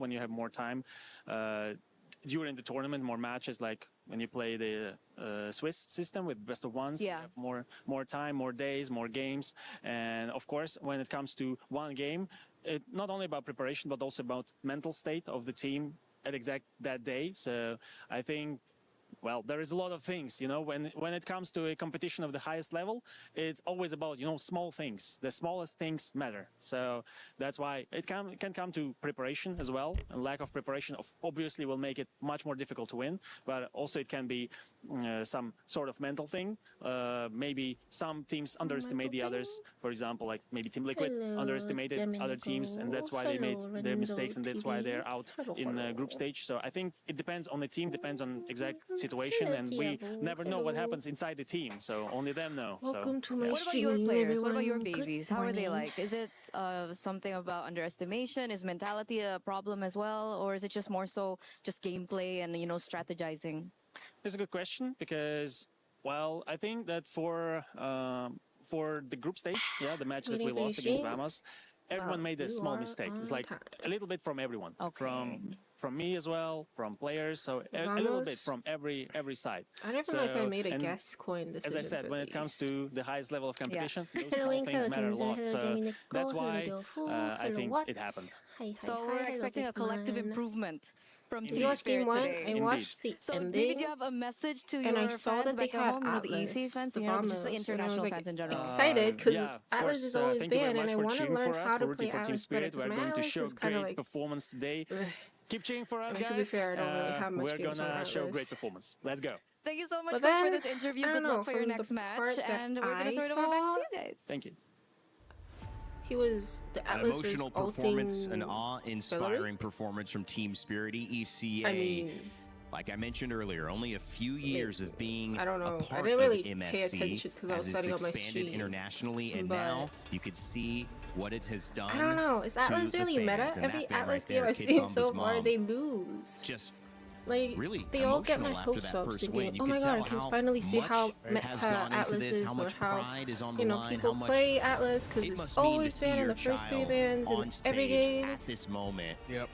when you have more time during the tournament, more matches, like when you play the Swiss system with best of ones. Yeah. You have more time, more days, more games. And of course, when it comes to one game, it's not only about preparation, but also about mental state of the team at exact that day. So I think, well, there is a lot of things, when it comes to a competition of the highest level, it's always about, small things. The smallest things matter. So that's why it can come to preparation as well. And lack of preparation obviously will make it much more difficult to win, but also it can be some sort of mental thing. Maybe some teams underestimate the others. For example, like maybe Team Liquid underestimated other teams, and that's why they made their mistakes, and that's why they're out in group stage. So I think it depends on the team, depends on exact situation, and we never know what happens inside the team, so only them know. Welcome to my What about stream, your players? What about your everyone. babies? Good How are they morning. like? Is it something about underestimation? Is mentality a problem as well? Or is it just more so just gameplay and, strategizing? It's a good question because, well, I think that for the group stage, the match that we Waiting for lost your against stream? Bahamas, everyone made a You small are mistake. It's on like time. a little bit from everyone, Okay. from me as well, from players. So a little bit Vamos. from every side. I never know if I made a and guess coin decision. as I said, for when it comes these. to the highest level of competition, those Hello, small Wings, things hello, matter a Timza, lot. hello, So Jamie that's Nicole, why hello, Dofu, I hello, think Watts. it happened. Hi, So hi, we're hello, expecting a big collective man. improvement from Did you Team watch game Spirit one? today. I watched the So ending. maybe do you have a message to And I your saw fans that they back at had home, the Atlas, EC fans, the just the Vamos, and I was international like fans in general? excited because Yeah, of Atlas course, is always thank you very banned, and much I for want to cheering learn for us, how for to rooting play for Team Atlas Spirit. better. We're My going to Atlas show is kind of great like. performance today. Keep cheering for us, And guys. to be fair, I don't really have much We're games on gonna show Atlas. great performance. Let's go. Thank you so much, But Coach, for then, this interview. I Good don't luck know, for your from the next match. part that And we're going to I throw it over back to saw, you guys. Thank you. He was the An Atlas emotional was performance, ulting an awe-inspiring performance from Team Spirit. ECA, I mean, like I mentioned earlier, only a few years of being I don't know. a I part didn't really of pay MSC attention 'cause I was as it's setting up my expanded stream. internationally, and But now you could see what it has done. I don't know. Is to Atlas the really fans. meta? And Every that fan Atlas right game there, I've Kid seen Bumba's so far, mom, they lose. just Like, really they all get my emotional after hopes that up, first thinking, win. You oh can my tell god, I can how finally see how much has meta gone into Atlas this, is, how or much how pride is on the line, people how much play Atlas because it it's must mean to always see been in your the first three child bans on in every stage game. at this moment. Yep.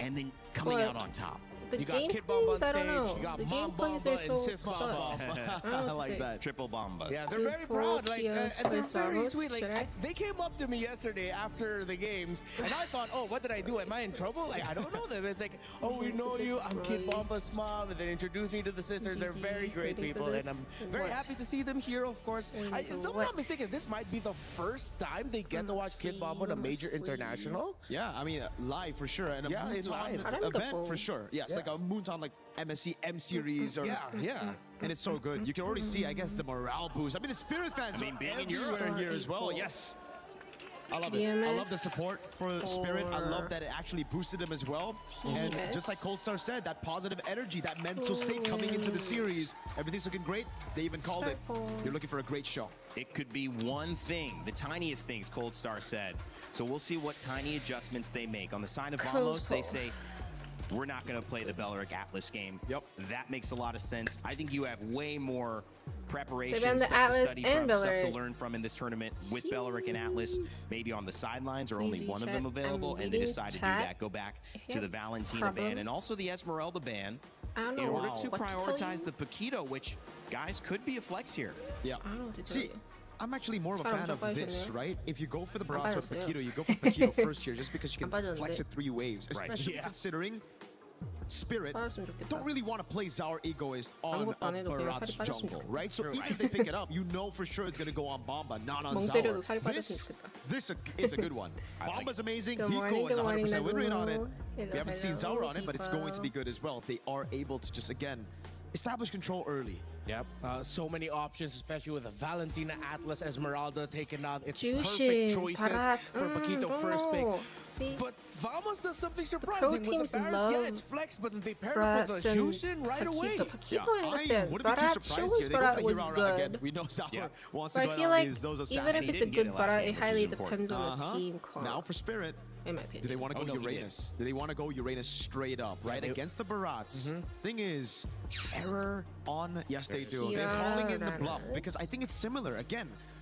And then coming But out on top. the You got game Kid Bomba on plays, I don't know. stage, you got The Mom game plays Bomba are so and Sis sus. Bomba. I don't know what to say. that. Triple bombas. Yeah, they're very proud. Like, and they're Swiss very Vamos, sweet. Like, should I? they came up to me yesterday after the games, and I thought, oh, what did I do? Am I in trouble? Like, I don't know them. It's like, oh, we know you. I'm Kid Bomba's mom, and then introduced me to the sister. They're very great Ready for people, and this? I'm very What? happy to see them here. Of course, if I'm What? not mistaken, this might be the first time they get to watch Kid Bomba in a major international. Yeah, I mean, live for sure, and a Yeah, in Moonton live. I don't event know. for sure. Yes, Yeah. like a Moonton like MSC M series or Yeah. and it's so good. You can already see, I guess, the morale boost. I mean, the Spirit fans I mean, are being in everywhere Europe. here as well. Yes. I love it. I love the support for the Spirit. I love that it actually boosted them as well. And just like Cold Star said, that positive energy, that mental state coming into the series, everything's looking great. They even called it. You're looking for a great show. It could be one thing, the tiniest things, Cold Star said. So we'll see what tiny adjustments they make. On the side of Vamos, they say, we're not going to play the Belleric Atlas game. Yep. That makes a lot of sense. I think you have way more preparation, banned the stuff to Atlas study and from, stuff to Belleric. learn from in this tournament with Belleric and Atlas, maybe on the sidelines or only Easy one of chat. them available, I'm and they reading decide to do chat. that. Go back If you to the have Valentina problem, ban and also the Esmeralda ban I don't know in order what to to tell prioritize you. the Paquito, which, guys, could be a flex here. Yeah. I don't know what to tell See, you. I'm actually more of a Parang fan of kapal this, yun, right? If you go for the Barats or 빠졌어요. Paquito, you go for Paquito first here just because you 안 can 빠졌는데. flex it 3 waves. Right, Especially yeah. considering Spirit 빠졌으면 좋겠다. don't really want to play Zaur Egoist on 아무것도 안 a 해도 그냥 Barats 살이 빠졌으면 jungle, 좋겠다. right? So even if they pick it up, you know for sure it's going to go on Bomba, not on 멍 Zaur. 때려도 살이 빠졌으면 This 좋겠다. is a good one. Bomba's amazing. Good morning, Hiko has good morning, 100% win rate on it. Hello, We haven't seen hello, Zaur on it, but it's going to be people. good as well if they are able to just, again, establish control early. Yep. So many options, especially with Valentina, Atlas, Esmeralda taken out. It's Jushin, perfect choices Barats, for Paquito don't first pick. know. See? But Vamos does something surprising with teams the Barats. love Yeah, it's flex, but then they paired up with Barats a and Jushin right away. Paquito, I I understand. wouldn't be too Barat surprised shows here. They go Barat for was Hero again. good. We know Zaur Yeah. wants But to I go feel out like these those even assassins. if He it's a didn't get good it last Barat, game, it which is highly important. depends on the team call. Now for Spirit, in my opinion. do they want to Oh, go no, he did. Uranus? Do they want to go Uranus straight up, right? they- Against the Barats. Thing is, error on... Yes, they do. They're Hero calling in the bluff Uranus. because I think it's similar. Again,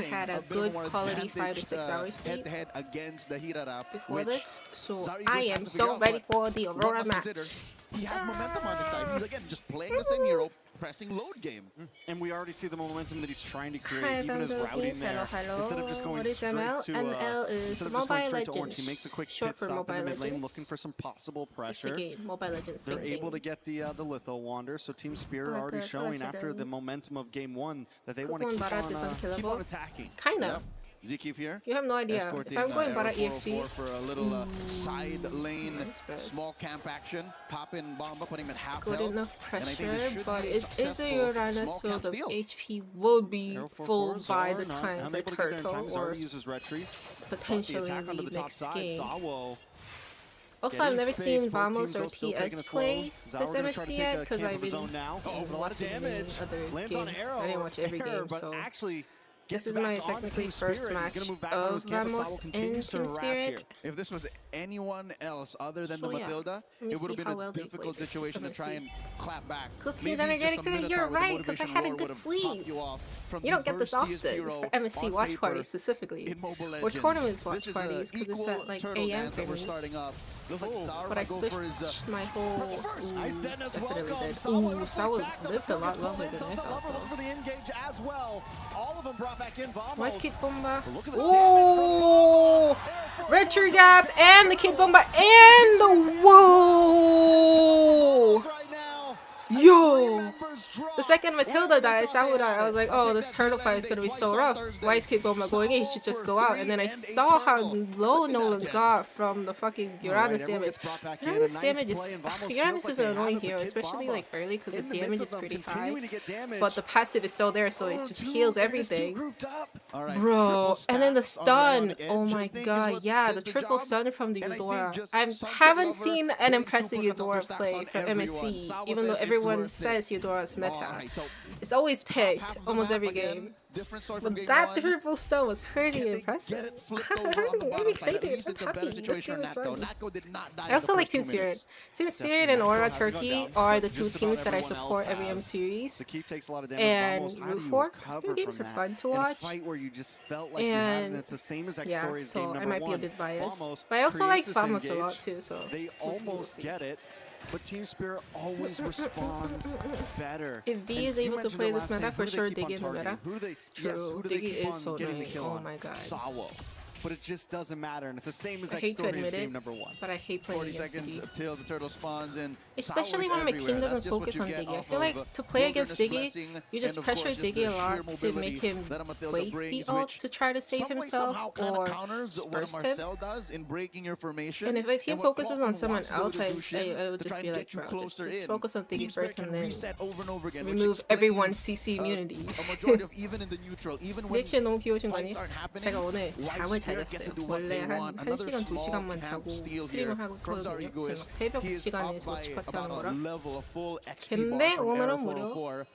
saying, had a bit of good more quality 5 to 6 advantaged, hours sleep head-to-head against the Hirarap, before which this, so Zari I English am has to figure so out, ready but for the one Aurora must match. consider, he has momentum on his side. He's again just playing the same hero, pressing load game. And we already see the momentum that he's trying to create, Hi, even his routing there. Instead of just going What is straight ML? to ML is instead of just Mobile going straight to orange, Legends. he makes a quick Short pit for stop in Mobile the mid lane, Legends. looking for some possible It's the pressure. game, Mobile Legends. They're bing, able to bing. get the Litho Wander, so Team Spirit Oh, already good. showing Let's after check the in. momentum of game one that they want to Kookmon keep Barat is on unkillable. attacking. Kind of. Yep. Zikif here. You have no idea. Escorting If I'm going Barat Aero EXP, 404 for a little side lane, Nice press. small camp action. Pop in Bomba, putting him at half good health. enough And I think this pressure, should but be a it is a successful Uranus, so small camp the steal. HP will be Arrow full 4-4s by are the not time the unable to get there in time. turtle He's or already used his retreat. But the potentially attack onto the the top next side, game. Sawo Also, getting I've never space. seen Both Vamos teams or all still taking TS it slow. play Zao this gonna try to MSC take yet a because camp I've of his been own now. Oh, a lot of watching damage. other Lands games. on Arrow. I didn't watch every Error, game, but so actually this gets is back my on technically Team first Spirit. He's match gonna move back onto of his camp. Vamos Sawo in continues to Team harass Spirit. here. If this was anyone else other than So, the yeah. Matilda, Let me it would have see been how a well they difficult played this. situation to Let me try see. and clap back. Cookie's Maybe energetic just a today. Minotaur You're with the right, 'cause I motivation had a roar good would have sleep. popped you off from You the don't get this burstiest often hero for MSC on watch paper parties specifically, in Mobile or Legends. tournaments watch This is parties because it's equal at like turtle AM dance for that we're me. starting up. Looks like Star But I might go for his switched my whole. first. Ooh, Nice Dennis, definitely welcome. did. Sawo Ooh, with a flick Sawo back, lives a still lot gets pulled longer in. than I Sunset thought. Lover looking for the engage as well. All of them brought back in Vamos. Nice Kid Bomba. Look at the Ooh! Red Tree Gap and the Kid Bomba and the whoa! right now. Yo! The second Matilda died, Sawo died, I was like, oh, this turtle fight is gonna be so rough. Why is Kid Bomba going in? He should just go out. And then I saw how low Nolan got from the fucking Uranus damage. Uranus damage is... Uranus is an annoying hero, especially like early because the damage is pretty high. But the passive is still there, so it just heals everything. Bro, and then the stun. Oh my god, yeah, the triple stun from the Eudora. I haven't seen an impressive Eudora play for MSC, even though everyone says Eudora's meta. It's always picked almost every game. But that triple stun was pretty impressive. I'm excited. I'm happy. This game is fun. I also like Team Spirit. Team Spirit and Aura Turkey are the two teams that I support every M series. The keep takes a lot of damage. And Vamos, how do root you for. recover Their games from are that fun to in a watch. fight where you just felt like you had, and And it's the same exact yeah, story as game so number I might be a one. bit biased. Vamos But I also like creates this Vamos a lot engage. too, so They we'll see, we'll almost see. get it, but Team Spirit always responds better. If V And is you able to mentioned play it this last meta, time, for who do sure they keep Diggy in the on meta. targeting? Who do they, yes, True, who do they Diggy keep is on so getting the annoying. kill Oh on? my god. Sawo. But it just doesn't matter, and it's the same I exact hate to story as admit game it, number one. but I hate playing 40 against seconds Diggy. till the turtle spawns in. Especially when my team doesn't focus on Diggy. I feel like to play against Diggy, you just pressure Diggy a lot to make him waste the ult to try to save himself or burst him. does in breaking your formation. And if my team and what focuses on Kookmon someone wants to do else, to I Lucian would to just try be and like, get you bro, closer just in. focus on Team Diggy Spirit first can and then reset over and over again, which remove explains, everyone's CC immunity. a majority of even in the neutral, even when 리액션 너무 귀여우신 거 아니에요? fights aren't happening, 제가 오늘 White 잠을 잘 Spirit get to 잤어요. do what 원래 they 한 want. 1시간, Another small 2시간만 camp 자고 steal 스트리밍 here 하고 from 그러거든요. Zarigo 지금 is 새벽 he is 시간에 up by 스포츠 파티 하는 about a 거라. level, a full XP 근데 bar from 오늘은 Arrow 무려 404.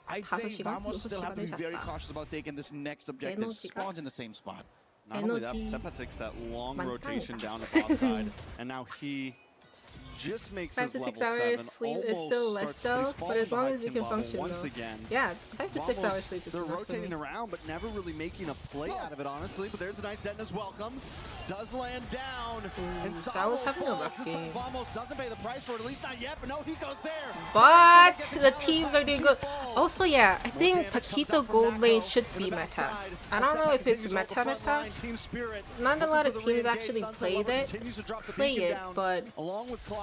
I'd say 5시간, Vamos still have to be 6시간을 very 잤다. cautious about taking this next objective. 에너지가 Spawns in the same spot. Not only that, 에너지 Seppa takes that long 많답니다. rotation down the bot side, and now he just makes 5 his to level 6 hours 7 sleep is almost still less starts, though, but as long as you can Kimbo function once though. again. Yeah, 5 to 6 Vamos, hours sleep is they're enough for rotating me. around, but never really making a play out of it, honestly. But there's a nice Detna's welcome. Does land down. And Sawo's having a falls. rough This time game. Vamos doesn't pay the price for it, at least not yet, but no, he goes there. But the teams are doing good. Also, yeah, I think Paquito Gold Lane should be meta. I don't know if it's meta. Not a lot of teams actually play it, but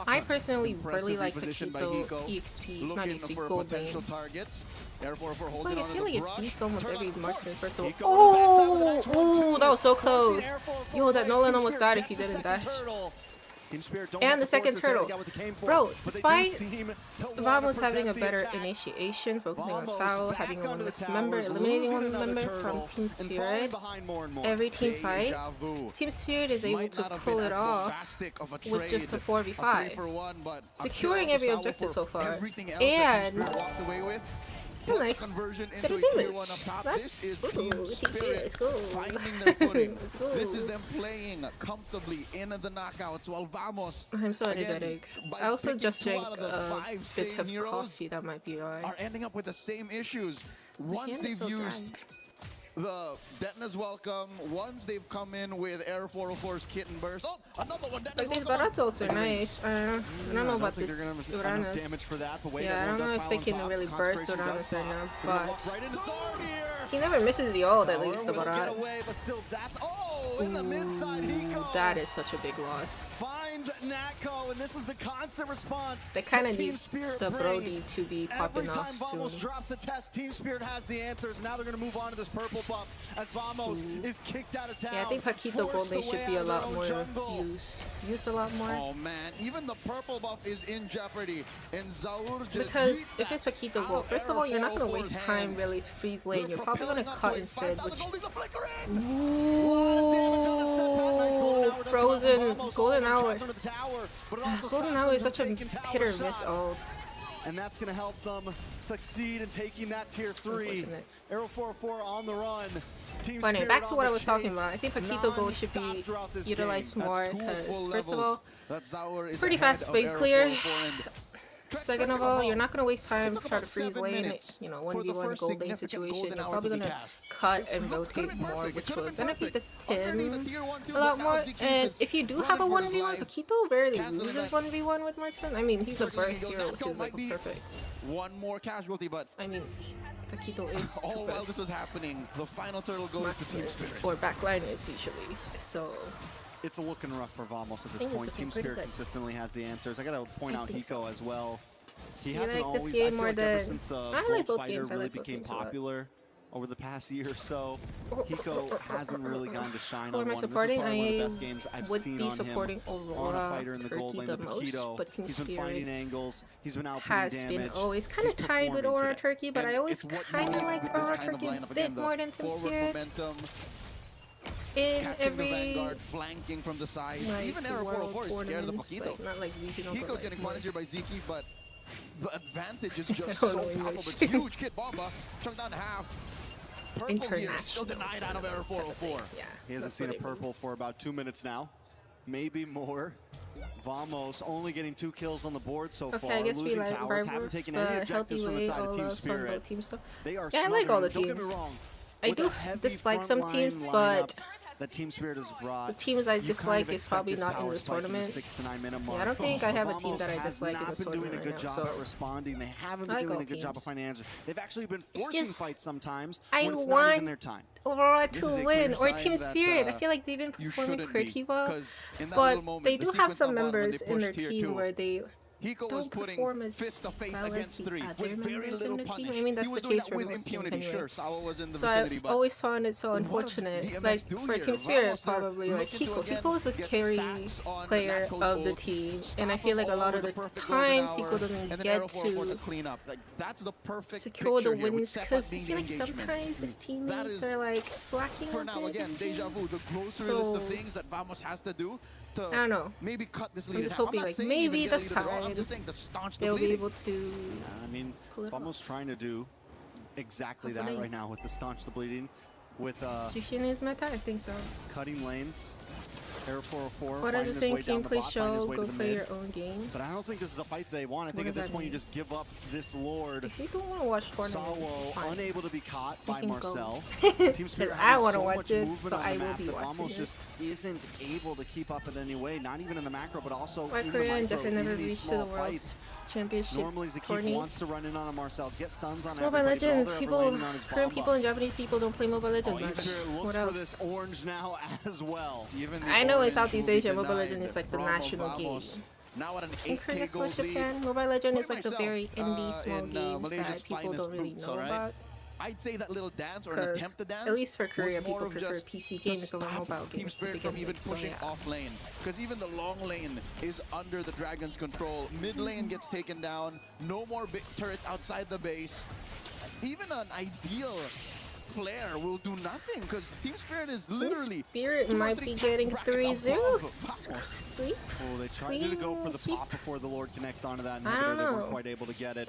I personally really like Paquito EXP, not EXP, Gold Lane. It's like, I feel like it beats almost every marksman first of all. Oh, that was so close. Yo, that Nolan almost died if he didn't die. And the second turtle. Bro, despite Vamos having a better initiation, focusing on Sao, having a 1 less member, eliminating 1 member from Team Spirit, every team fight, Team Spirit is able to pull it off with just a 4v5, securing every objective so far. And nice. Bit of damage. That's ooh, let's go. Finding their footing. Let's go. This is them playing comfortably in the knockouts while Vamos I'm so again, energetic. by I also picking just 2 drank out of the a 5 bit same of heroes coffee, that might be why. are ending up with the same issues. Once hand is they've so used the Detna's welcome. Once they've come in with Air 404's kit and burst. Oh, another one. Like these Baratos are nice. I don't know about think this they're gonna have Uranus. damage for that, but wait, Yeah, I don't know if they can really burst Uranus right now, but he never misses the ult at least, the Barat. Away, but still, that's in the mid side. That is such a big loss. Finds Natco, and this is the constant response. They kind of Team need Spirit the Brody brings. to be popping Every off time soon. Vamos drops a test, Team Spirit has the answers. Now they're going to move on to this purple buff as Vamos is kicked out of town. Yeah, I think Paquito forced Golden should away be a out of their lot own more jungle. used a lot more. Oh man, even the purple buff is in jeopardy. And Zaur just Because yeets if it's that Paquito out Gold, of first of all, you're not going to 404's waste time hands. really to freeze lane. You're probably going to Propelling cut upward, instead, 5,000 which... goldies, a flicker in. Ooh, frozen Golden Hour. Golden Hour is such a hit or miss ult. And that's going to help them succeed in taking that tier 3. Arrow 404 on the run. Team But anyway, Spirit back to on what the I was talking chase. about. I think Paquito Gold should be Non-stop throughout this utilized game. more That's two because, full first of levels. all, That Zaur is pretty ahead fast of fade Air clear. 404 and Second of all, you're not going to waste time Took to try to about freeze 7 lane, minutes you know, for the 1v1 first gold lane significant situation. golden You're hour probably to be going to cast. cut and Look, could've rotate been more, perfect. It which could've would been benefit the perfect. Underneath the team tier 1, a lot now more. Zeke And is if you do have a running for his 1v1, life. Paquito rarely Canceling loses that. 1v1 with Markson. I mean, he's a Circling burst Eagle hero, which Natco is might like be perfect. one more casualty, but I mean, Paquito is all too while this was burst. happening, the final turtle goes to Team Marksman's Spirit. or backline is usually. So, It's looking rough for Vamos at this think it's point. looking Team pretty Spirit good. consistently has the answers. I got to point I out think Hiko as well. He You hasn't like this always, game I feel more like ever than- since I like Gold both Fighter games. I really like both became games a lot. popular over the past year or so, Hiko hasn't really gotten to shine Who on am I one. This is supporting? probably one of the I best games I've would seen be on him supporting on a Aurora fighter in the gold Turkey lane. the But most, Paquito, but Team he's been finding Spirit angles. He's been outputting has damage. been always kind of He's tied with performing Aurora today. Turkey, but And I always it's what you kind of need like with this Aurora kind of Turkey a lineup. bit Again, more the than Team forward Spirit. momentum, In catching the every vanguard, flanking from the sides. like, Even Air 404 is scared of the tournaments, Paquito. like, not like regional, but Hiko's like getting more- punished here by Zeke, but the advantage is just don't so know English. palpable. It's huge. Kid Bomba, chunked down to half. Purple here, still International denied out of Air type of thing. 404. Yeah, He hasn't that's seen a what it purple means. for about 2 minutes now, maybe more. Vamos only getting 2 kills on the board so Okay, far. I guess we Losing like towers, haven't Barbers, taken any but objectives healthy from the way, side of all Team out, some Spirit. both team stuff. They are Yeah, I like all the smothering. Don't get me teams. wrong. I With do a heavy dislike some frontline teams, lineup but that Team Spirit has brought, the teams I you kind dislike of is expect probably this not in power this spike in the tournament. 6 to 9 minute Yeah, mark. I don't think I have a team Vamos that I has dislike in not this been doing a tournament good right job now, at so responding. They haven't I been like doing all a good job of teams. finding answers. They've actually been forcing just- fights sometimes I when it's not want even their time. Aurora This to is a win, clear or Team sign that, Spirit. I feel like they've been You performing shouldn't be, pretty well, 'cause in that but little moment, they the do have sequence some down bottom when members they in push their tier team 2, where they Hiko was don't putting perform as fist to face well as against the 3 other with very members in little the team. punish. I mean, that's He was the doing case that for with most teams impunity. anyway. Sure, Sawa was in the So vicinity, I've but always found it so what does unfortunate. VMS Like do for here? Team Spirit, Vamos, they're probably like looking to Hiko. again Hiko is a get carry stacks on player Natco's of the ult, team, stop and I feel him like a all lot over of the the perfect golden times hour, Hiko doesn't and then get Arrow 404 to clean up. Like, that's the perfect secure the picture here with wins Sepa because I being feel the like engagement. sometimes his That teammates is, are like slacking for a now, bit again, in deja vu, games. the grocery list of So- things that Vamos has to do to I don't know. maybe cut this lead I'm in just half. hoping not like saying maybe even get a this lead at all. I'm time just saying to staunch the they'll be bleeding. able to. I mean, Pull it Vamos trying to do exactly that Hopefully. right now with the staunch the bleeding, with Jushin is meta, I think so. cutting lanes. Air 404 What finding does the his same way down the gameplay bot, finding his show? way Go to the play mid. your own game. But I don't think this is a fight they want. I think What at does this that point you mean? just give up this Lord. If you don't want to watch tournaments, it's Sawo fine. unable to be caught You by can go. Marcel. Team Spirit Because I having wanna so watch much it, movement so on I the will map be that watching almost it. just isn't able to keep up in any way. Not even in the macro, but also Why in Korea the and micro, Japan never in these reached to small the World fights. Championship Normally Zakif tourney? wants to run in on a Marcel, get stuns on It's Mobile everybody, but all Legends. they're ever People, landing on is Korean Bomba. people and Japanese people don't play Mobile Legends Team much. Spirit looks What for else? this orange now as well. Even the I know in orange Southeast will be Asia, Mobile denied Legends is like the from national Vamos. game. Now at an In 8K Korea gold slash lead. Japan, Mobile Legends is Putting like the myself, very indie small in, games Malaysia's that people finest don't really boots, know alright? about. I'd say that little dance or an 'Cause attempt to dance. at least for Korea, was more people of prefer just PC to games over stop mobile Team games to Spirit begin from even with, so pushing yeah. off lane. Because even the long lane is under the Dragon's control. Mid lane gets taken down. No more big turrets outside the base. Even an ideal flare will do nothing because Team Spirit is literally Spirit 2 or might 3 be tax getting brackets 3-0. above Vamos. Sweep. Oh, they tried to go for the Sweep. pop before the Lord connects onto that I inhibitor. don't They know. weren't quite able to get it.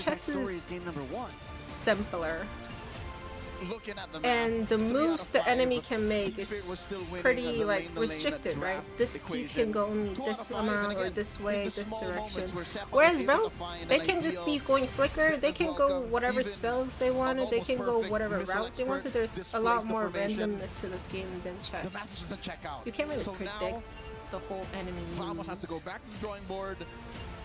chess story is game number 1. simpler. Looking at the map, And the 3 out moves of the 5, enemy but can make Team Spirit is was still winning pretty the like lane restricted, right? draft This piece can equation. go only 2 out this of 5, and amount or again, this in way, the this small direction. moments where Seppa Whereas is able bro, to find they an can just be ideal going flicker, they fitness can go welcome, whatever even spells they wanted, they almost can go perfect whatever missile route they wanted. expert There's a displays lot the more formation. randomness to this game than The chess. message to check out. You can't really So predict now, the whole enemy Vamos has to moves. go back to the drawing board.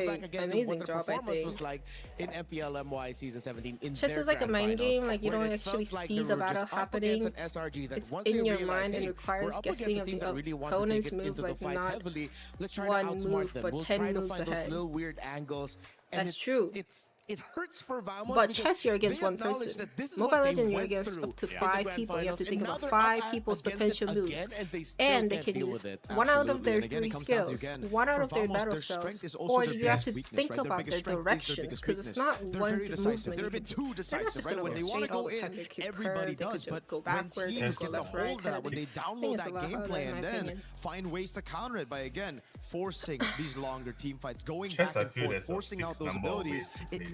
doing back again an to what amazing their job, I performance think. was like in MPLMY Season 17 in Chess their is like a grand mind finals, game, like you where don't it actually felt like see they the were just battle up against happening. an SRG that It's once in they your realized, mind and hey, requires we're up against guessing a of team the that really wants to take opponent's it move, into the like fights not heavily. Let's try to one outsmart move, them. but We'll 10 try to moves find those ahead. little weird angles. And That's true. It hurts for Vamos. But because chess, you're against they one acknowledge person. that this is Mobile what they Legends, you're went against through up to in the 5 grand people. You have finals, to think and now about they're 5 up people's against potential it moves. again, and they still And they can't can deal use with it. one out of Absolutely. their And again, 3 it comes down to, skills, again, one out for of their Vamos, battle their strength spells, is also or their you have to biggest weakness, think right? Their about biggest their strength is their directions, biggest because it's weakness. not They're one very decisive. movement. They're a bit too They're not decisive, just right? gonna When go they want to straight all go the in, time. They could everybody curve, they does. could But go when backwards, teams they get could the go left, right, hold of that, when they I download think it's a that lot game harder, plan, in my then opinion. find ways to counter it by, again, forcing these longer team fights, going Chess, back I and feel forth, there's a forcing out fixed those number of abilities. ways to It play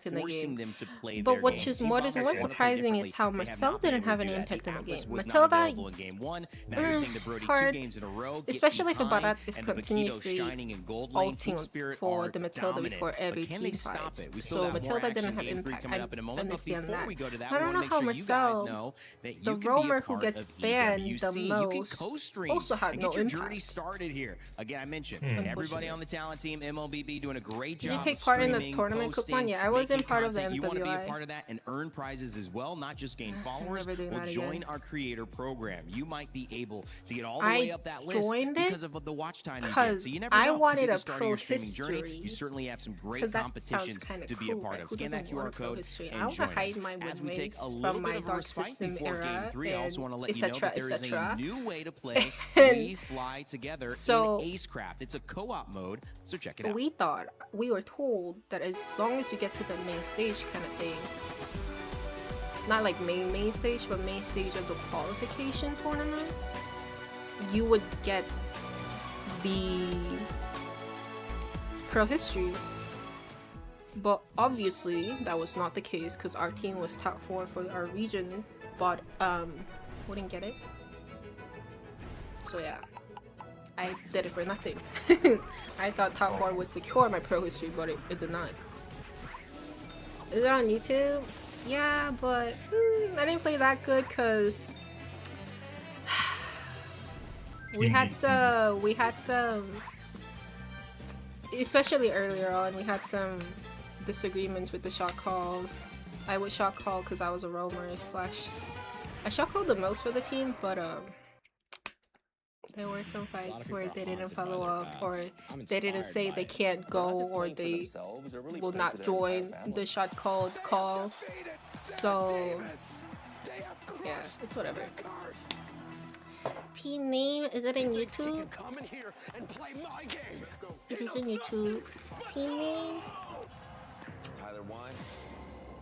impact in the forcing game. them to play But their what game. is Team more Bombers wanna play surprising is differently. how They have Marcel not been didn't able have to an do that. impact in the Atlas game. was not Matilda, available in game 1. Now you're seeing the it's Brody hard, 2 games in a row, get especially if behind, Barat is and the Paquito continuously shining in gold lane. Team ulting Spirit for are the Matilda dominant, before every but can team they stop fights. it? We still So got more Matilda action. didn't have Game 3 impact. coming I up in a moment, but understand before that. we go to that, I we don't want know to make how sure you guys Marcel, know that you the can be roamer a who part gets of banned EWC. the You can most co-stream also had and no get your impact. journey started here. Again, I mentioned everybody on the talent team, MLBB, doing a great Did job. you take part in the streaming, tournament, posting, Kookmon? Yeah, I wasn't making part of the content. You want to be a MWI. part of that and earn prizes as well, not just gain followers. never doing Well, that join again. our creator program. You might be able to get all the way up that list joined it because of the watch time you get. because So you never I know. Could be wanted the a start of pro your streaming journey. history. You certainly have some great 'Cause that competitions sounds kinda to be a cool, part like, of. who Scan that doesn't want QR a pro code history? I and wanna join hide us. my As we take a win-wins little from bit my of a Dark respite System before Game era 3, I also and want to let you know that there is a new way to play And We Fly Together so in Acecraft. It's a co-op mode, so check it out. We were told that as long as you get to the main stage kind of thing, not like main stage, but main stage of the qualification tournament, you would get the pro history. But obviously that was not the case because our team was top 4 for our region, but wouldn't get it. So yeah, I did it for nothing. I thought top 4 would secure my pro history, but it did not. Is it on YouTube? Yeah, but I didn't play that good because we had some, especially earlier on, we had some disagreements with the shot calls. I would shot call because I was a roamer slash I shot called the most for the team, but there were some fights where they didn't follow up, or they didn't say they can't go, or they will not join the shot called call. So yeah, it's whatever. Team name, is it in YouTube? It is in YouTube. Team name?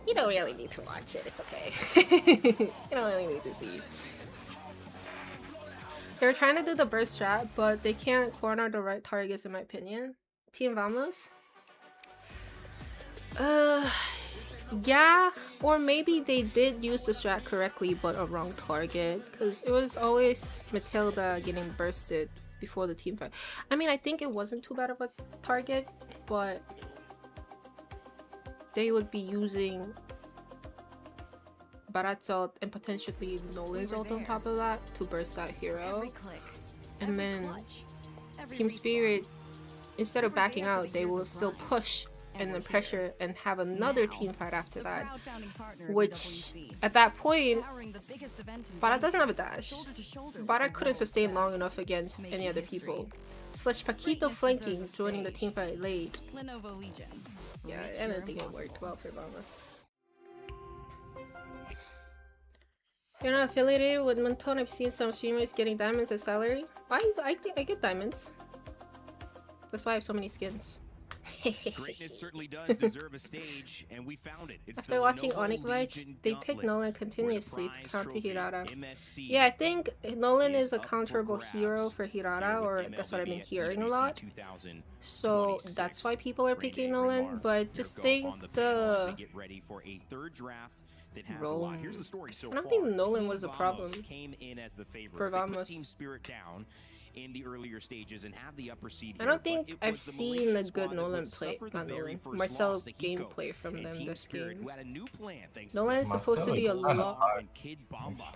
You don't really need to watch it, it's okay. You don't really need to see. They're trying to do the burst strat, but they can't corner the right targets in my opinion. Team Vamos? Yeah, or maybe they did use the strat correctly but a wrong target, because it was always Matilda getting bursted before the team fight. I mean, I think it wasn't too bad of a target, but they would be using Barat's ult and potentially Nolan's ult on top of that to burst that hero. And then Team Spirit, instead of backing out, they will still push and then pressure and have another team fight after that, which at that point Barat doesn't have a dash. Barat couldn't sustain long enough against any other people. Slash Paquito flanking, joining the team fight late. Yeah, I don't think it worked well for Vamos. You're not affiliated with Montone. I've seen some streamers getting diamonds as salary. I get diamonds. That's why I have so many skins. Greatness certainly does deserve a stage, and we found it. After watching Onyx Lights, they pick Nolan continuously to counter Hirata. Yeah, I think Nolan is a counterable hero for Hirata, or that's what I've been hearing a lot. So that's why people are picking Nolan, but just think the role. I don't think Nolan was a problem for Vamos. In the earlier stages and have the upper seed. I don't think I've seen a good Nolan play, not Nolan, Marcel gameplay from them this game. Nolan is supposed to be a lot.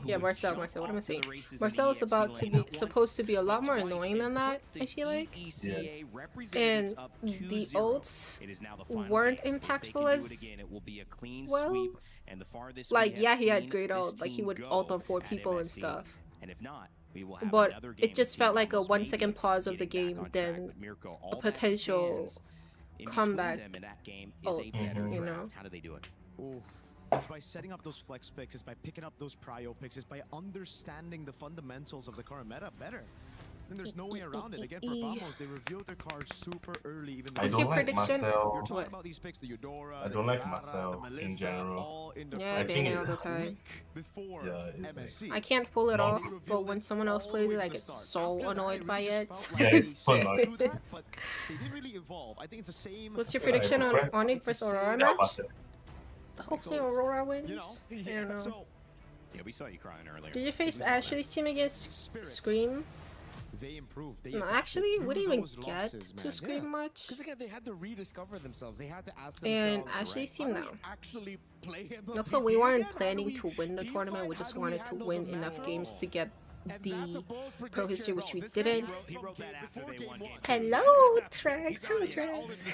Yeah, Marcel, what am I saying? Marcel is supposed to be a lot more annoying than that, I feel like. And the ults weren't impactful as well. Like, yeah, he had great ult, like he would ult on 4 people and stuff. But it just felt like a 1 second pause of the game, then a potential comeback ult, you know? How do they do it? It's by setting up those flex picks, it's by picking up those prio picks, it's by understanding the fundamentals of the current meta better. And there's no way around it. Again, for Vamos, they revealed their cards super early. Even What's your prediction? You're talking about these picks, the Eudora, I don't like Marcel in general. Yeah, I ban it all the time. Before MSC. I can't pull it off, but when someone else plays it, I get so annoyed by it. Yeah, it's fun. What's your prediction on Onyx vs Aurora match? Hopefully Aurora wins. I don't know. Yeah, we saw you crying earlier. Did you face Ashley's team against Scream? They improved. No, actually, we didn't even get to Scream much. Because again, they had to rediscover themselves. They had to ask and themselves. Ashley's team now. Actually play him. Also, we weren't planning to win the tournament. We just wanted to win enough games to get the pro history, which we didn't. Hello, Trex. Hello, Trex.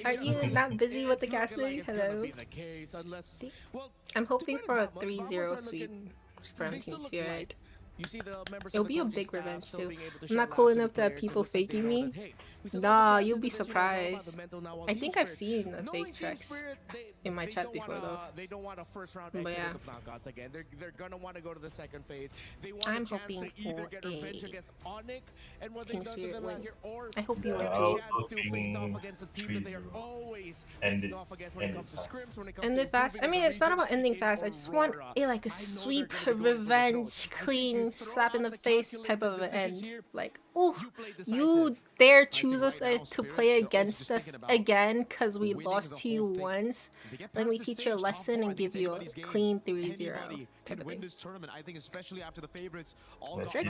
Are you not busy with the gas league? Hello. I'm hoping for a 3-0 sweep from Team Spirit. It'll be a big revenge too. I'm not cool enough to have people faking me. Nah, you'll be surprised. I think I've seen a fake Trex in my chat before though. But yeah. I'm hoping for a Team Spirit win. I hope you win too. End it fast. I mean, it's not about ending fast. I just want a like a sweep, revenge, clean fucking slap in the face type of an end. Like, oh, you dare choose us to play against us again because we lost to you once? Let me teach you a lesson and give you a clean 3-0 type of thing. Trex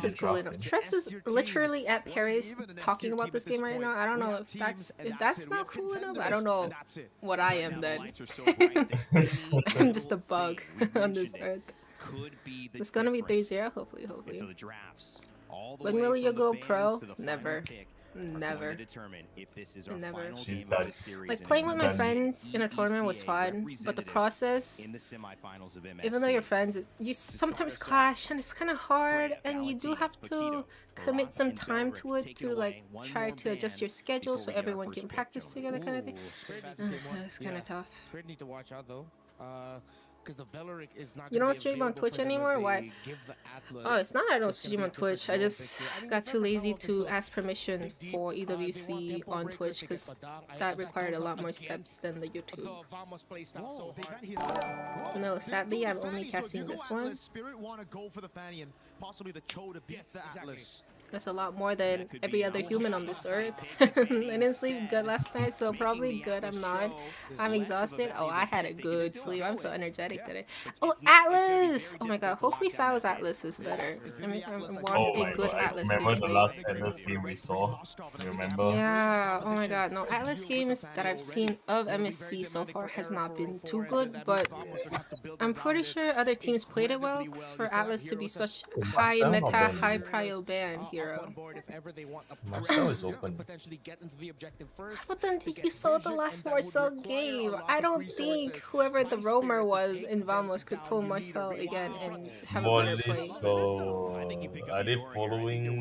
is cool enough. Trex is literally at Paris talking about this game right now. I don't know if that's not cool enough. I don't know what I am then. I'm just a bug on this earth. It's gonna be 3-0, hopefully. When will you go pro? Never. Never. Like, playing with my friends in a tournament was fun, but the process, even though you're friends, you sometimes clash and it's kind of hard, and you do have to commit some time to it to like try to adjust your schedule so everyone can practice together, kind of thing. It's kind of tough. Need to watch out though. Because the Belleric is not. You don't stream on Twitch anymore? Why? Oh, it's not I don't stream on Twitch. I just got too lazy to ask permission for EWC on Twitch because that required a lot more steps than the YouTube. No, sadly, I'm only casting this one. That's a lot more than every other human on this earth. I didn't sleep good last night, so probably good. I'm not. I'm exhausted. Oh, I had a good sleep. I'm so energetic today. Oh, Atlas! Oh my god. Hopefully Sal's Atlas is better. I mean, I want a good Atlas game. Remember the last Atlas game we saw? You remember? Yeah. Oh my god. No, Atlas games that I've seen of MSC so far has not been too good, but I'm pretty sure other teams played it well for Atlas to be such high meta, high prio ban hero. Marcel is open. But then you saw the last Marcel game. I don't think whoever the roamer was in Vamos could pull Marcel again and have a better play. So, are they following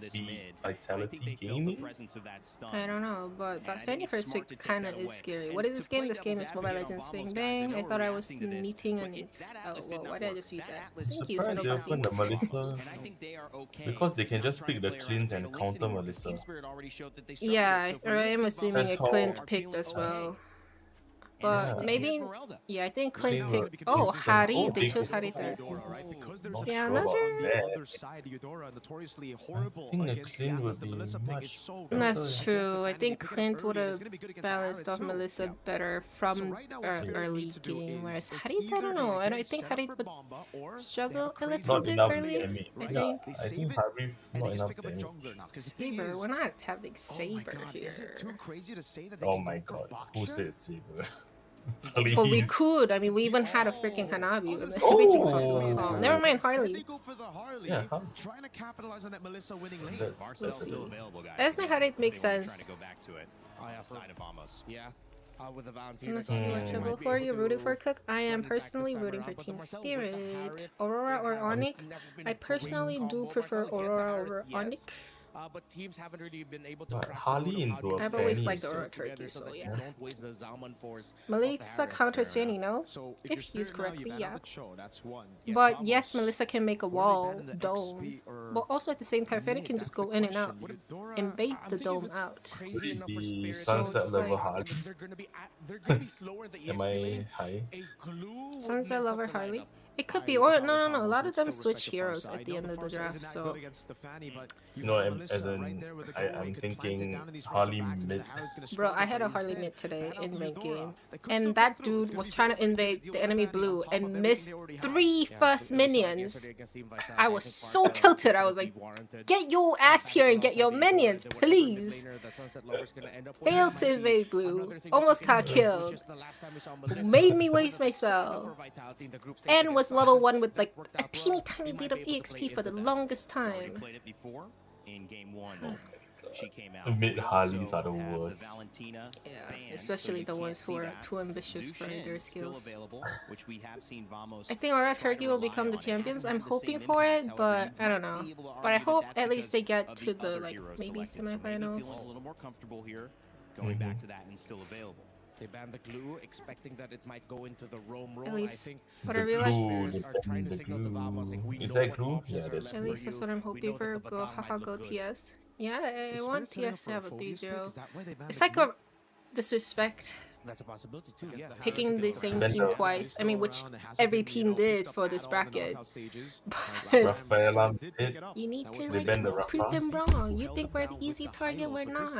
the Vitality Gaming? I don't know, but that Fanny first pick kind of is scary. What is this game? This game is Mobile Legends Bang Bang. I thought I was meeting an... Oh, well, why did I just read that? Thank you, Surprised they opened the Melissa. Because they can just pick the Clint and counter Melissa. Yeah, or I'm assuming a Clint picked as well. But maybe, yeah, I think Clint picked. Oh, Hari. They chose Hari third. Yeah, I'm not sure. That's true. I think Clint would have balanced off Melissa better from early game, whereas Harit, I don't know. And I think Harit would struggle a little bit early. I think Hari not enough damage. Saber, we're not having Saber here. Oh my god, who says Saber? Well, we could. I mean, we even had a freaking Hanabi. Everything's possible. Oh, never mind Harley. Yeah, huh? Esme Harit makes sense. With the Let's see what trouble for you rooting for Cook. I am personally rooting for Team Spirit. Aurora or Onyx? I personally do prefer Aurora over Onyx. But teams haven't really been able to Harley into a I've always liked Aurora Turkey, so yeah. Melissa counters Fanny, no? If used correctly, yeah. But yes, Melissa can make a wall, dome. But also at the same time, Fanny can just go in and out and bait the dome out. The sunset level Harley. Am I high? Sunset level Harley? It could be, or no. A lot of them switch heroes at the end of the draft, so. No, as in, I'm thinking Harley mid. Bro, I had a Harley mid today in mid game, and that dude was trying to invade the enemy blue and missed 3 first minions. I was so tilted. I was like, get your ass here and get your minions, please. Failed to invade blue, almost got killed, made me waste my spell, and was level 1 with like a teeny tiny bit of EXP for the longest time. Mid Harleys are the worst. Yeah, especially the ones who are too ambitious for their skills. I think Aurora Turkey will become the champions. I'm hoping for it, but I don't know. But I hope at least they get to the like maybe semifinals. Going back to that and still available. They banned the glue, expecting that it might go into the Rome role. At least, I think what I realized are trying to signal to Vamos like we Is know that what glue? options Yeah, are at least that's what I'm hoping for. Go haha go TS. Yeah, I want TS to have a 3-0. It's like a disrespect That's a possibility too. Yeah. picking the same Then team the- twice. I mean, which every team did for this bracket. But Rafaela did. you need to They bend the like prove them Rafa. wrong. You think we're the easy target? We're not.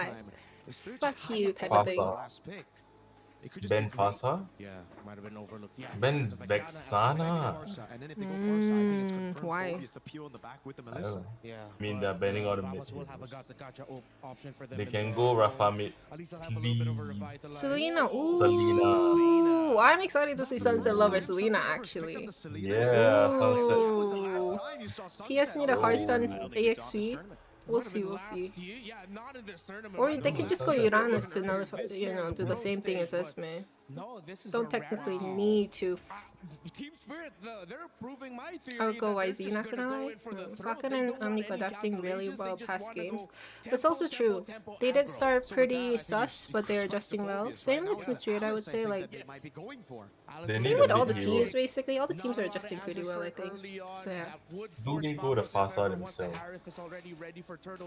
Fuck you, type of thing. Fasa. Ben Fasa? Yeah, might have been overlooked. Yeah. Ben Vexana. Why? I don't know. Yeah. I mean, they're banning all the mid. Vamos will have a gotcha option for them. They in can the- go Rafa mid. At least they'll have a little bit of a Please. revitalize. Selena. Ooh. Selena. I'm excited to see Sunset Lover Selena actually. Yeah, Sunset. Ooh. PS need a Hearthstone AXV. We'll see, we'll see. Yeah, not in this tournament. Or they could just go Uranus to nullify, do the same thing as Esme. No, this is Don't a technically rarity. need to. Team Spirit, they're proving my theory. I would go that they're YZ, just not gonna gonna go lie. in for the throat. Falcon They and don't want Omnico any adapting really calculations, well they just past wanna games. go That's also tempo, true. tempo, They did aggro. start So with pretty that, I think sus, but they're adjusting well. Same with Team Spirit, I would say. Like, They same need with a all the mid teams, hero. basically. All the teams are adjusting pretty well, I think. So yeah. Do they go the Fasa themselves?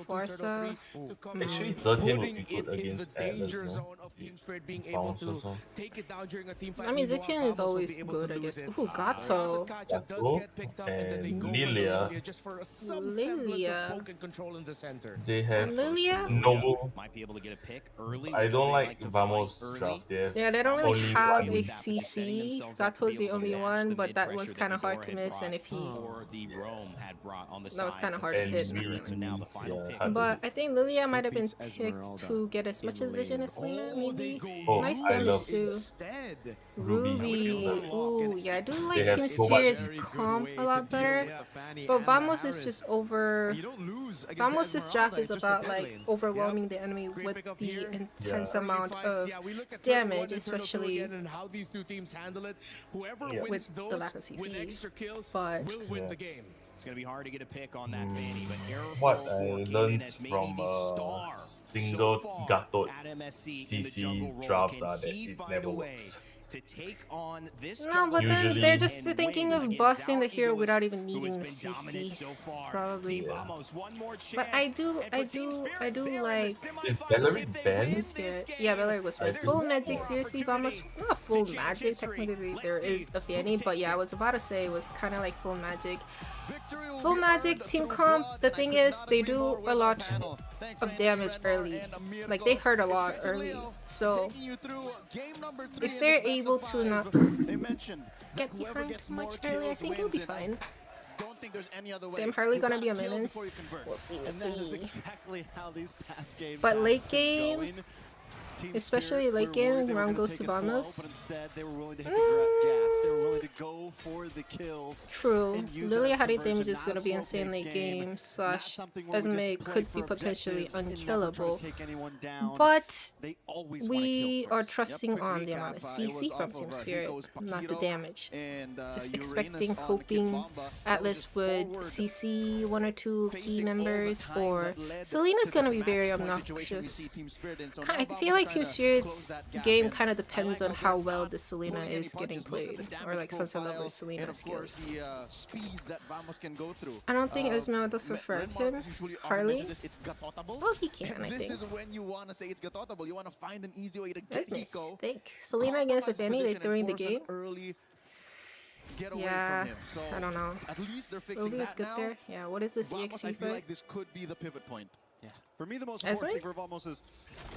Forza. Actually, 13 would be good against Atlas, no? Bounce also. I mean, Zetian is always good, I guess. Ooh, Gato. Gato and Lilia. Lilia. They have Lilia? Noble. Might be able to get a pick early. I don't They like to Vamos fight early. draft. They have Yeah, they don't really only have one. a CC. Gato's the only one, but that one's kind of hard to miss, and if he... Or the Rome had brought on the That was side kind of of hard to And hit. we- So now the final yeah, pick. had to But be- I think Lilia might have been picked to get as much vision as Selena, maybe. Oh, Nice I love damage too. Ruby. Ruby. Ooh, yeah, I do like have Team so much- Spirit's comp a lot better. But Vamos is just over... Vamos' draft is about like overwhelming the enemy with the intense amount of damage, especially and how these two teams handle it. Whoever Yeah. wins with the those lack of CC. with extra kills But will win Yeah. the game. It's going to be hard to get a pick on that Fanny, but What Airflow I 4 came in learned as maybe from the star single so far Gato at MSC in the CC jungle role. drafts Can are that he it find never a way works. to take on this no, jungle but then Usually- they're just and thinking win of against bossing the Zal hero Egoist, without even who has needing the been dominant CC. so far. Probably. Team Vamos, one more chance. But I do And for Team Spirit, like they're in the like Is semifinals Valerie if they banned? win Spirit. this game. Yeah, Bellary was right. There's Full one magic, more seriously, opportunity Vamos. Not full to change magic, history. technically Let's there see is a who Fanny, but takes yeah, I it. was about to say it was kind of like full magic. Victory will Full be magic, earned team through comp, blood, the and I thing could is, not they agree do more a with our lot panel. Thanks, of Fanny, damage Red early. and Mirko. Like, they hurt a lot Adventure early. Leo So, taking you through game number 3 if in they're this best able of to not 5. They mentioned get that whoever behind gets too more much early, I kills think it'll be wins, and fine. I don't think there's any other way. Damn, Harley You gonna gotta be a kill menace. before you convert. We'll see, we'll And that is see. exactly how these past games But have late been game, going. Team especially Spirit late were game, worried they were round gonna goes to take it slow, Vamos. but instead they were willing to hit the gas. They were willing to go for the kills. True. and use Lilia that as Hari conversion. damage is Not going a to be slow-paced insanely game not slash something where we Esme just play could for be potentially objectives and never try to unkillable. take anyone down. But They always wanna we kill are first. trusting quick on the recap, amount of it CC was from off Team of, Spirit, Hiko's not the Paquito damage. and Just Uranus expecting, on the hoping Kibamba. Atlas would forward, CC one or two key facing all the members, time or that led Selena's to going to this be very match point situation we obnoxious. see Team Spirit in. So I now feel Vamos like trying Team to Spirit's close that gap, game and kind of I depends like on how how they're well not the Selena pulling any is getting punches. Look at the played, or damage like Sunset profile Lover Selena and of course skills. the speed that Vamos can go through. I don't think Uh, Esme does prefer Renmark him. usually Harley? augmented this, it's gatotable. Well, he can, And I this think. is when you want to say it's gatotable. You want to find an easy way to get Esme's Hiko. thick. Selena against if any, they Compromise throwing the position and game. force an early get away Yeah, from him. So I don't know. at least they're fixing Ruby is that good now. there. Yeah, what is this Vamos, I EXE feel fight? like this could be the pivot point. Yeah. For me, the most Esme? important thing for Vamos is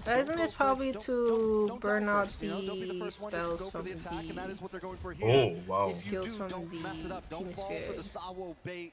Esme is probably to don't burn die out first, you know? Don't be the the first one to spells go for from the attack, and that is the what they're going for here. Oh, wow. If you skills do, from don't mess it up. the Don't Team fall for Spirit. the Sawo bait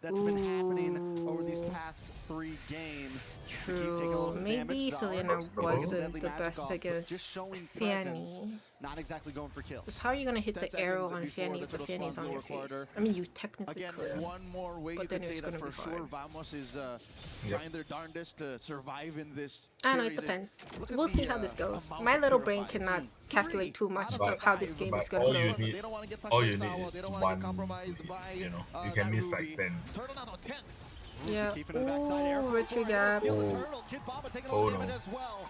that's been happening over these Ooh. past 3 games. To keep taking a True. little Maybe damage. Selena Zawa wasn't deadly the magic best off, but against just showing Fanny. presence, not exactly going for kills. Because how are you gonna hit 10 the arrow seconds on before Fanny the if the fiddle Fanny's spawns on your lower face? quarter. I mean, you technically Again, could. one more way But you then could say it's that gonna for be sure hard. Vamos is Yep. trying their darndest to survive in this I know, it series. depends. Look at We'll the, see how this goes. amount My of little brain purifies. cannot calculate too much But of how this game but is gonna all go. you need- They don't wanna get touched all by you need Sawa. is They don't wanna one, get compromised by, you know, you that can miss Ruby. like 10. Turtle down on 10. Yeah. Keeping to the backside, Ooh, Airflow retreat for gap. Steal the Oh. turtle. Kid Baba taking a little Oh, damage no. as well.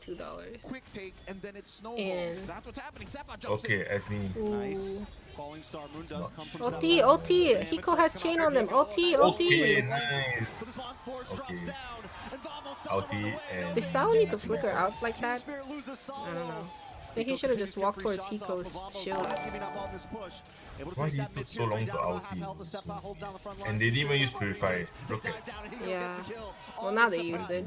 the $2. Quick take, and then it snowballs. And That's what's happening. Seppa jumps Okay, as me. Nice. Falling Star Moon does come from ulti, ulti. Hiko has chain on them. Ulti, Okay, ulti. nice. Okay. Ulti and Did Sao need to flicker out like that? I don't know. I think he should have just walked towards Hiko's shields. why he took so long to ulti? And they didn't even use Purify. Look at Yeah. Well, now they used it.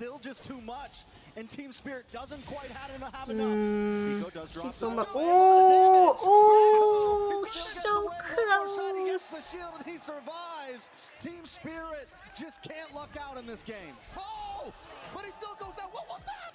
still just too much. And Team Spirit doesn't quite have enough. Pico does drop the Oh, so He gets the close. shield and he survives. Team Spirit just can't luck out in this game. Oh, but he still goes down. What was that?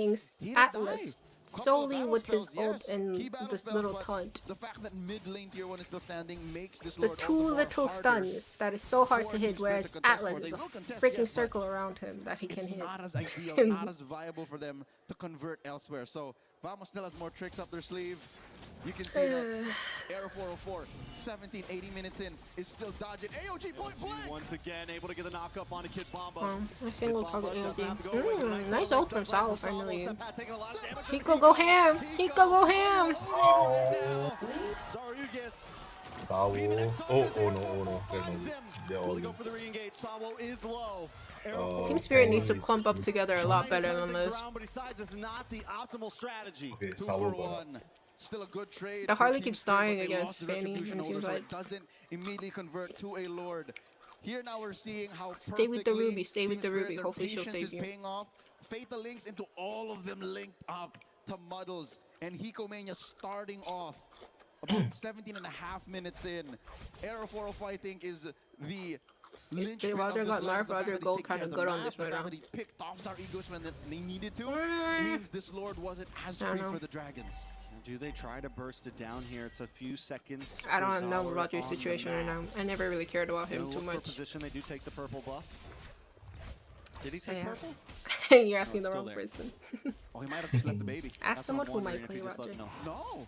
Kings He didn't Atlas solely with his ult and this little taunt. The fact that mid lane tier 1 is still standing makes this The Lord two all the more little harder stuns that is so hard for to Team hit, Spirit whereas to contest Atlas for. They is a will contest, freaking yes, but circle around him that he can it's hit. not as ideal, not as viable for them to convert elsewhere. So Vamos still has more tricks up their sleeve. You can see that Arrow 404, 17, 80 minutes in, is still dodging. AOG point blank! Once again, able to get the knock-up on a Kid Bomba. I think we'll probably AOG. Nice ult from Sal finally. Hiko go ham! Hiko go ham! Zarugis. Sawo. Oh no. They're all Go for the re-engage. Sawo is low. Team Spirit needs to clump up together a lot better than this. But besides, it's not the optimal strategy. Okay, 2 Sawo for got 1. Still a good trade. The for Harley Team keeps Spirit, dying but they against lost the Fanny retribution in holder, team so fight. it doesn't immediately convert to a Lord. Here now we're seeing how Stay with the perfectly Ruby, stay with Team the Spirit, Ruby. their Hopefully she'll patience save is you. paying off. Fatal links into all of them linked up to Muddles. And Hikomania starting off about 17 and a half minutes in. Arrow 405, I think, is the linchpin of Roger this got line. nerfed, The fact Roger that he's gold taking care kinda of the good on map, this the right fact now. that he picked off Zarigos when they needed to means this Lord wasn't as I don't free know. for the Dragons. Do they try to burst it down here? It's a few seconds. I for don't know Zawer Roger's on the situation right map. now. I never really cared about him They'll too look for much. position. They do take the purple buff. Did he So, take yeah. purple? You're asking it's the still wrong there. person. Oh, he might have just left the baby. Ask That's someone what I'm who might wondering, play if he just let Roger. him know. No.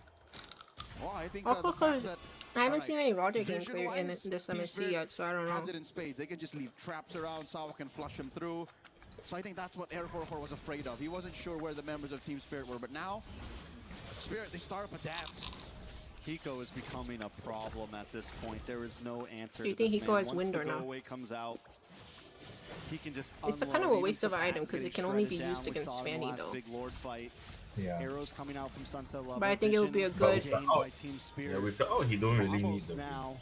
Well, I think Oh, the fact that I haven't alright, seen any Roger gameplay in vision-wise, this Team MSC Spirit yet, so I don't has know. it in spades. They can just leave traps around. Sawa can flush him through. So I think that's what Air 404 was afraid of. He wasn't sure where the members of Team Spirit were, but now Spirit, they start up a dance. Hiko is becoming a problem at this point. There is no answer. Do you to this think Hiko man. has Once wind the or not? go-away comes out, he can just It's a unload. kind of a Even waste of an Sabat item is because it getting can only be shredded used down. We against saw it in the Fanny last though. big Lord fight. Yeah. Arrows coming out from Sunset Level. But I think it would be a good- gained by Team Spirit. Yeah, with the, he don't really need Vamos them. now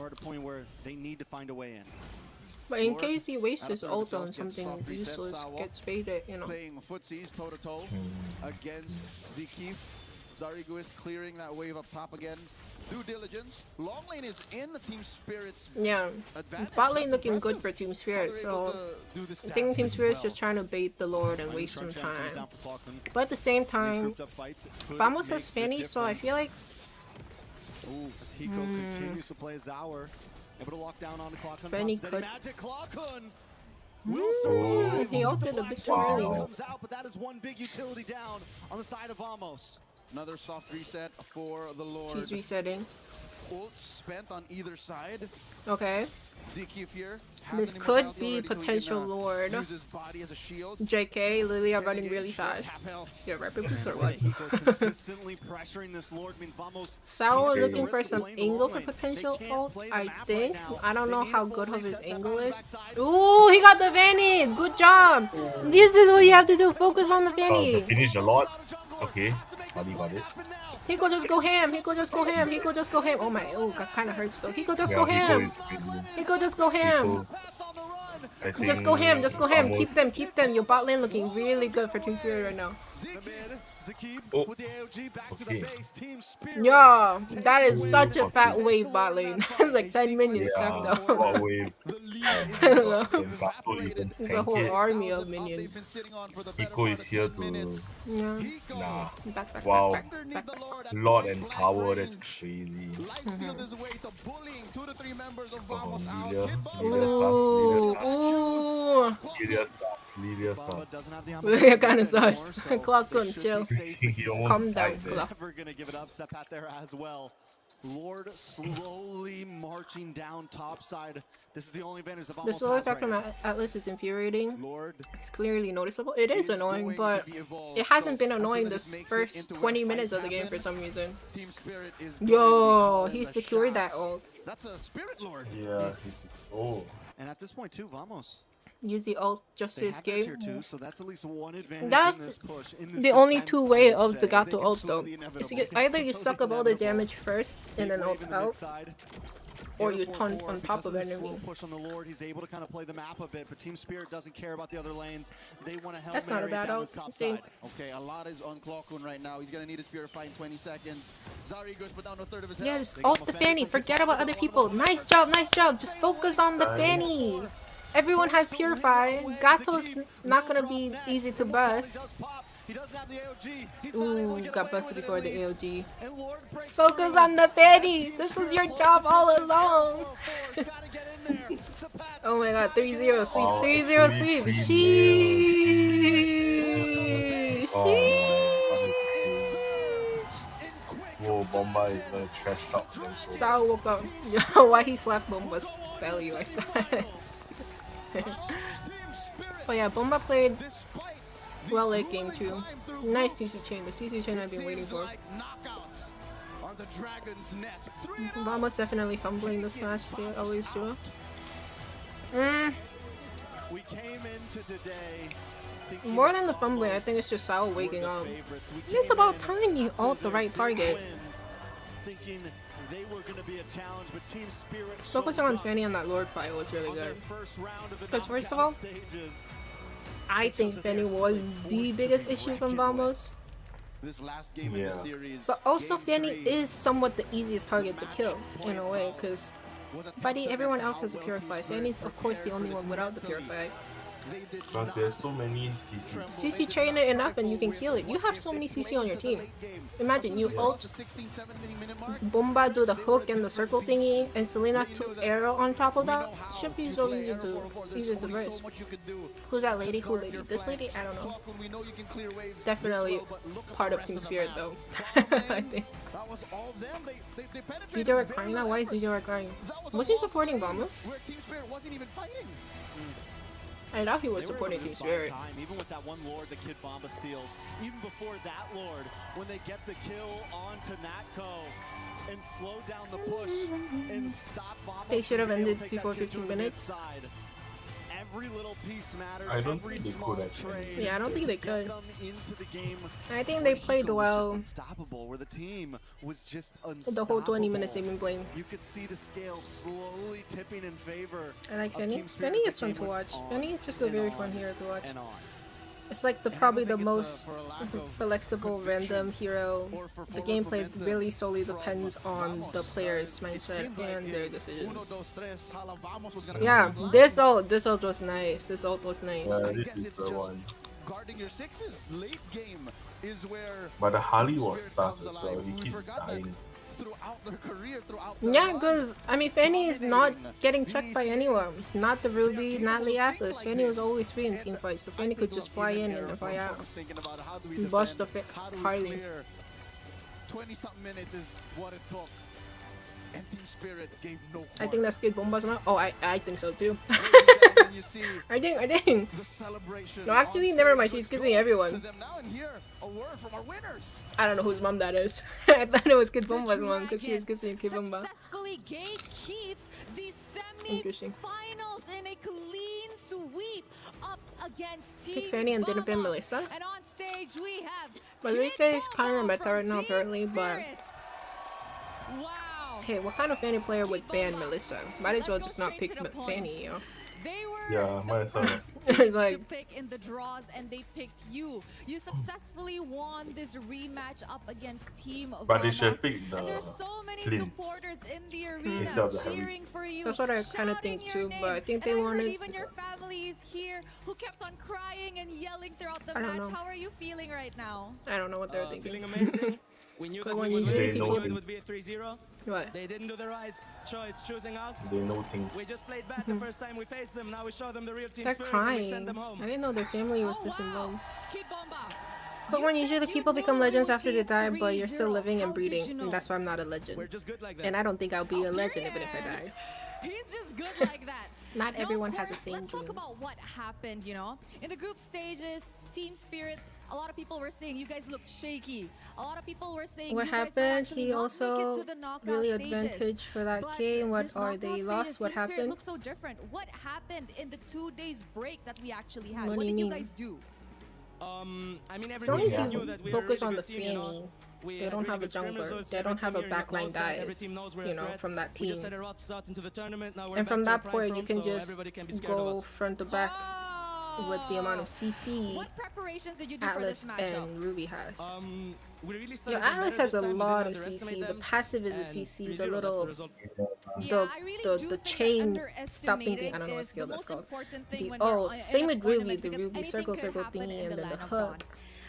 are at a point where they need to find a way in. But in Lord, case he wastes out of his third ult on himself, gets something soft reset, useless, Sawa gets baited, you know. playing footsies toe-to-toe against Zekif. Zariguis clearing that wave up top again. Due diligence. Long lane is in the Team Spirit's Yeah, advantage. bot lane That's looking good impressive. for Team How Spirit, they're able so to do this I think task Team as Spirit's well. just trying to bait the Lord and Mighty waste some Sunshine comes time. down for Falkland. But at the same These time, grouped up fights could Vamos make has the Fanny, so I feel like Ooh, as Hiko continues to play Zawer, able to lock down on the clock. Fanny Steady could- magic Clockun will survive. he ulted a Black bit too Shot early. comes out, but that is one big utility down on the side of Vamos. Another soft reset for the Lord. she's resetting. Ult spent on either side. Okay, Zekif here. this could be potential Lord. Use his body as a shield. JK, Lily are Can running engage, really fast. half health. Yeah, rapid And boots or the what? way Hiko's consistently pressuring this Lord means Vamos Sao can't is take the looking for risk of some playing the angle long for lane. They potential can't ult, play the I map right think. now. I don't They know need how a full good of his reset set angle on the is. backside. Ooh, he got the Fanny! Good job! This is what you have to do, focus on the Fanny! Finish a lot. Okay. Ali got it. He could just go ham, he could just go ham, he could just go ham. Oh my, oh, that kind of hurts though. He could just Yeah, go Hiko ham! is crazy. He could just go ham! Hiko, I Just go ham, just go ham. Vamos- Keep them. Your bot lane looking really good for Team Spirit right now. The mid, Zakib Oh. with the AOG back to Okay. the base. Team Spirit. Yeah, that is such a fat wave bot lane. It's like 10 minions Yeah, stacked up. what wave. The lead is evaporated. There's a whole army of They've minions. been sitting on for the better Hiko part is of here 10 minutes. to... Yeah. Nah. Back. Wow. Underneath the Lord at Lord point and blank tower, that's range. crazy. Lifesteal his way to bullying 2 to 3 members of Vamos out. Lilia. Kid Bomb Lilia Ooh, sucks. ooh. Lilia sucks. Lilia Baba sucks. doesn't have the Lilia kinda anymore, sus. so Clock they on, should chill. be safe, but He he's almost Calm down, died there. Clock. never gonna give it up. Sepat there as well. Lord slowly marching down top side. This is the only advantage of The Vamos slow has effect right on now. Atlas is infuriating. Lord It's clearly noticeable. It is annoying, going but to be evolved. it hasn't So been as annoying soon as this it makes it first into where 20 fights minutes of the game happen, for some reason. Team Spirit is Yo, going he because the secured that shots- ult. That's a Spirit Lord. Yeah, he's... Oh. And at this point too, Vamos. Use the ult just to They have their escape. tier 2, so that's at least one advantage That's in this push. In this The only defense, two I way would of the say. Gato They can ult slow though. the Is inevitable. you They can either you slow suck the up all the inevitable. damage first and Big then wave ult in the out, mid-side. or Air you 4-4 taunt on top because of the slow enemy. push on the Lord, he's able to kind of play the map a bit, but Team Spirit doesn't care about the other lanes. They want to help That's not a bad down ult. this top See? side. Okay, a lot is on Clockun right now. He's gonna need his Purify in 20 seconds. Zarigos put down a third of his Yes, health. ult the Fanny. Forget about other people. Nice job, nice job. Just focus on the Fanny. Everyone has Purify. Gato's not gonna be easy to bust. Ooh, got busted before the AOG. Focus on the Fanny! This was your job all along! Oh my god, 3-0 sweep, Wow, 3-0 sweep! Sheesh! Whoa, Bomba is gonna trash talk them so Sao woke up. Why he slapped Bomba's belly like that? But yeah, Bomba played well late game too. Nice CC chain, the CC chain I've been waiting for. Bomba's definitely fumbling this match, they always do. More than the fumbling, I think it's just Sao waking up. It's about time you ult the right target. Focusing on Fanny on that Lord fight was really good. Because first of all, I think Fanny was the biggest issue from Vamos. yeah. But also Fanny is somewhat the easiest target to kill, in a way, because Buddy, everyone else has a Purify. Fanny's of course the only one without the Purify. Because there's so many CC. CC train it enough and you can kill it. You have so many CC on your team. Imagine you ult, Bomba do the hook and the circle thingy, and Selena to arrow on top of that. Should be so easy to verse. Who's that lady? Who lady? This lady? I don't know. Definitely part of Team Spirit though. I think. DJ were crying now? Why is DJ were crying? Was he supporting Vamos? I thought he was supporting Team Spirit. Even with that one Lord the Kid Bomba steals, even before that Lord, when they get the kill onto Natco and slow down the push and stop Bomba. They should have ended before 15 minutes. Every little piece matters. I don't think they could actually. Yeah, I don't think they could. I think they played well. Where the team was just the whole 20 minutes they've been playing. You could see the scale slowly tipping in favor. I like Fanny. Fanny is fun to watch. Fanny is just a very fun hero to watch. It's like probably the most flexible random hero. The gameplay really solely depends on the player's mindset and their decisions. Yeah, this ult was nice. This ult was nice. Yeah, this is the one. Guarding your sixes late game is where. But the Harley was sus as well. He keeps dying. Yeah, because I mean, Fanny is not getting checked by anyone. Not the Ruby, not Leathis. Fanny was always free in team fights, so Fanny could just fly in and fly out. Bust the Harley. 20-something minutes is what it took. And Team Spirit gave no heart. I think that's good Bomba's now. Oh, I think so too. I think. No, actually, never mind. She's kissing everyone. I don't know whose mom that is. I thought it was Kid Bomba's mom because she was kissing Kid Bomba. Successfully gatekeeps the semi-finals in a clean sweep up against Team Pick Fanny and didn't ban Melissa. And on stage we have Melissa is kind of meta right now apparently, but wow. Hey, what kind of Fanny player would ban Melissa? Might as well just not pick Fanny, you know? They were yeah, might as well. It's like to pick in the draws and they picked you. You successfully won this rematch up against Team Vamos. But they should pick the and there's so many Clint supporters in the arena instead of the cheering for you. That's what I kind of think too, but I think they wanted. Even your family is here who kept on crying and yelling throughout the match. Know. How are you feeling right now? I don't know what they're thinking. Feeling amazing. We knew that we would be a 3-0. What? They didn't do the right choice choosing us. They know things. We just played bad the first time we faced them. Now we show them the real team They're spirit crying. and we send them home. I didn't know their family was this involved. KOOKMON, usually people become legends after they die, but you're still living and breathing. And that's why I'm not a legend. We're just good like that. And I don't think I'll be a legend even if I die. He's just good like that. Not everyone has the same Let's game. talk about what happened, you know. In the group stages, Team Spirit, a lot of people were saying you guys looked shaky. A lot of people were saying What you guys happened? actually He not also make it to the knockout really stages. advantage for that But game. What this are knockout they stages, lost? What Team Spirit happened? looks so different. What happened in the 2 days break that we actually had? What What do you did you mean? guys do? I mean, As long as everybody you knew that we are a focus really on the good team, you know. Fanny, We they had don't really have a good scrim jungler. results. They Every don't have team a here in the backline close there, dive, every team knows we're a you know, threat. from that We just team. had a rough start into the tournament. Now we're And from back that to our point, you prime can form, so just everybody can be scared of go us. front to back with the amount of CC What preparations did you do for Atlas this matchup? and Ruby has. We really Yo, started Atlas better has this a time. We lot didn't of CC. underestimate The them, passive is a and CC. 3-0, The that's little result. the chain stop thinking. I don't know what skill that's called. The same with Ruby. The Ruby circle thingy and then the hook.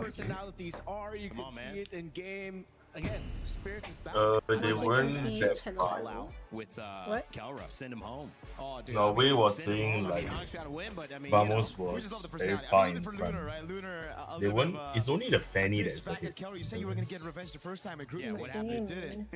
personalities are. You can see it in game. again, Spirit is back. They weren't that Call far. out with What? Kelra, send him home. Oh, dude. No, we was Send him saying home. I mean, like Onyx gotta win, but I mean, Vamos We just love was the very personality. I mean, fine. even for but Lunar, right? Lunar, a They little won. bit of It's only the Fanny diss that's back okay. at Kelra. You said you were gonna get revenge the first time at group Yeah, stage. what and happened? you didn't.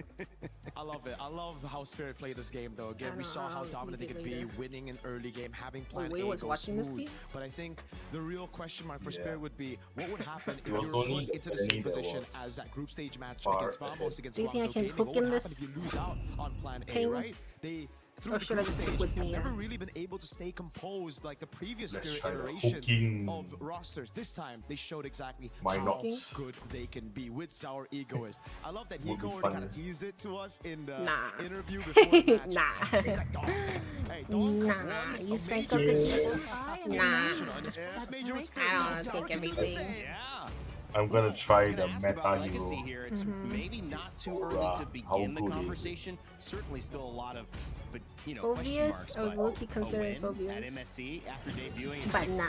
I love it. I love how Spirit played this game, though. Again, we saw how dominant they could be, winning an early game, having plan Wei A was go watching this smooth. game? But I think the real question mark for Yeah. Spirit would be, what would happen if It you was were only put into the the same Fanny that position was as that group stage match far against Vamos, ahead. against Do you think I Guangzhou can Gaming? hook What in would this happen if you lose out on plan A, ping? right? They through Or the should I group just stick stage with have me? never really been able to stay composed like the previous Let's Spirit try the iterations hooking. of rosters. This time they showed exactly Why how not? good they can be with Sour Egoist. I love that Would Hiko be already fun. kind of teased it to us in the Nah. interview before the match. Nah. He's like, Donk. Hey, Donk Nah. won You a straight major up the international Nah. and his first major was I don't Sour think can do the everything. same. Yeah. I'm gonna try I was the gonna ask meta about legacy hero. here. It's maybe not too Or, early to how begin the good is it? conversation. Certainly still a lot of, but question Phobias? marks. I was but low-key considering a win Phobias. at MSC after debuting in But 16. nah.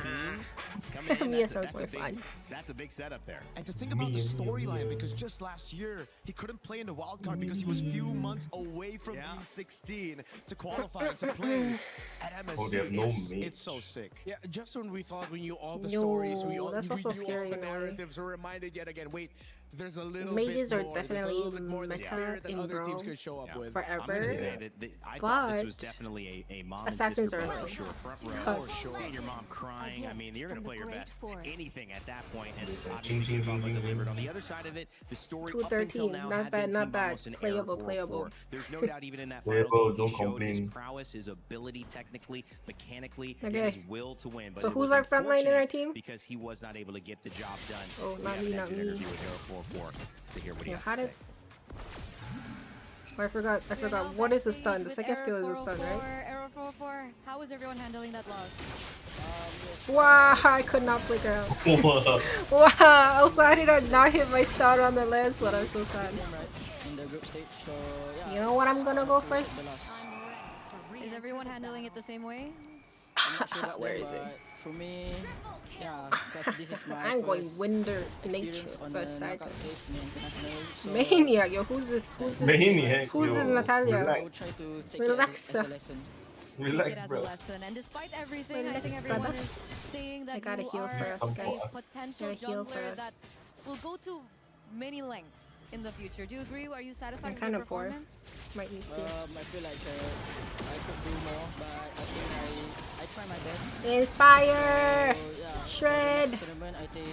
Coming in, Phobias that's, sounds that's, a more big, fun. that's a big setup there. And to think about the storyline, because just last year he couldn't play in the wild card because he was few months away from being 16 to qualify to play at MSC. Oh, they have no it's, mates. it's so sick. Yeah, just when we thought we knew all the Yo, stories, we all that's we also knew scary all the in a way. narratives, we're reminded yet again, wait, there's a little Mages bit are more. definitely There's a little bit more the meta spirit that in other teams Brawl could show up with. forever. I'm gonna say that I thought this was But definitely a mom Assassins and are sister annoying. for sure. Front row, Cause- seeing your mom crying. I mean, you're gonna play your best. Anything at that point, and Ching, obviously ching, Bamba ching, delivered. ching. On the other side of it, the story up 213, until now not had bad, been not Team bad. Vamos an Playable, error playable. 4-4. There's no doubt even in that Playable, final game, don't he showed his complain. prowess, his ability technically, mechanically, Okay. and his will to win. But So it who's was our front line in our unfortunate team? because he was not able to get the job done. Oh, We not have me, an not exit me. interview with Arrow 4-4 to hear what he Yeah, has how to did? say. Oh, I forgot. What is the stun? The second skill is a stun, right? Arrow 404, how is everyone handling that loss? Wow, I could not flick out. Wow, also I did not hit my stun on the landslide. I'm so sad. You know what? I'm gonna go first. Is everyone handling it the same way? Where is it? For me, yeah, because this is my I'm going first Winder Nature experience on first the side. knockout stage in the international. So Maniac, yo, who's this? Who's this? Maniac, Who's this yo, Natalia? relax. I will try to take Relax. it as a lesson. Take it Relax, as bro. a lesson. And despite everything, I Relax, think everyone brother. is saying I that gotta you heal are for us, a guys. potential Gotta heal for jungler us. that will go to many lengths in the future. Do you agree? Are you satisfied I'm with your kinda poor. performance? Might need to. I feel like I could do more, but I think I try my best. Inspire! So, yeah, Shred! for the next tournament, I think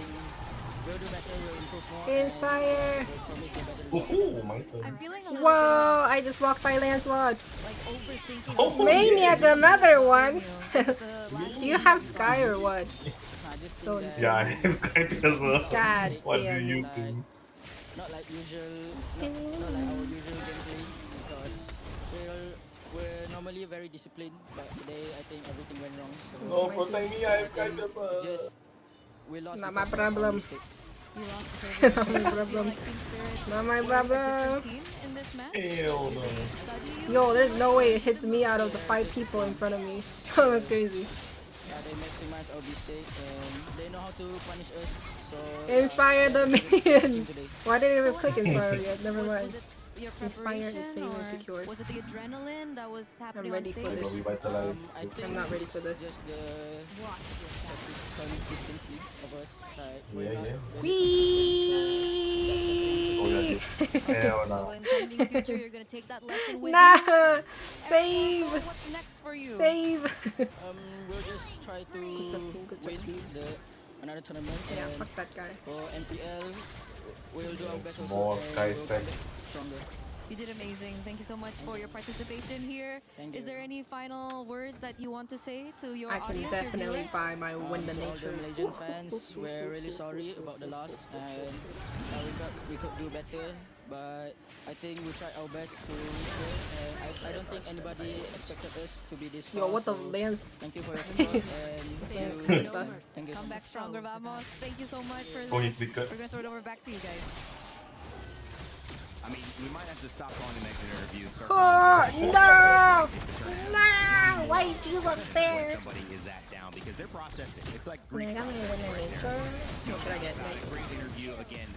we'll do better, we'll improve more. Inspire! And we'll promise a better result. Oh my god. I'm feeling a little Whoa! I just walked by Lancelot. bit like overthinking. Oh, Maniac, another one. The last Do you have Sky or what? I just think Don't- that Yeah, I have Skype as well. God What do damn you it. think? not like usual, not like our usual gameplay, because we're normally very disciplined, but today I think everything went wrong. So No, protect me, I have think Skype as well. just we lost Not because my of our problem. mistakes. You lost because Not my of problem. like Team Spirit Not my were a problem. different team in this match. Hell no. Study you? Yo, there's no way it hits me out of the 5 people in front of me. That's crazy. Yeah, they maximize our mistake and they know how to punish us. So Inspire the minions. today. Why didn't I even So click what- inspire yet? Never Was mind. it your Inspire is preparation safe and or secure. was it the adrenaline that was happening ready on for stage? this. Revitalize. I think I'm not ready for this. Just the consistency of us. Like, Yeah, yeah. Wee! Oh yeah, hell So no. in the coming future, you're gonna take that lesson with Nah! you. Save! And what's next for you? Save! we'll just try to Good win team. another tournament. Yeah, and fuck that guy. for MPL, we'll do our best Small also. sky And we'll come stacks. back stronger. You did amazing. Thank you so much for your participation here. Thank Is you. there any final words that you want to say to your I can audience, definitely your viewers? buy my Win the To all Nature. the Malaysian fans, we're really sorry about the loss, and we felt we could do better, but I think we tried our best to win, and I don't think anybody expected us to be this far. Yo, what the so Lance? Thank you for your support, and see Lance you coming next time. sus. Thank you. Come back stronger, vamos. Thank you so much for Oh, he this. flickered. We're gonna throw it over back to you guys. I mean, we might have to stop calling them exit interviews. start Oh, calling them no! return No! Why is he up when there? somebody is that down because they're processing. It's like Wait, Greek I'm gonna processing Win the right there. Nature. What should I get Got a next? great interview again.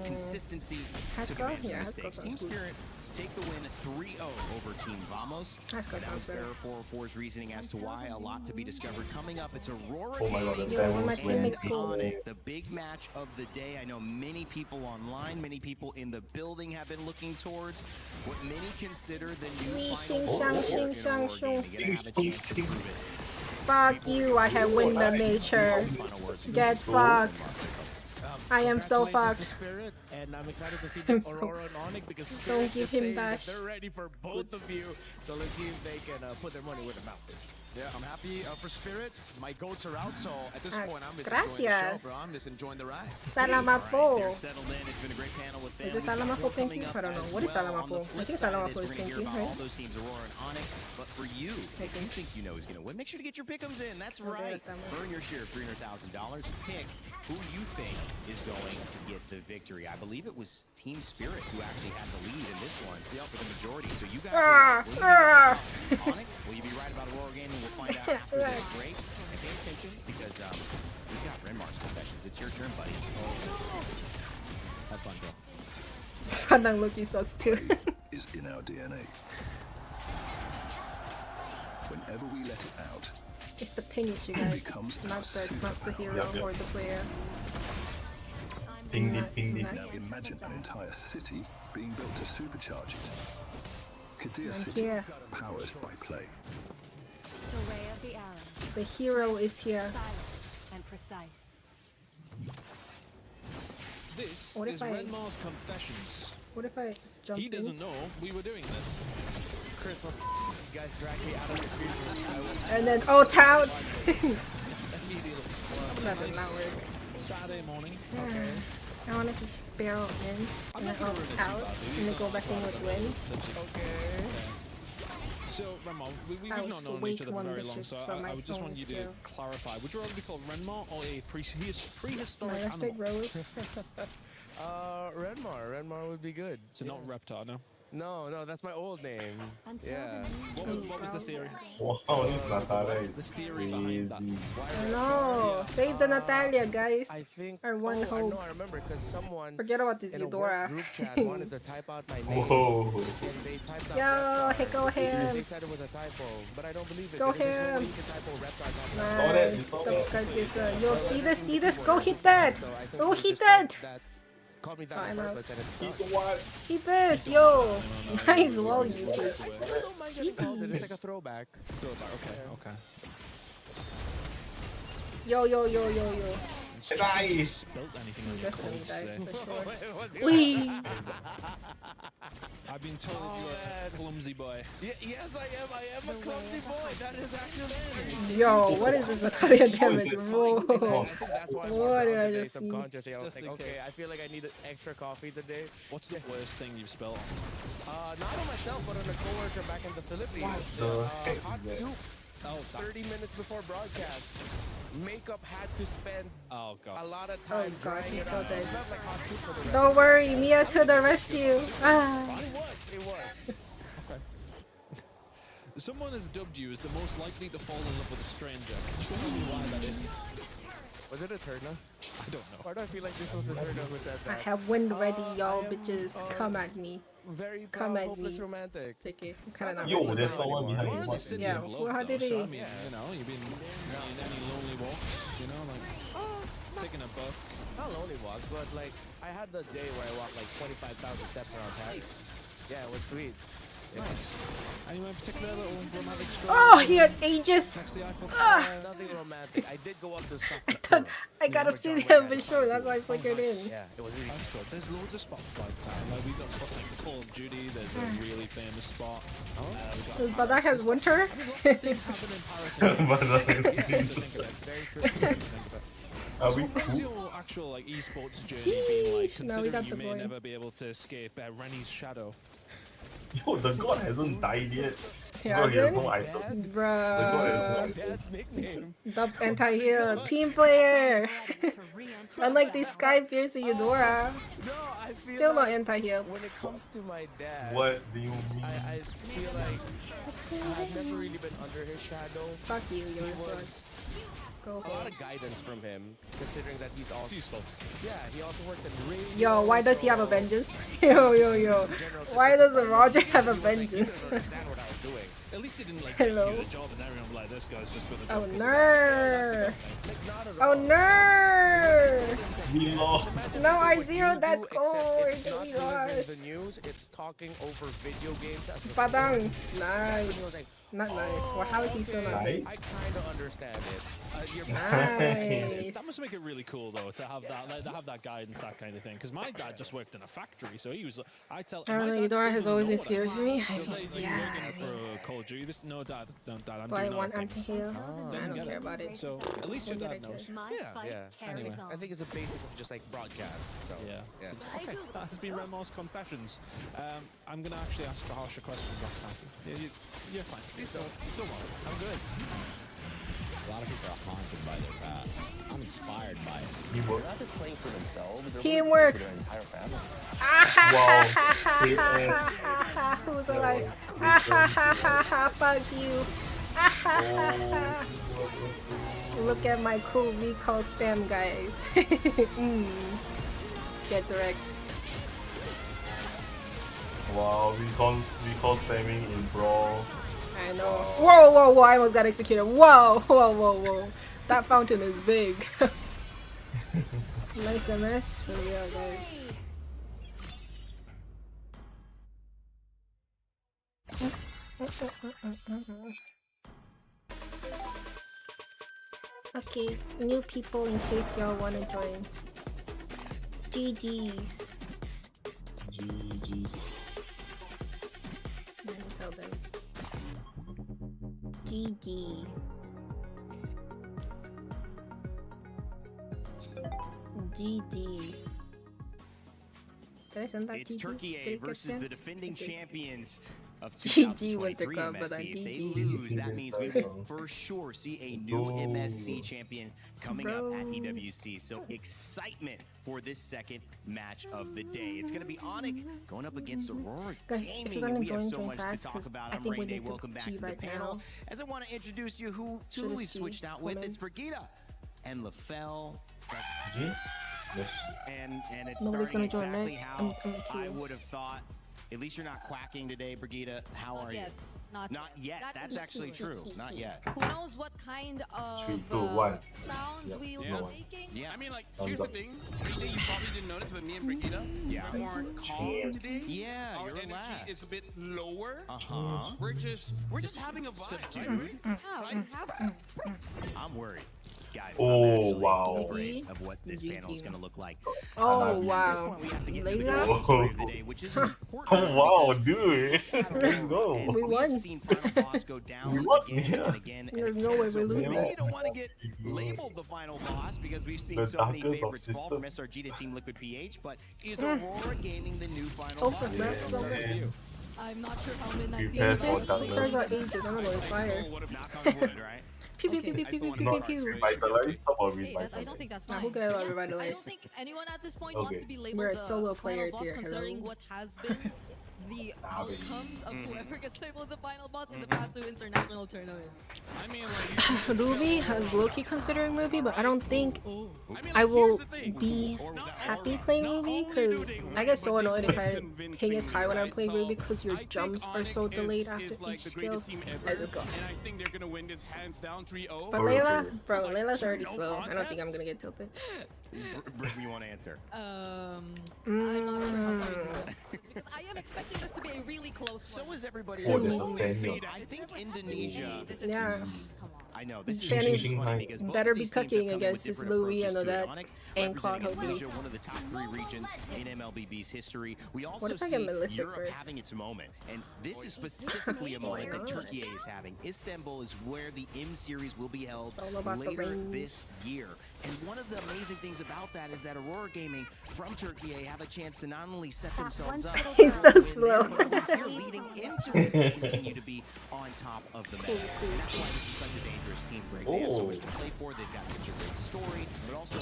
consistency Let's took go. advantage of Yeah, the let's go. mistakes. Team Sounds good. Spirit take the win 3-0 over Team Vamos. Let's go, And that was sounds Bearer 404's reasoning as to why. A lot to be discovered coming up. It's Aurora Oh my god, Gaming the Devils my win teammate this goal. game. the big match of the day. I know many people online, many people in the building have been looking towards what many consider the new final four in Aurora Gaming. You're gonna have a chance to prove it. Fuck you, I have win the nature. Get fucked. I am so Congratulations to fucked. Spirit, and I'm excited to see I'm the so- Aurora and Onyx because Don't Spirit give is him saying that dash. they're ready for both of you. So let's see if they can put their money where their mouth is. Yeah, I'm happy for Spirit. My goats are out, so at this point, I'm just Gracias. enjoying the show, bro. I'm just enjoying the ride. Salamat They're po. settled in. It's been a great panel with them. Is it We've got Salamat more po, thank coming you? up I don't know. as What is well. Salamat On the po? I flip think side of Salamat this, po we're is gonna thank hear you, about right? all those teams, Aurora and Onyx. But for you, who you think you know is going to win, make sure to get your pick'ems in. That's right. Earn your share of $300,000. Pick who you think is going to get the victory. I believe it was Team Spirit who actually had the lead in this one for the majority. So you guys are right. Will you be right about Onyx? Will you be right about Aurora Gaming? We'll find out after this break. And pay attention because we've got Renmar's confessions. It's your turn, buddy. Have fun, bro. Padang Loki sauce too. Is in our DNA. Whenever we let it out, It's the ping issue, guys. Not the hero Yep, yep. or the player. Ping ding. now imagine an entire city being built to supercharge it. Kadir I'm City, here. powered by play. The way of the arrow. The hero is here. Silent and precise. This What if is I- Renmar's confessions. What if I jump He in? doesn't know we were doing this. Chris, you guys dragged me out of the field. And then ult out. Immediately. That did not work. Saturday morning. Okay. I wanted to barrel in I'm and not then gonna ult ruin it too out badly. and then go back in with win. Okay. So, Renmar, we've I not was known awake each other for one very long, vicious so from I my would just want you to skill. clarify. Would you rather be called Renmar or a prehistoric My big animal? rose. Renmar would be good. So not Reptar, no? No, that's my old name. Yeah. What was the theory? Wow, this Natalia is The theory behind that. crazy. I know. Save the Natalia, guys. I think. Our one hope. No, I remember because someone Forget about this in a Eudora. work group chat wanted to type out my name. Whoa. And they typed out Yo, Reptar. hey, go him. They said it was a typo, but I don't believe it. Go because there's no way him. you can typo Reptar. Saw that, you Nice. saw that. Subscribe this. Yo, see this? Go hit that. Go hit that. Called me that I'm on out. purpose and it's stuck. Keep this. Yo. Nice wall usage. I don't mind getting called it. It's like a throwback. Okay. Yo. Die. Spelt anything on your Definitely codes died today. for sure. Wee. I've been told you are a clumsy boy. Yes, I am a clumsy boy. That is actually. Yo, what is this Natalia damage? Whoa. I think that's why What did I today just see? subconsciously. I was Just like, in okay, case. I feel like I need extra coffee today. What's the worst thing you've spelled? Not on myself, but on a coworker back in the Philippines. the heck Hot is that? soup. 30 minutes before broadcast. Makeup had to spend Oh god. a lot of time Oh, God, drying he's it so out. dead. It smelled like hot soup for the rest Don't of the worry, day. Mia to the rescue. Ah. It was. Okay. Someone has dubbed you as the most likely to fall in love with a stranger. Can you tell me why that is? Was it a Turner? I don't know. Why do I feel like this was a Turner who said I that? have wind ready, y'all I am, bitches. Come at me. Very Come at hopeless me. romantic. Take it. I'm kind of Yo, not. there's someone behind We're you. in the What? city Yeah, of love, well, how though, did so, he- I mean, you know, you've been in any lonely walks, you know, like taking a buck. Not lonely walks, but like I had the day where I walked like 25,000 steps around Paris. Yeah, it was sweet. Nice. Anyone in particular little romantic story? Oh, he had ages. Next to the Eiffel Ah. Tower? Nothing romantic. I did go up to I Suffolk. thought I got obsidian for sure. That's why I flickered in. Yeah, it was really That's good. There's loads of spots like that. Like we've got spots like Call of Duty. There's a really famous spot. We've got But that has winter. I mean, lots of things happen in Paris. But that is- Yeah, to think of it. Very true. To think of it. Are So we what has cool? your actual like esports journey been like? Sheesh, now we Considering got you the may boy. never be able to escape Rennie's shadow. Yo, the god hasn't died yet. He Bro, he has hasn't? no items. Bruh. Dad's nickname. Dub anti-heal. Team player. Unlike these Sky Pierce or Eudora. No, I feel Still like not anti-heal. when it comes to my dad, What do you mean? I feel like I've never really been under his shadow. Fuck you, He you was Go a lot of guidance from him, considering that he's also useful. Yeah, he also worked at radio. Yo, why does he have a vengeance? Yo. Why does Roger have a vengeance? Understand what I was doing. At least he didn't like Hello. do the job, and everyone was like, this guy's just gonna. Oh no! Oh no! No, I zeroed that goal. It's not delivering the news. It's talking over video games as a Padang. Nice. Not nice. Well, how is he still not nice? I kind of understand it. Nice. That must make it really cool though to have that, like, to have that guidance, that kind of thing. Because my dad just worked in a factory, so he was. I don't know. Eudora has always been scary for me. Yeah. For Call of Duty. This, no, Dad. I'm Do doing I want other him to things. heal? I Doesn't don't get care it. about it. So at least your dad knows. Yeah. Anyway. I think it's a basis of just like broadcast. So Yeah. Okay. That has been Remo's Confessions. I'm gonna actually ask for harsher questions last time. You're fine. Please don't worry. I'm good. A lot of people are haunted by their past. I'm inspired by it. They're not just playing for themselves. They're Teamwork. playing for their entire family. Who's alive? Fuck you. Look at my cool recall spam, guys. Get direct. Wow, recall spamming in Brawl. I know. Whoa, I almost got executed. Whoa. That fountain is big. Nice MS for real, guys. Okay, new people in case y'all wanna join. GG's. Let me tell them. GG. GG. Did I send that? It's GG? Turkey Did A it get versus sent? the defending champions of GG Winter 2023 Cup, but MSC. I If they GG. lose, that means we will for sure see a new MSC champion coming up at EWC. So excitement for this second match of the day. It's going to be Onyx going up against Aurora Guys, if Gaming, you're and gonna we have join, so join much fast, to talk 'cause about. I I'm think we Rain Day. need to Welcome back tea to the right panel. now. As I want to introduce you who Should've we've seen switched out with. women. It's Brigida and LaFell. And it's Nobody's starting gonna join, exactly right? how I'm I cute. would have thought. At least you're not quacking today, Brigida. How are you? Not yet. That That's is actually true. Not yet. Who knows what kind of 3, 2, 1. sounds we'll be making? Yeah, I mean, like, here's the thing. Brigida, you probably didn't notice, but me and Brigida, we're more calm today. Yeah, our you're energy relaxed. is a bit lower. Uh-huh. We're just having a vibe, Subdued. right? I'm worried. Guys, Oh, I'm actually wow. afraid of what this panel is going to look like. Oh, At this wow. point, we have to get into the Layla? question story of the day, which is important. Wow, dude. Let's go. We won. We've seen Final Boss go down won, again yeah. and again. There's and no again. way So we're losing. maybe you don't want to get labeled the Final Boss because we've seen The so many darkest of favorites fall from SRG to Team Liquid PH, but is Aurora gaining the new Final Over, Boss? bro. Let's start with you. I'm not sure how midnight Prepare feels. for darkness. Cares about ages. I'm gonna inspire. Knock on wood, right? Pew pew pew pew pew pew pew pew. Revitalize or Hey, I don't think that's Nah, fine. who cares about I revitalize? don't think anyone at this point Okay. wants to be labeled We're the solo final players boss, here, considering hello? what has been the outcomes of whoever gets labeled the final boss in the path to international tournaments. I mean, like, Ruby, I was low-key considering Ruby, but I don't think I mean, like, I will here's the thing. be happy playing Ruby because I get so annoyed if I ping as high when I play Ruby because your jumps are so delayed after each skills. I just go. And I think they're gonna win this hands down 3-0. But Layla, bro, Layla's already slow. I don't think I'm gonna get tilted. Bring me one answer. I'm not sure how serious it is because I am expecting this to be a really close So one. is everybody Oh, else. this is Daniel. I think Indonesia. Hey, this is Yeah. come on. I know this is Fanny just funny because both better of be these teams are cooking coming against with this different Louis approaches and to that it. Onyx and Cloud, representing hopefully. Indonesia, one of the top 3 regions in MLBB's history. We also if I see get Malefic Europe first? having its moment, and this is specifically a moment that Turkey A is having. Istanbul is where the M Series will be held It's all about the later range. this year. And one of the amazing things about that is that Aurora Gaming from Turkey A have a chance to not only set themselves up, He's so but slow. win their year leading into it and continue to be on top of the map. And that's why this is such a dangerous team, Greg. They have so much to play for. They've got such a great story, but also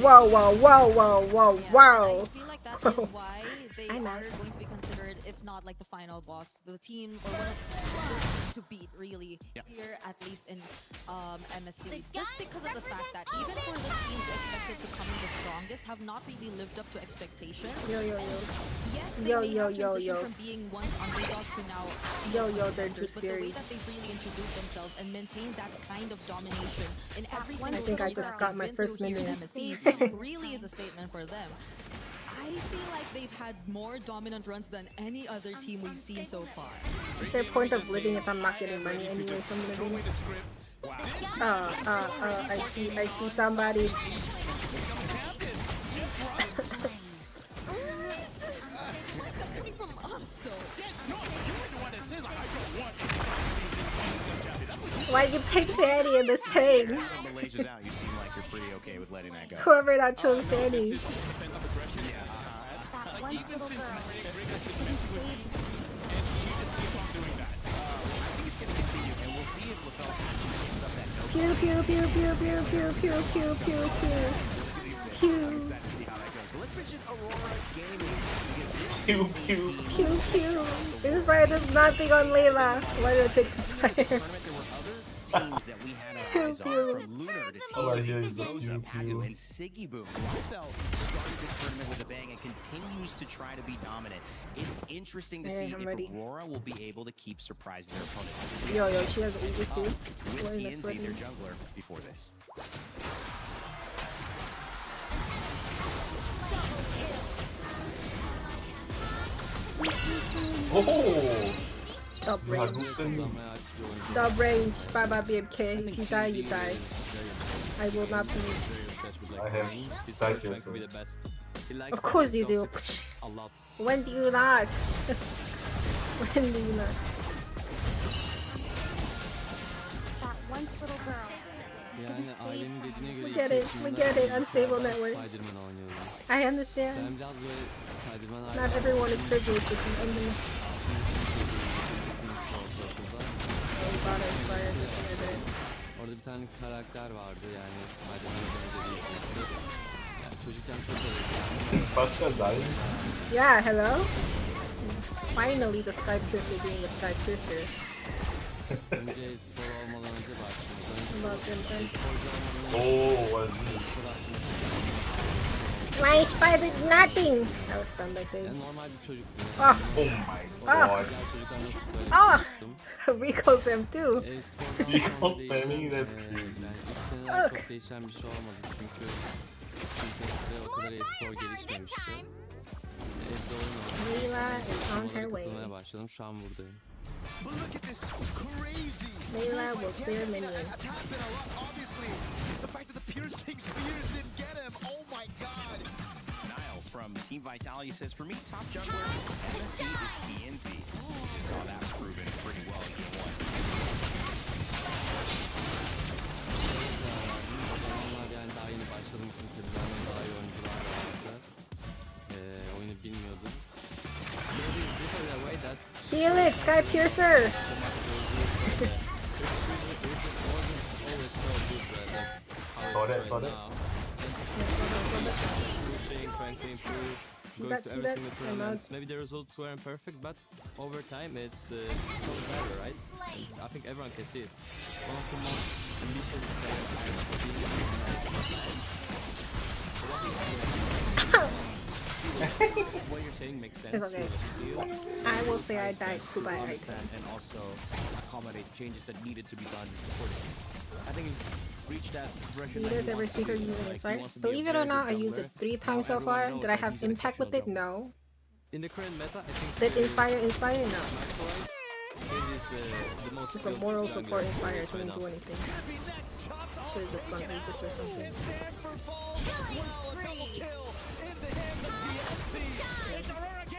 Whoa, whoa, whoa, whoa, whoa, I whoa. feel like that is why they I'm are out. going to be considered, if not like the final boss, the team or one of to beat, really, here at least in MSC. Just because of the fact that even for the teams who expected to come in the strongest have not really lived up to expectations. Yes, they may have transitioned from being once underdogs to now they're too but the way scary. that they've really introduced themselves and maintained that kind of domination in every single I think I series just that got they've my been first through here in minion. MSC really is a statement for them. I feel like they've had more dominant runs than any other team we've seen so far. What's their point of living if I'm not getting money anyway from living? I see somebody. Coming from us, though. Why'd you pick Fanny in this pig? Malaysia's out. You seem like you're pretty okay with letting that go. Whoever that chose Fanny. Even since messing with me, and she just keeps on doing that. I think it's going to continue, and we'll see if LaFell actually picks up that note. Pew pew pew pew pew pew pew pew pew pew. I'm excited to see how that goes. But let's mention Aurora Gaming. Pew pew pew pew. This is why there's nothing on Layla. Why did I pick this fire? Teams that we had our eyes on, from Lunar to TNC, Rosa, Pagu, and Siggy Boom. LaFell started this tournament with a bang and continues to try to be dominant. It's interesting to see if Aurora will be able to keep surprising their opponents. Yo, she has the Aegis too. With TNC, their jungler, before this. Oh! Top range. Top range. Bye bye BMK. If you die, you die. I will not be. I have psychics. Of course you do. When do you not? When do you not? That once little girl. We get it. We get it. Unstable network. I understand. Not everyone is privileged with the ending. Orada bir tane karakter vardı yani Spider-Man'ın benzeri. Yani çocukken çok sevdim. Yeah, hello? Finally the Sky Piercer being the Sky Piercer. Önce spor olmadan önce başladım. Oh, what is this? My spider did nothing! I was stunned like this. Oh my god. Oh! Rico's him too. Rico's spamming, that's crazy. Çok değişen bir şey olmadı çünkü o kadar e-spor gelişmemişti. Evde oyun Layla is on her way. katılmaya başladım. Şu an buradayım. Layla will clear minion. The fact that the piercing spears didn't get him. Oh my god. Niall from Team Vitality says, for me, top jungler, MSC is TNC. We just saw that proven pretty well in game 1. Yani daha yeni başladım çünkü benden daha iyi oyuncular vardı. Oyunu bilmiyordum. Heal it, Sky Piercer! Saw that. Trying to improve, going to every single tournament. Maybe the results weren't perfect, but over time it's totally better, right? I think everyone can see it. One of the most ambitious players what you're saying makes sense. It's okay. To you. I will say I died too by item. And also accommodate changes that needed to be done accordingly. I think he's reached that threshold. Do you guys ever see her using it, right? Believe it or not, I used it 3 times so far. Did I have impact with it? No. In the current meta, I think Did Inspire? No. the most Just a moral support Inspire couldn't do anything. Should have just gone Aegis or something.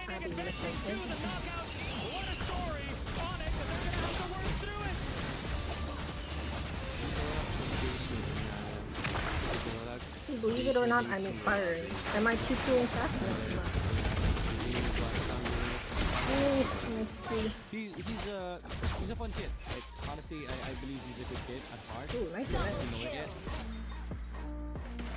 I've been missing him. See, believe it or not, I'm inspiring. Am I keep doing fast enough? He's a fun kid. Like, honestly, I believe he's a good kid at heart. Ooh, nice.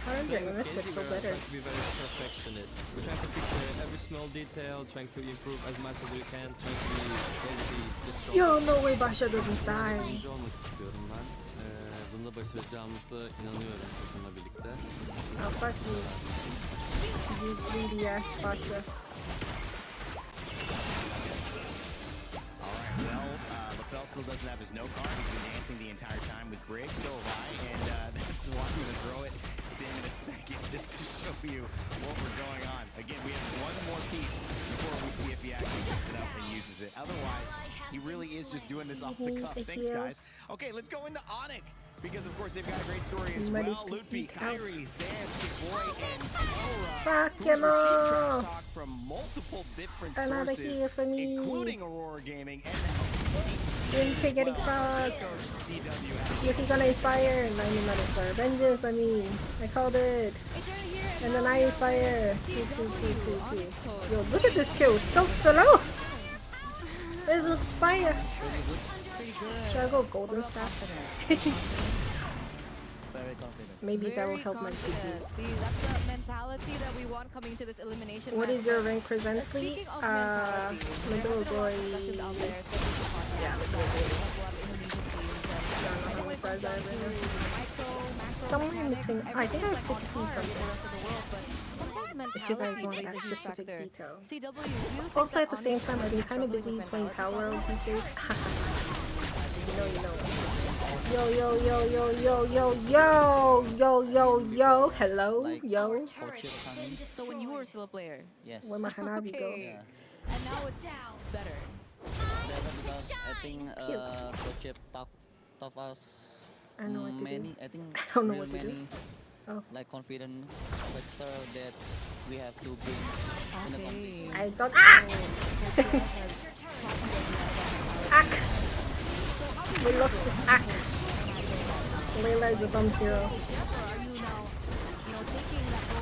How did your MS case, get so we're better? trying to be very perfectionist. We're trying to fix every small detail, trying to improve as much as we can, trying to be basically just Yo, no way Basha doesn't die. Birinci olmak istiyorum ben. Bunda başaracağımıza inanıyorum takımla birlikte. Oh, fuck you. You greedy ass Basha. Lafell still doesn't have his no card. He's been dancing the entire time with Griggs, so have I, and that's why I'm going to throw it to him in a second just to show you what we're going on. Again, we have one more piece before we see if he actually picks it up and uses it. Otherwise, he really is just doing this off the cuff. Thanks, guys. Okay, let's go into Onyx, because of course they've got a great story as well. Lootbeat, Kyrie, Sam's, Big Boy, and Aura, who's received trash talk from multiple different sources, including Aurora Gaming and Yuki getting fucked. Yuki gonna inspire. No, I mean not inspire. Vengeance, I mean. I called it. And then I inspire. Yo, look at this kill. So slow. There's inspire. Should I go golden staff? Maybe that will help my PB. See, that's the mentality that we want coming to this elimination. What is your rank presently? Middle boy. Yeah, somewhere in between. I think I have 60 something. If you guys want that specific detail. Also, at the same time, I've been kind of busy playing Power World these days. You know. Yo, yo, yo, yo, yo, yo, yo, yo, yo, yo, hello, yo. So when you were still a player? Yes. Where my Hanabi go? Yeah. And now it's better. It's better because I think Coach taught us I don't know what to many, do. I think I don't know real what to do. many like confident factor that we have to bring in the competition. I don't. Ack! We lost this act. Layla is a dumb hero.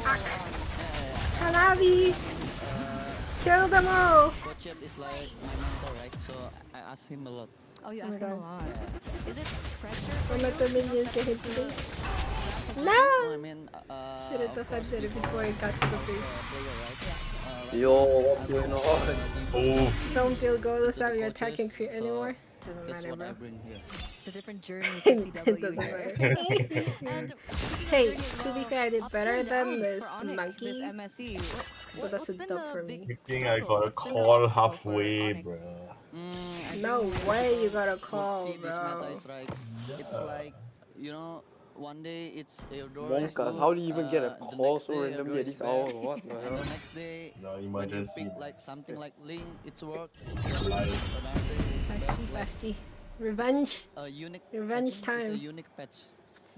Ack! Hanabi! Kill them all! Coach is like my mentor, right? So I ask him a lot. Oh, you ask him a lot. Is it pressure? Don't let the minions get hit today. No! I mean, should have defended it before it got to the base. Yo, what's going on? Oh. Don't feel goalless out your attacking crit anymore. Doesn't matter, bro. It's a different journey for CW. It doesn't matter. Hey, to be fair, I did better than this monkey. This MSC. But that's a dub for me. I think I got a call halfway, bro. No way you got a call, bro. It's like, you know, one day it's Eudora. Monka, how do you even get a call so randomly at this hour? What the hell? The next day, no when you emergency. pick like something like Link, it's work. Fasty. Revenge. Revenge It's a time. unique patch.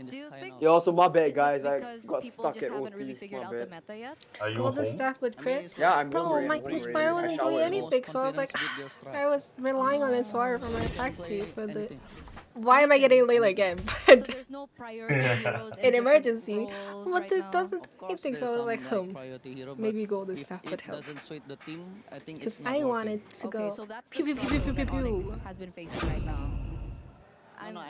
Do you think Yo, also my bad, guys. I because got people stuck just at haven't OT. really figured My out the bad. meta yet? Are you Golden home? staff with crit? Yeah, I'm Bro, hungry. my I'm hungry. Inspire I wasn't showered. doing anything, so I was like, I was relying on Inspire for my attack speed for the... Why am I getting Layla again? So there's no priority heroes In emergency. roles But right it now. doesn't do anything, so I was like, maybe Golden If staff it would help. doesn't suit the team, I think Because it's not I working. wanted to Okay, go. so that's the Pew, pew, pew, struggle pew, that pew, Onyx pew. has been facing right now.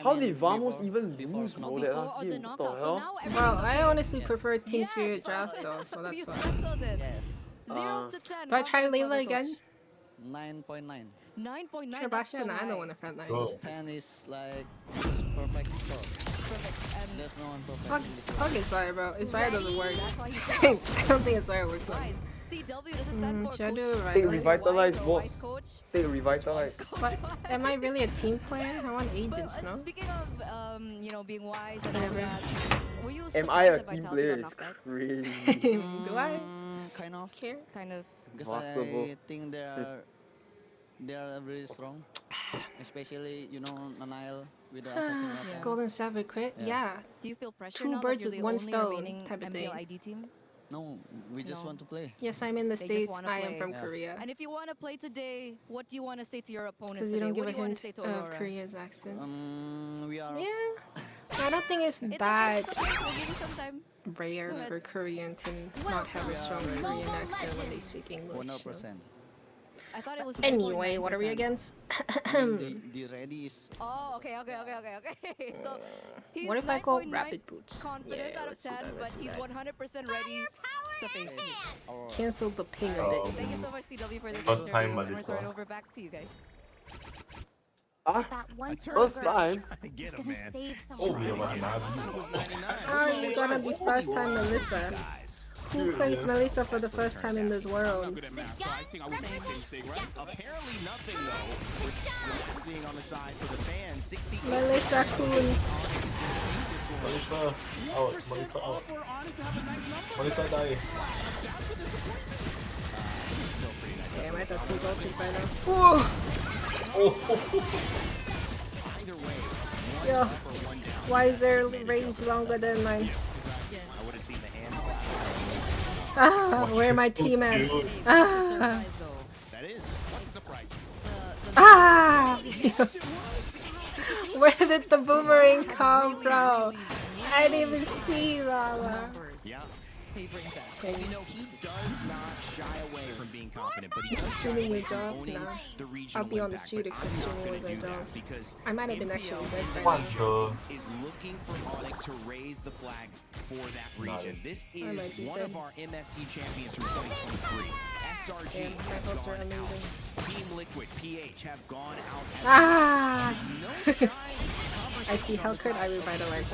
How did Vamos even lose, bro? That Before last the game? What the knockout, so hell? now Well, everything's I okay. honestly prefer Team Spirit draft though, so You that's why. settled it. Yes. 0 to 10. Do I try confidence Layla level, again? 9.9. 9.9. Sure, That's so Bastion, I high. don't want to front line. Bro. 10 is like it's perfect score. Perfect. And There's no one perfect. Fuck, in this game. fuck Inspire, bro. Inspire doesn't work. That's why he's I don't think Inspire works. Though. Guys, CW doesn't stand for Should I do coach. it right? Take Like, revitalize, Wise or boss. wise coach. Take revitalize. but am I really a team player? I want But agents, no? speaking of you know, being wise and all that, were you Am I a surprised that team Vitality player? got It's knocked out? crazy. Do I Kind of. care? Kind of. Because Possible. I think they are really strong. Especially, you know, Nanail with the assassin weapon. Golden Staff with crit? Yeah. Do you feel pressure Two now that birds you're with the one only stone remaining type of MPL thing. ID team? No, we just No. want to play. Yes, I'm in the They just States. wanna I am play. from Yeah. Korea. And if you want to play today, what do you want to say to your opponents Because you today? don't give What a do you want to hint say to of Aurora? Korea's accent. We are. Yeah. I don't think it's It's that okay, it's okay. We'll give you some time. rare Go ahead. for Korean to not have a strong Korean accent when they speak English. 100%. I thought it was. Anyway, what are we against? The ready is. Oh, okay. So he's What if I go 9.9 rapid boots? confidence out of 10, but he's 100% ready to face. Cancel the ping of Oh. it. Thank you so much, CW, for this First interview. time, I'm but gonna it's throw it all. over back to you guys. That one First time. is gonna save Oh, someone. we are not. How are you gonna be first time Melissa? Who plays Melissa for the first time in this world? Good at math, so I think I would do the same thing, right? Apparently nothing though. With being on the side for the fans, 60. Melissa Kun. Melissa out. Melissa out. Melissa die. Damn, I thought 2 goals right now. Whoa! Either way, Yo, why is their range longer than mine? I would have seen the hands. Ah, where my team at? Ah, That is. What's the surprise? ah! Where did the boomerang come from? I didn't even see Lala. Yeah. You know, he does not shy away from being confident, but he does shy Streaming away your from job? owning Nah. the regional I'll be on the impact, street but if I'm the not streaming gonna was do my job. that because I might have been actually dead by One now. sure. is looking for Onyx to raise the flag for that region. This I is might be one dead. of our MSC champions from 2023. SRG Damn, my have votes are gone out. amazing. Team Liquid, PH have gone out. Ah! No shy I see Hellcurt, I revitalize.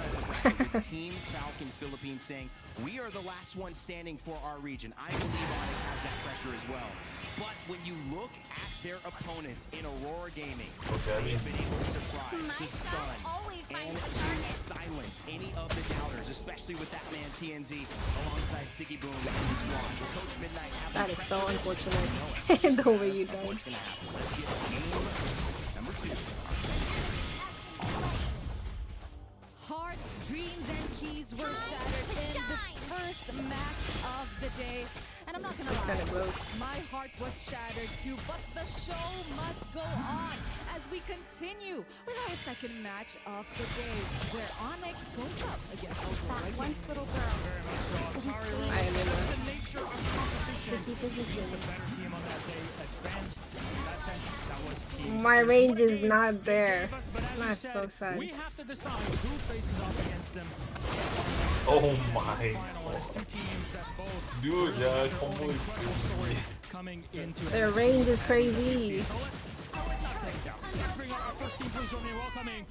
with Team Falcons Philippines saying, we are the last one standing for our region. I believe Onyx has that pressure as well. But when you look at their opponents in Aurora Gaming, they've been able to surprise, to stun, and to silence any of the doubters, especially with that man TNZ alongside Ziggy Boom and his squad. Coach Midnight have That the is so pressure. unfortunate. The way you died. What's going to happen? Let's get game number 2 of our second series. Hearts, dreams, and keys were shattered in the first match of the day. And I'm not gonna lie, my heart was shattered too, but the show must go on as we continue with our second match of the day, where Onyx goes up against Aurora. That one little girl. It's gonna save I am in The nature of competition. the position. The better team on that day advanced. In that sense, that was team My spirit. range is not there. But as you That's said, so sad. we have to decide who faces off against them. Oh my. Finalists, two teams that both Dude, yeah, combo is story crazy. coming into Their range is crazy. So let's bring out our first team. Please join me in welcoming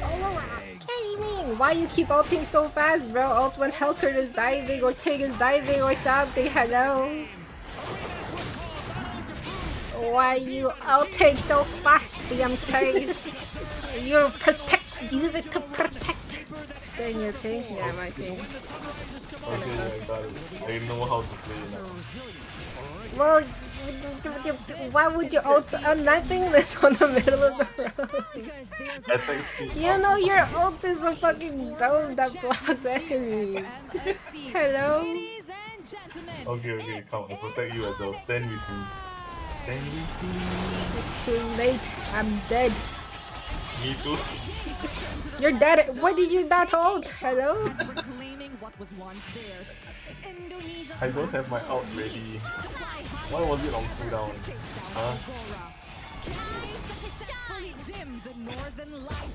Aurora Gaming! Why you keep ulting so fast, bro? Ult when Hellcurt is diving or Tig is diving or something. Hello? Why you ulting so fast, BMK? You use it to protect. Then your ping? Yeah, my ping. Okay, I got it. I know how to play now. Well, why would you ult on nothingness on the middle of the road? Attack speed. You know your ult is a fucking dome that blocks enemies. Hello? Okay, come. I protect you as well. Stand with me. Stand with me. It's too late. I'm dead. Me too. You're dead. Why did you not ult? Hello? I don't have my ult ready. Why was it on cooldown? Huh?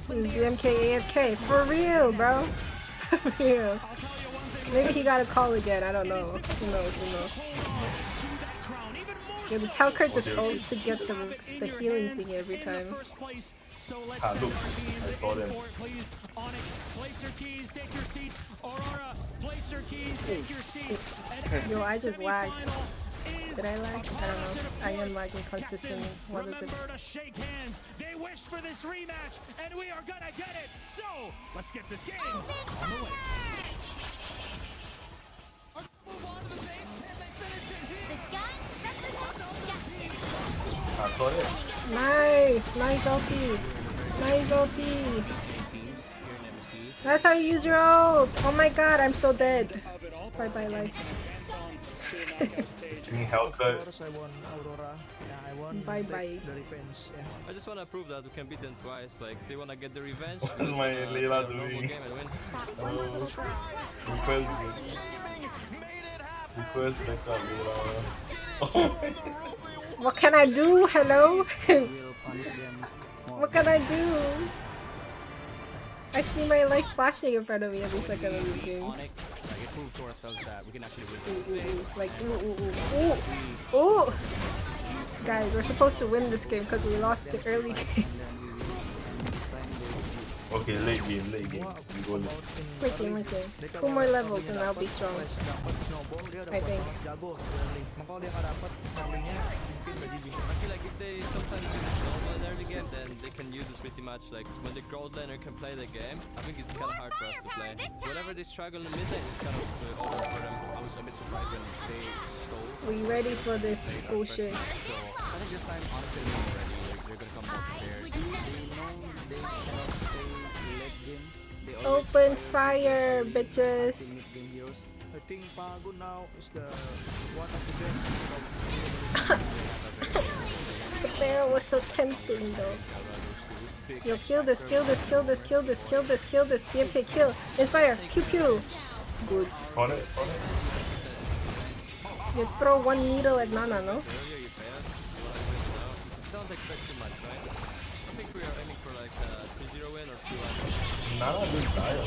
BMK AFK. For real, bro. For real. Maybe he got a call again. I don't know. Who knows? Yeah, this Hellcurt just ults to get the healing thing every time. Ah, look. I saw them. Yo, I just lagged. Did I lag? I don't know. I am lagging consistently. What is it? shake hands. They wish for this rematch, and we are gonna get it. So let's get this game on the way. I saw it. Nice ulti. Nice ulti. That's how you use your ult. Oh my god, I'm so dead. Bye bye life. Being Hellcurt. Bye bye. I just wanna prove that we can beat them twice. Like they wanna get the revenge. What is my Layla doing? Request backup Layla. What can I do? Hello? What can I do? I see my life flashing in front of me every second of the game. Like, it proved to ourselves that we can actually win. Like, ooh. Guys, we're supposed to win this game because we lost the early game. Okay, late game. We go late. Late game. 2 more levels and I'll be strong. I think. I feel like if they sometimes use the snowball in early game, then they can use it pretty much. Like when the gold laner can play the game, I think it's kind of hard for us to play. Whenever they struggle in the mid lane, it's kind of over for them. I was a bit surprised when they stole. We ready for this bullshit? So I think this time, honestly, they're ready. They're gonna come more prepared. Open fire, bitches! I think Pago now is the one of the best. The bear was so tempting though. Yo, kill this. BMK, kill. Inspire, Q. Good. On it. You throw 1 needle at Nana, no? Don't expect too much, right? I think we are aiming for like 2-0 win or 2-1. Nana just died.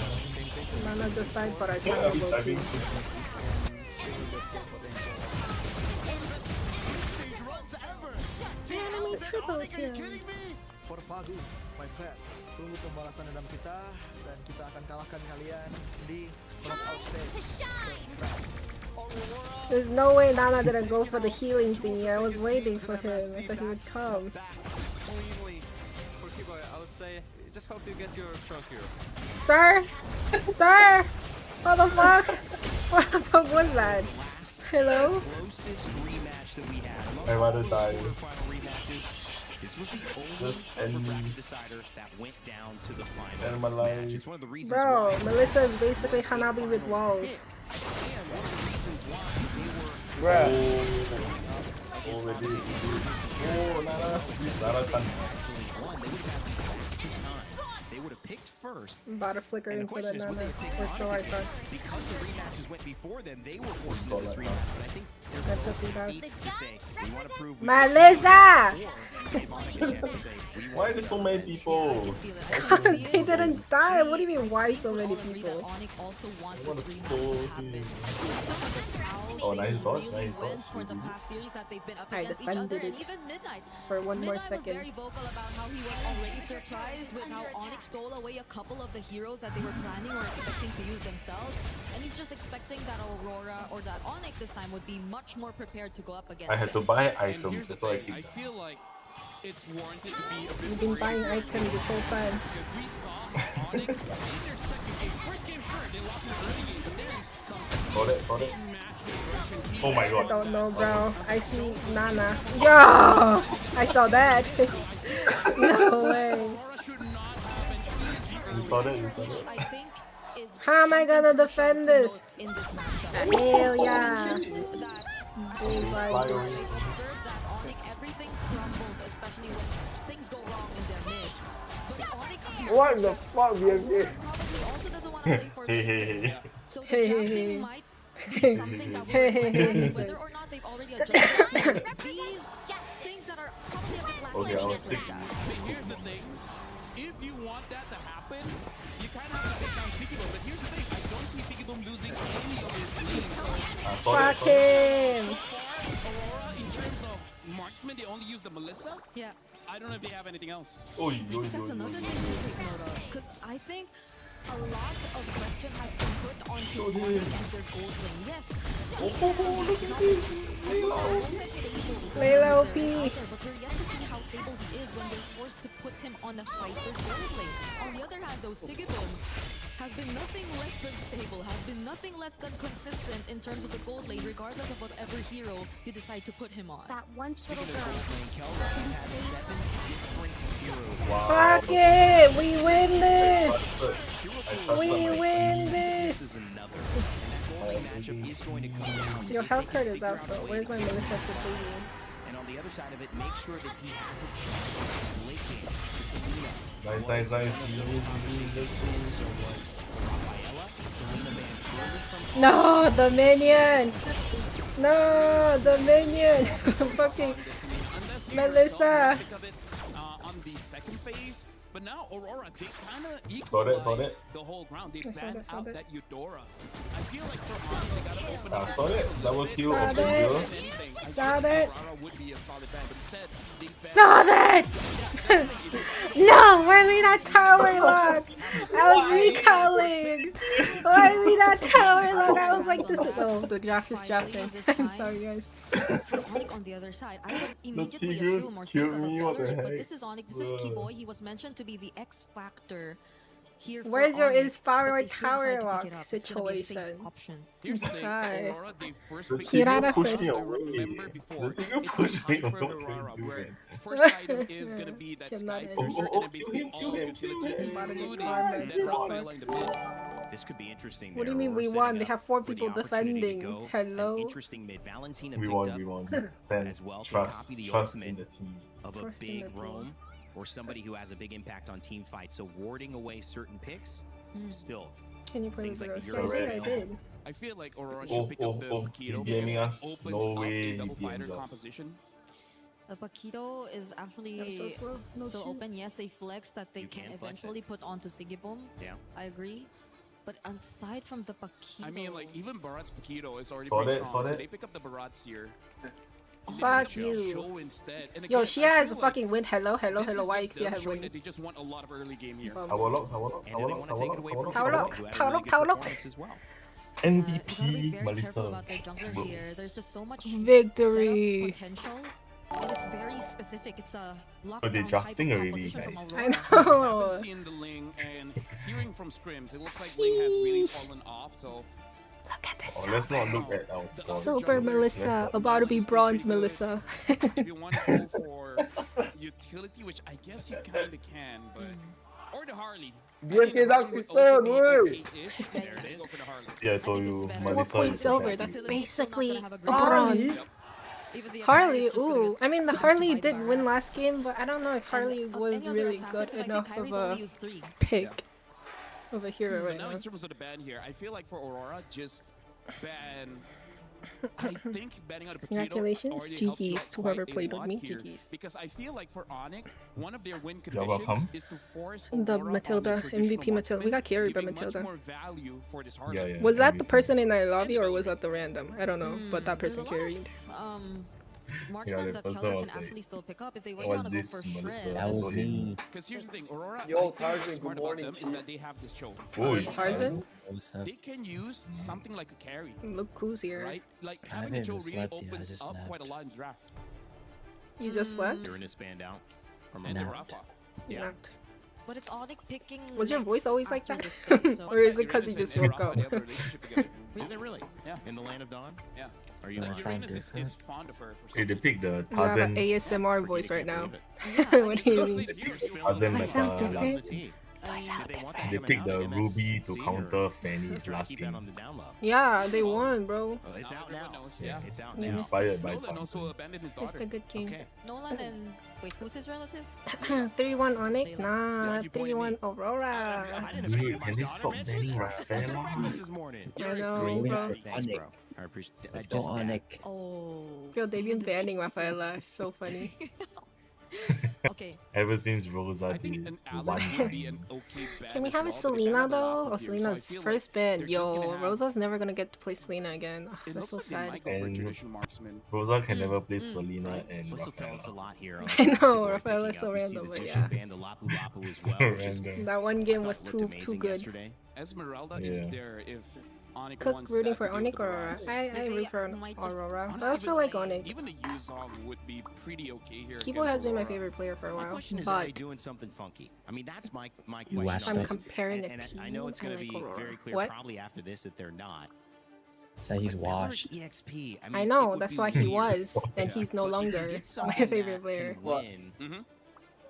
Nana just died for our channel team. Enemy triple kill. For Pagu, my friend, tunggu pembalasan dendam kita dan kita akan kalahkan kalian di knockout stage. There's no way Nana didn't go for the healing thingy. I was waiting for him. I thought he would come. For Kiboy, I would say just hope you get your strong hero. Sir? What the fuck? What the fuck was that? Hello? I'd rather die. This was the only bracket decider that went down to the final And my life. match. It's one of the reasons Bro, why Melissa is basically Hanabi with walls. and one of the reasons why they were Already. Oh, Nana can. actually won. They would have had the fastest time. They would have picked first. I'm about to flicker And the in for question that is, would Nana. they have picked Or so I Monica? thought. Because the rematches went before them, they were forced into this rematch. But I think they're That both pussy dog. feet to say, we want to prove we Melissa! give Monica a chance to say, we Why are there so many people? They didn't die. What do you mean, why so many people? also want What this a rematch soul to happen. Oh, nice dodge, Really nice went dodge. for the past series that they've been up I against each other, defended and it even Midnight. for 1 more Midnight was second. very vocal about how he was already surprised with how Onyx stole away a couple of the heroes that they were planning or expecting to use themselves, and he's just expecting that Aurora or that Onyx this time would be much more prepared to go up against I had to them. buy items, that's why I keep I feel like it's warranted to be a bit You've been buying items this whole time. because we saw how Onyx in their second game, first game, sure, they lost in the early game, but then comes Got it. match with Russian team. Oh my I god. don't know, bro. I see Nana. Yo! I saw that. No way. You saw that? I think is How am I gonna defend this? in this matchup. Hell yeah. That He's like, observe that Onyx everything crumbles, especially when things go wrong in their mid. But Onyx What the fuck, BMK? probably also doesn't want to play for Hey, late hey, game. hey. So the Hey, hey, drafting hey. might be something that will reflect happen, whether or not they've already adjusted to these things that are probably a bit lacking Okay, I in was their thinking. playstyle. Here's the thing. If you want that to happen, you kind of have to take down Sikiboom. But here's the thing. I don't see Sikiboom losing any of his lanes. So fuck him. Aurora, in terms of marksman, they only use the Melissa. Yeah. I don't know if they have anything else. Oi, oi, That's oi, another oi, thing to take note of, because I think a lot of question has been put onto Onyx and their gold lane. Yes, Layla OP. but we're yet to see how stable he is when they're forced to put him on a fighter's gold lane. On the other hand, though, Sigiboom has been nothing less than stable, has been nothing less than consistent in terms of the gold lane, regardless of whatever hero you decide to put him on. That one little girl. Kelra's had 7 different heroes. Fuck it. We win this. We win This this. is another. And that goalie matchup is going to come down to Your if health they card can is out figure though. out a way Where's my to keep Melissa it to save me? And on the other side of it, make sure that he has a chance against late game to Selena. Nice. So was Rafaela, Selena Van Curly from No, the minion. No, the minion. Fucking Melissa. On the second phase, but now Aurora, they kind of Saw that. equalize the whole ground. They banned out that Eudora. I feel like for Aurora, they gotta open up. Saw that. Double kill. Saw Open that. kill. Saw that. Aurora would be a solid ban, but instead, they Saw that! No, why we not tower lock? I was recalling. Why we not tower lock? I was like, this is the graph is dropping. I'm sorry, guys. Onyx on the other side, I would immediately assume or think of a Valorant, but this is Onyx. This is Keyboy. He was mentioned to be the X factor here. Where's your Onyx, inspired but they still decide tower to lock pick it up. It's gonna be a safe situation? option. Here's the thing, Hi. Aurora, they first picked Kirana it up. first. I remember before, it's a hyper Aurora where first item is gonna be that Sky Piercer and then basically all utility, including that Rafaela in the mid. This could be interesting. What do you there. mean we Aurora won? setting They up have 4 for the people opportunity to defending. go. Hello? An interesting mid. Valentina We picked won. up We won. Then as well. Can trust copy the in ultimate the team. of a Trust in big the team. roam or somebody who has a big impact on team fights. So warding away certain picks, still Can you play things the like rose? the Yeah, I Euro think I style. did. I feel like Aurora should pick up the Paquito he because gaming that us? opens No up way a he double fighter games us. composition. Paquito is actually I'm so slow. No so shit. open. Yes, a flex that they You can can flex it. eventually put onto Sigibum. Yeah. I agree. But aside from the Paquito, I mean, like, even Barat's Paquito is already Saw pretty that, strong, saw so that. they pick up the Barats here. And they Fuck just you. show instead. And Yo, again, she I has feel a fucking win. Hello, this is why just XC them have showing win? that they just want a lot of early game here. Tower lock. Tower lock. And do they want to take it away from Tower Keyboy, lock, who had a tower really lock, good tower lock. performance as well? you gotta be MVP very careful Melissa. about their jungler here. There's just so much Victory. setup potential, and it's very specific. It's a they're lockdown type of drafting already, composition from guys. I Aurora. I know. haven't seen the Ling, and hearing from scrims, it looks like Ling has really fallen off, so... Look at this. Oh, let's not look at our The score. Silver junglers, Melissa, yeah, about to be still bronze pretty good. Melissa. If you want to go for utility, which I guess you kind of can, but... Or the Harley. Bien I think the quedado, Harley would sister, also be güey. okay-ish. There it is. Go for the Harley. Yeah, I told you, Melissa 4 point is silver. the That's best. basically a Harley? bronze. Even the Harley, Akari is just gonna ooh. get I mean, the dumped Harley by did win Barats. last game, but I don't know if Harley And, was any other really assassin, good 'cause I think enough Kyrie's of only a used 3. pick of a hero So right now now. in terms of the ban here, I feel like for Aurora, just ban... I think banning out a Paquito Congratulations, already helps you GGs out to whoever quite a played with lot me, here, GGs. Because I feel like for Onyx, one of their win You're conditions welcome. is to force The Aurora on Matilda, traditional MVP Matilda. We got carried by giving much Matilda. more value for this Harley. Yeah, yeah. Was that the MVP. person in I love you or was that the random? I don't know, but that There's a person lot carried. of marksmen the that person Keller was can like, actually still pick up if they really "What's want to go this, for Melissa?" shred. That was me. Because here's the thing, Aurora, Yo, I think Tarzan, what's smart good about morning, them is that they have this choke. Oh, Is Tarzan? They can use something like a carry, Look who's here. right? Like having a choke really opens up quite a lot in draft. You just slept? You're in a span out from And the Aurora. Rafa. Yeah. Napped. But it's Onyx picking. Was your next voice always like after that? this game, so- Or is it because you just woke up? They have a relationship together. Are they really? Yeah. In the land of dawn? Yeah. Are you Like, lying? Uranus is fond of her for Hey, they picked the You have an Tarzan. ASMR voice right now. Yeah, What do you mean? Tarzan I sound meta last different. game. I sound different. They picked the Ruby to counter Fanny last Keep that game. on the down low. Yeah, they won, bro. Oh, it's out now. Yeah. It's out Yeah. now. Inspired by Nolan also abandoned his It's daughter. a good game. Okay. Nolan and wait, who's his relative? 3-1 Onyx? Nah, Why'd you point at 3-1 Aurora. Dude, can they stop banning Rafaela? This morning. I know, bro. Thanks, bro. I appreciate that. Let's That's go just on that. it. Oh. Yo, they've been banning Rafaela. It's so funny. Okay. Ever since Rosa I think did an one Alice would be time. an okay ban Can we as have a well, but they Selena banned a lot though? Oh, here, so I Selena's feel first like ban. they're just gonna Yo, have- Rosa's never gonna get to play Selena again. Ugh, It that's looks so like they sad. might go for a And traditional marksman. Rosa can never play Selena and Also tell us a Rafaela. lot here. On I what people know, are Rafaela's picking so up. We see random, the but Zishu yeah. ban, the Lapu Lapu as well, So which is random. That one game thought was looked too amazing good. yesterday. Esmeralda Yeah. is there if Onyx Cook wants rooting that for to do Onyx with or the Aurora? Barats. I root for might just- Aurora. Honestly, I also even- like Onyx. Even the Yuzong would be pretty okay here. Kibo against has been my Aurora. favorite player for a My while, question is, are they but doing something funky? I mean, that's my You question. watched on I'm it. this. comparing a And team. I know it's going I to like be Aurora. very clear What? probably after this that they're not. So he's But Valorant washed. EXP, I, mean, I it know would that's be why he weird. was, and Yeah. he's no But if you longer get my someone favorite that player. can win, Mhm.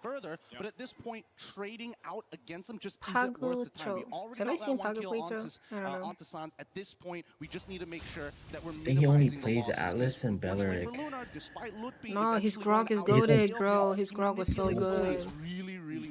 further. But at this point, trading out against them just isn't worth the time. We already Have I got seen that one kill Pagoplito? I don't know. onto Sans. At this point, we just need to make sure that we're I think he only minimizing the plays losses. Atlas and Unfortunately Beleric. for Lunar, despite Lut being No, his eventually grog run is out, goated, he'll bro. be His grog was so manipulating good. plays really, really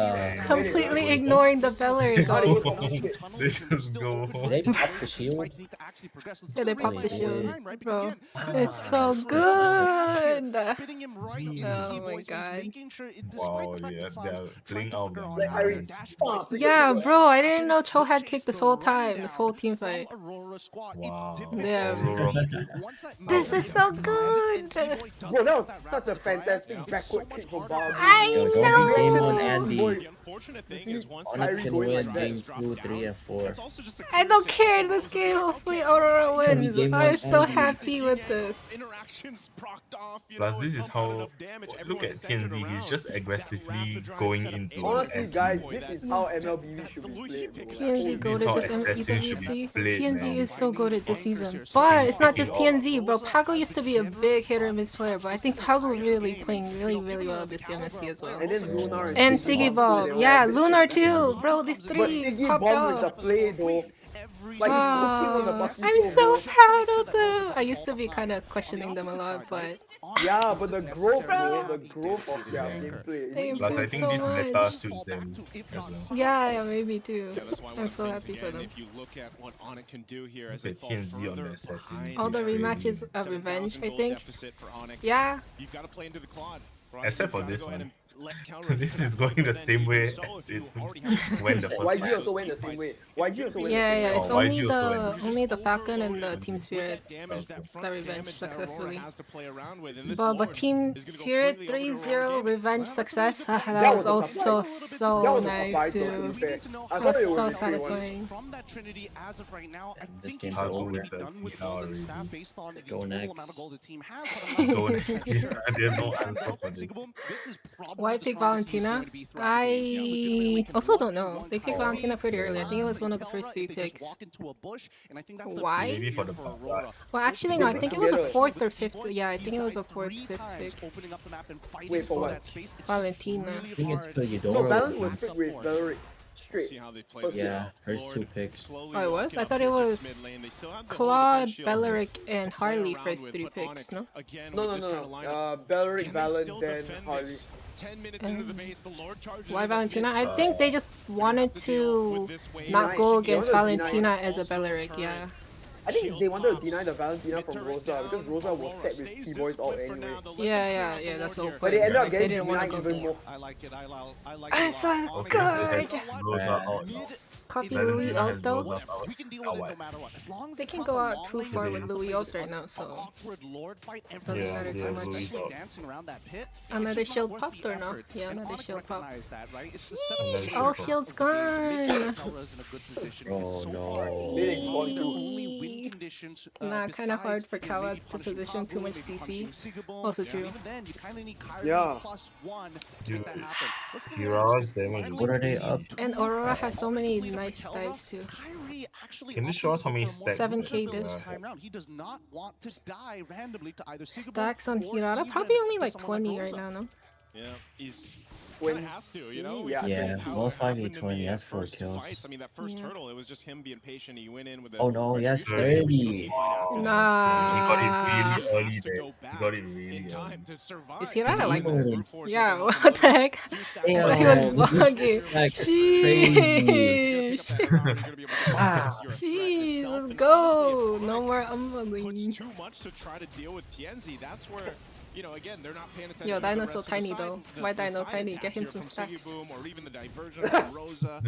Yeah. Completely ignoring the Bellery goal. They just go. They pop the shield. Yeah, they pop the shield, Wait. bro. It's so good. Spitting him right into Oh my T-Boys, god. making sure, Wow, yeah, they're playing out. Like, I Yeah, bro, I didn't know Cho had kicked this whole time, this whole team fight. Wow. Yeah. This is so good! Bro, that was such a fantastic backward kick from Barbie. I Don't be game on know! Andy. Onyx Onyx can win game 2, 3, and 4. I don't care this game, hopefully Aurora wins. game I'm one so Andy. happy with this. Plus, this is how. Look at TNZ. He's just aggressively going into. Honestly, SC. guys, this is how MLBB should be played, bro. TNZ goated how this assassin should be EWC. played, TNZ man. is so goated this season. But it's not just TNZ, bro. Pago used to be a big hit or miss player, but I think Pago really playing really well this MSC as well. And then Lunar And Siggy Bomb. Yeah, Lunar too. Bro, these But three Siggy popped Bomb with the up. play though. Like, I'm so proud of them. I used to be kind of questioning them a lot, but yeah, but the growth, bro, the growth of their gameplay. they Plus, I improved think so this meta much. suits them as well. Yeah, maybe too. That's why one I'm of so the things, happy for again, them. if you look at what Onyx can do here as Look they at fall TNZ on further the assassin. behind. All the It's crazy. rematches of revenge, 7,000 I gold think. deficit for Onyx. Yeah. You've got to play into the Claude. Except for You've gotta this go ahead one. and let counter This is going the same way as it went the first YG time. also went the same way. YG also went Yeah, the yeah, same way. it's Oh, only YG also went. only the Falcon and the Team Spirit damage that that revenge successfully. has to play around with. And this But Team is gonna go Spirit freely over to 3-0 revenge success. That That was was a also surprise. so That was a nice surprise, to too. be fair. I That thought was it would so be 3-1. satisfying. From that Trinity, as of right now, I This think game's he's over. already With the done with TR Golden already. Staff based on the Go total next. amount of gold the team has. But I'm not Go sure next. if They have no turns answer out for like this. Sigaboom, this is probably Why the pick strongest he's Valentina? going to be throughout the games. Yeah, legitimately I can also walk don't into know. one They picked power Valentina pretty lead, early. I think it was one of the Aura, first three if they just picks. walk into a bush, and I think that's the Why? Maybe for the Aurora. Well, actually, no. I think it was a fourth or fifth. Yeah, I think it was a fourth, fifth pick. Opening up the map and fighting Wait, for for what? that space. It's Valentina. I think it's because So Eudora Balance was was picked with Valeric straight. See how they play First this Yeah, out. first Lord two picks. slowly Oh, it was? walking I up thought here it to was mid lane. They still have the Claude, defense shields Belleric, to and play Harley around first with, three but picks, Onyx, no? again, No, with no, this no, kind of no. lineup, Belleric, can they Valen, still then defend Harley. this? 10 minutes into the base, the Lord charges Why in the Valentina? pit. I think they just wanted to not go against Valentina as a Belleric, yeah. I think they wanted to deny the Valentina from Rosa because Rosa was set with T-Boys out anyway. Yeah, that's the whole point. But they ended up They getting didn't want to denied go even more. I like it. I like I'm it. so good. Copy Louis out though. We can deal with it no matter what. As long as They it's can not go the out long too lane, far they with have to Louis play out this right now, an so awkward Lord fight doesn't every matter too time, much. especially dancing around that pit. Another It's just shield not worth popped the or no? effort. Yeah, And another Onyx shield popped. recognize that, right? It's the setup. All shields gone. Tesla's in a good position because Oh so no. far, They the gone through. only win conditions. Nah, kind of hard besides, for you know, Kawa maybe to punishing position too Kabu, much maybe CC. punishing Sigaboom. Also Yeah, true. even then, you kind of need Kyrie Yeah. +1 to Dude, make that happen. Let's go Kira's ahead and damage is What are they see up? two And Aurora has so many complete nice Kelra. dives too. Kyrie actually Can you opted show us to how many go for a more stacks? 7K build this diff. time round. He does not want to die randomly to either Sigaboom Stacks on or Hirata, even probably only to like someone 20 like right Rosa. now, no? Yeah, he's When- kind of has to, you know? Yeah. We've seen Yeah, how most it likely happened in 20, the that's 4 first kills. fights. I mean, that first Yeah. hurdle, it was just him being patient. He went in with a Oh no, he has retribution, every single 30. team fight after that. Nah. He got it really He early has to there. go He back got it really in early. time to survive. Is Hirata like Even- Brute force is Yeah, gonna what have to the look heck? a few stacks I up. thought he was Damn, bugging. this stack's crazy. You're gonna pick up that round, you're gonna be able to get Ah. this. You're a threat Jeez, yourself, let's and go. honestly, if No Onyx more puts umbling. too much to try to deal with Tienzi, that's where, you know, again, they're not paying attention. Yo, to the Dino's rest so of the tiny side- though. the- Why the Dino side tiny? attack Get him here some from stacks. Sigiboom or even the diversion from Rosa.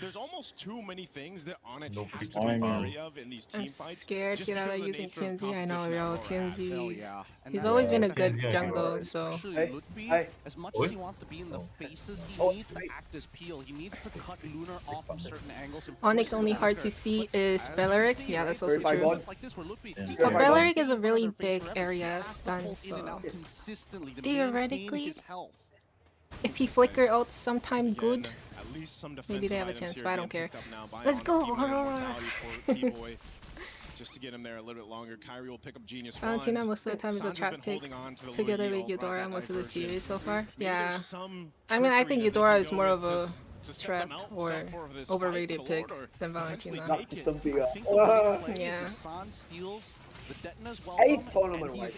There's almost too many things that Onyx No has pick to be timing. wary of in these team I'm fights. scared just Hirata because of the using nature of TNZ. I know, competition that yo, Aurora has. TNZ. Yeah. And He's that- always been a that- good TNZ jungle, so. Especially Hey, Lutfi, hey. as much Oi. as he wants to be in the faces, he Oh, needs to act as Peel. He needs to cut Lunar off from certain angles. And Onyx force only him hard after. CC But is as you Belleric. see, Yeah, right, that's also Verify true. God. like this where Lutfi, Yeah. he But can Belleric stay is a in really their face big forever. area He has to stun, pull in and out so consistently to theoretically, maintain his health. if he flicker out sometime good, Again, at least some maybe they have a defensive chance, items but I here don't care. being picked up now by Let's Onyx, go, even an Aurora. immortality for T-Boy, just to get him there a little bit longer. Kyrie will pick up Genius Valentina Wand. most of the time is a Sandra's trap been pick holding on to the together Louis with Gil, right, Eudora that most of the diversion. series so far. Maybe Yeah. there's some I mean, I trickery think that they Eudora can is go more with of a to set trap them out, or set for this fight overrated for the pick Lord, or than potentially Valentina. Not take it. system figure. I think the big play is Yeah. if San steals At least tournament-wise.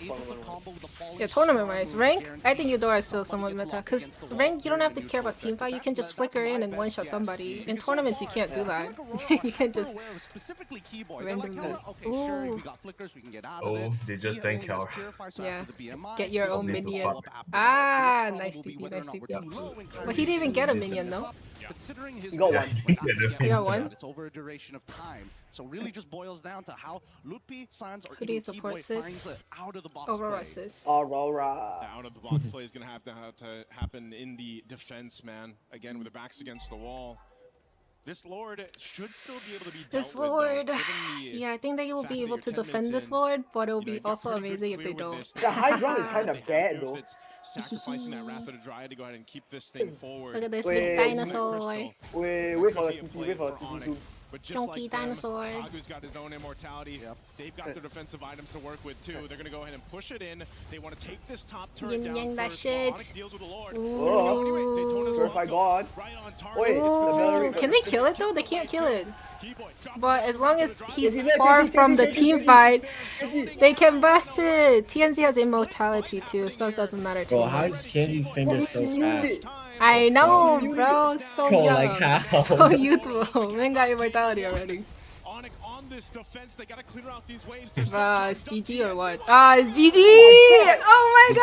Yeah, tournament-wise. Rank, I think Eudora is still somewhat meta. Because rank, you don't have to care about team fight. You can just flicker in and one-shot somebody. In tournaments, you can't do that. You can't just randomly. Ooh. Oh, they just thanked Cal. Yeah. Get your own minion. Ah, nice TP, nice TP. But he didn't even get a minion, though. Considering his got one. You got one? It's over a duration of time. So really just boils down to how Lutpi, Sans, or Who do you even support, Keyboy sis? finds it out of the box Aurora play. sis. Aurora. The out of the box play is going to have to happen in the defense, man. Again, with the backs against the wall. This Lord should still be able to be dealt This with, though, Lord. given the Yeah, I think they will fact be that able you're to 10 defend minutes this in. Lord, but it'll You know, be you got also pretty good amazing if clear they with don't. this. The high ground is They kind of have bad, to though. if it's sacrificing that Wrath of the Dryad to go ahead and keep this thing forward. Look at this Wait, big dinosaur. Wait for the TP, wait for the TP soon. But just Chunky like them, dinosaur. Kagu's got his own immortality. They've got their defensive items to work with too. They're gonna go ahead and push it in. They want to take this top turret Yin down yang that first. shit. Onyx deals with the Lord. Oh, certified God. Wait, Ooh, can they kill it though? They can't kill it. But as long as he's far from the team fight, they can bust it. TNZ has immortality too, so it doesn't matter too Bro, how much. is Tianzi's fingers so fast? I know, bro. So Bro, young, like how? so youthful. Man got immortality already. Onyx on this defense, they gotta clear out these waves. Bruh, it's GG or what? Ah, it's GG! Oh my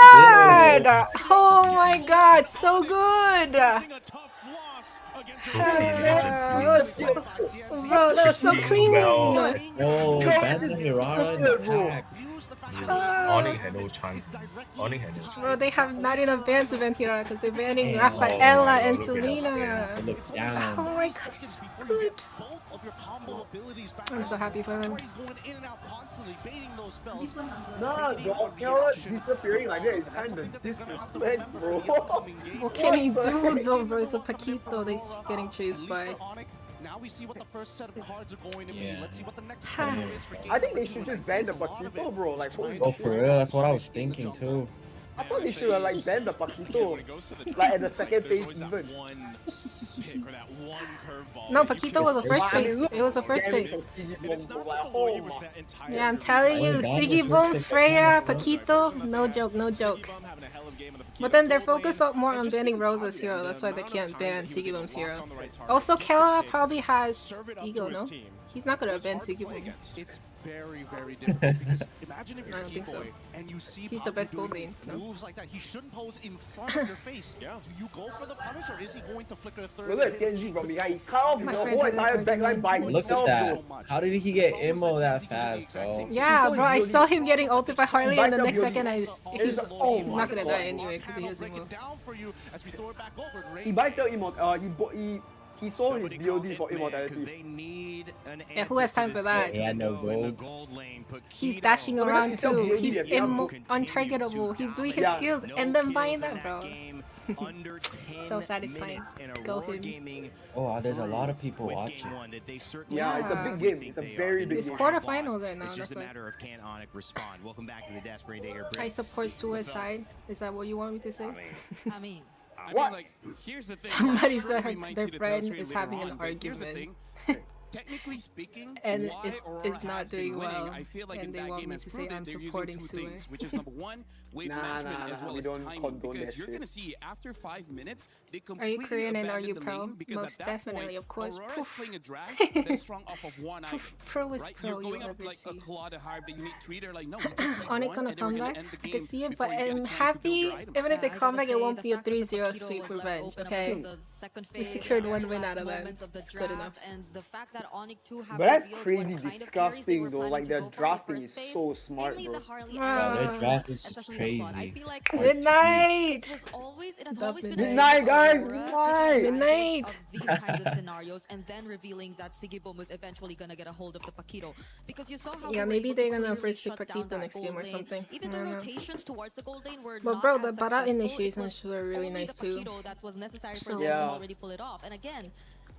god! Oh my god, so good! Bro, that was so clean! Oh, better than Mirara in the pack. Onyx had no chance. Onyx had no chance. Bro, they have not enough bans event here because they're banning Rafaela and Selena. Look down. Oh my god, it's so good. I'm so happy for them. Nah, dog, you know what? Disappearing like that is kind of disrespect, bro. What can he do though, bro? It's a Paquito that he's getting chased by. Now we see what the first set of cards are going to be. Let's see what the next Ha. one is for I think they should just ban the Paquito, bro. Like, holy Oh, shit. for real? That's what I was thinking too. I thought they should have like banned the Paquito, like at the second phase even. No, Paquito was the first phase. It was the first phase. Yeah, I'm telling you, Siggy Boom, Freya, Paquito, no joke, no joke. But then they're focused more on banning Rosa's hero, that's why they can't ban Siggy Boom's hero. Also, Kella probably has ego, no? He's not gonna ban Siggy Boom. It's very, very different because imagine if you're I don't think so. Keyboy and you see He's the best Pagu gold lane, no? moves like that. He shouldn't pose in front of your face. Do you go for the punish or is he going to flicker a third? Look at TNG from behind. He cut off the whole entire backline by Look himself, at that. bro. How did he get immo that fast, bro? Yeah, bro, I saw him getting ulted by Harley, and the next Build. second he's Oh not my gonna God, die bro. anyway because he has immo. He buys sell he sold his BOD for immortality. Yeah, who has time for that? Yeah, no gold. He's dashing Well, around because you sell too. BOD He's and they have gold. untargetable. He's doing his Yeah. skills and then buying that, bro. So satisfying. Go him. Oh, there's a lot of people watching. Yeah, it's a big game. It's a very big It's game. quarterfinals right now. It's just That's a why. matter of can Onyx respond. Welcome back to the Death Spray Day here, I support suicide. Is that what you want me to say? I mean, What? Like, here's the thing. Somebody Sure, said we might their see the friend Death Ray is later having an on, but here's the argument. thing. Technically speaking, And why is Aurora not has been doing winning, well, I feel like and in they that want game me has to say proven I'm they're using supporting two Sue. things, which is number one, wave Nah, management nah, as nah, well we as don't timing. condone Because that you're shit. gonna see after 5 minutes, they Are completely you Korean and are you abandon the pro? lane because Most at that definitely, point, of course. Aurora's Poof. playing a drag that's strong off of one item. Pro is right? pro, You're you going up ever like a see. claw to hard, but you need three. They're like, no, we just need Onyx one, gonna and then we're come gonna back. end the I can game see it, before but you get a I'm chance to build happy. your items. Even if they I come gotta back, it say, won't the be a fact that the 3-0 Paquito sweep was left revenge, open up okay? until the second We phase, secured the one very win last out of that. moments of the It's good enough. draft, and the fact that Onyx 2 have But that's revealed crazy what kind of carries they disgusting were though. planning Like to their go for in the drafting first is phase. so smart, Mainly bro. the Harley Wow. Their and draft is especially crazy. the Claude. I feel like Midnight! it has always been a Midnight, thing for guys, Aurora taking midnight. advantage of these kinds of scenarios and then revealing that Sigibum was eventually gonna get a hold of the Paquito. Because you saw how Yeah, they were maybe able they're to gonna clearly first pick shut down Paquito that next gold game or lane. something. Even I the don't know. rotations towards the gold lane were But not bro, as the Bara successful. It initiations was were really only nice the too. Paquito that was necessary for So- them to Yeah. already pull it off. And again,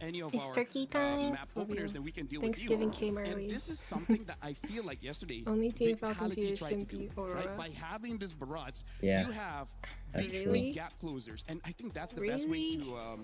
any of It's our turkey time. map openers, then we can deal Thanksgiving with you. came early. And this is something that I feel like yesterday Only Team Falcon Vitality Fuse tried can to do, beat Aurora. right? By having this barrage, Yeah, you have that's big, true. big gap closers, and I think that's the best way to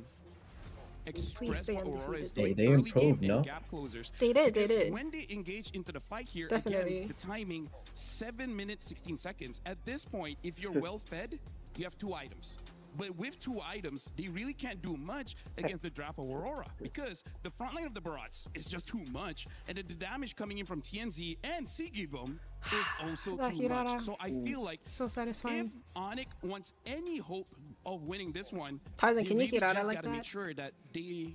express stay what Aurora is undefeated. doing. They Early improved, game no? and gap closers. They did, Because they did. when they engage into the fight here, Definitely. again, the timing, 7 minutes, 16 seconds. At this point, if you're well fed, you have 2 items. But with 2 items, they really can't do much against the draft of Aurora because the front line of the barrage is just too much, and then the damage coming in from TNZ and Sigibum is also too much. So I feel like so satisfying. if Onyx wants any hope of winning this one, Tarzan, they can you really Hirara just like gotta make that? sure that they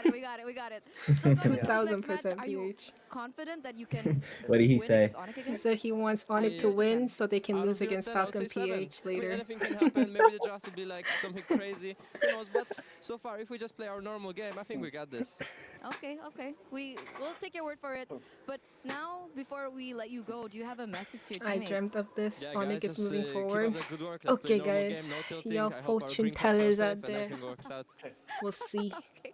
We got it. So for this next match, 2000% are you PH. confident that you can What did he win say? against Onyx He again? said he wants Onyx to win so they can Out of lose 0 to against 10, I would Falcon say 7. PH later. I mean, anything can happen. Maybe the draft will be like something crazy. Who knows? But so far, if we just play our normal game, I think we got this. Okay. We'll take your word for it. But now, before we let you go, do you have a message to your I teammates? dreamt of this. Yeah, Onyx guys, is just moving keep forward. up the good work. Let's play Okay, normal guys. game, no tilting. Your I hope our fortune green caps are tellers safe out and there. everything works out. We'll see. Okay.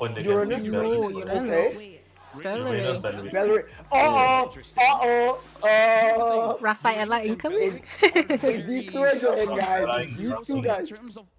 open, they Uranus? can pick No, Uranus. Okay. Uranus, Bellery. Bellery. Rafaela incoming? It's these two again, guys. It's these two guys.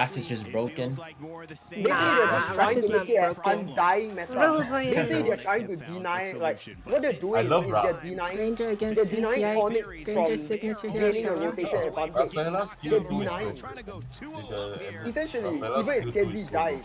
path is just broken. Basically, they're just trying to make it as undying meta. Basically, they're trying to deny, like, what they're doing is they're denying, they're denying Onyx from gaining a rotation advantage. They're denying. Essentially, even if Gen Z dies,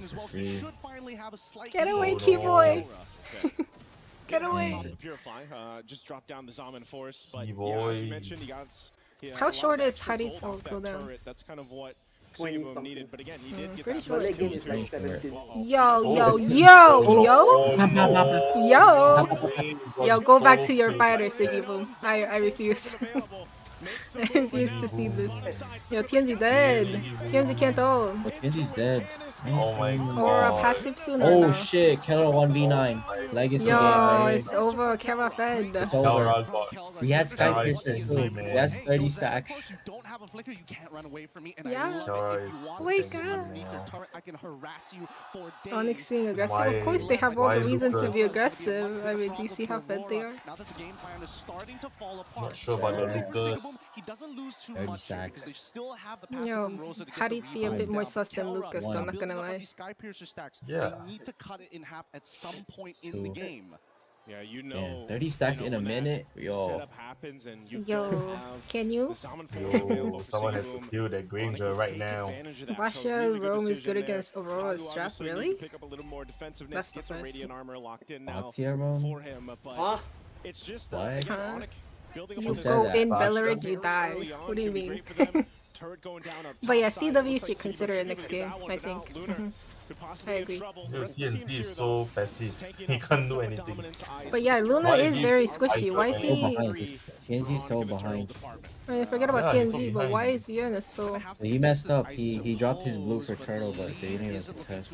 as well. He free. should finally have a slight Get away, lead. Key Boy. Get The away. Purify just dropped down the Zaman Force, but Key yeah, as you Boy. mentioned, he got How a lot short of is extra Harit's gold off that cooldown? turret. That's kind of what 20 Sigma something. needed, but again, he did get pretty that sure first Late kill game is too. like 17. Yo, go back to your fighter, Siggy Boom. I refuse. I'm used to see this. Yo, TNZ dead. TNZ can't hold. But TNZ's dead. Oh my Aurora god. passive soon or Oh no? shit, Keller 1v9. Legacy game, Yo, right? it's over. Kara fed. It's over. Kelra got We had Sky Kelra is Piercer easy, too. man. He has 30 stacks. Don't have a flicker, you can't run away from me. And Yeah. I love Kelra it. If is you want Wake to sit up. underneath their turret, I can harass you for days. Onyx being aggressive. Why- Of course, they have all why the reason to Lucas? be aggressive. I mean, do you see how fed they are? Now that the game plan is starting to fall apart. Not sure about the Lucas. He doesn't lose too 30 much here because they stacks. still have the passive Yo, from Rosa to get Harry the be a bit rebounds more down. sus than Kelra Lucas, though, I'm not building gonna up on lie. these Sky Piercer stacks. Yeah. They need to cut it in half at some point in the Two. game. Yeah, you know. Man, 30 stacks you in know a when that minute? Yo. setup happens and you Yo, don't have can you? the Salmon Force available Yo, for someone has to Sigma. kill that Granger right Take now. advantage of that. So Russia really good Rome is decision good there. against Aurora's Kalu strap, obviously need to really? pick up a little more defensiveness, That's the get some first. radiant armor locked in now Boxia Rome? for him, but Huh? it's just What? again, Huh? Sonic building up You on this go that? in Russia? Beleric, you very die. early on What do you can be mean? great for them. Turret going down up But yeah, top side. It CW looks should like consider Sigma it next should be game, that one, I but now think. Lunar Mhm. could possibly I be in agree. trouble. Yo, The rest of the teams TNZ here, is though, so passive. taking He up can't do some anything. dominance eyes, But yeah, Luna Why is is he very so squishy. Why is So he? behind. TNZ's so behind. I mean, forget about Yeah, he's so TNZ, but why behind. is Uranus so? He messed up. He dropped his blue for turtle, but they didn't even contest.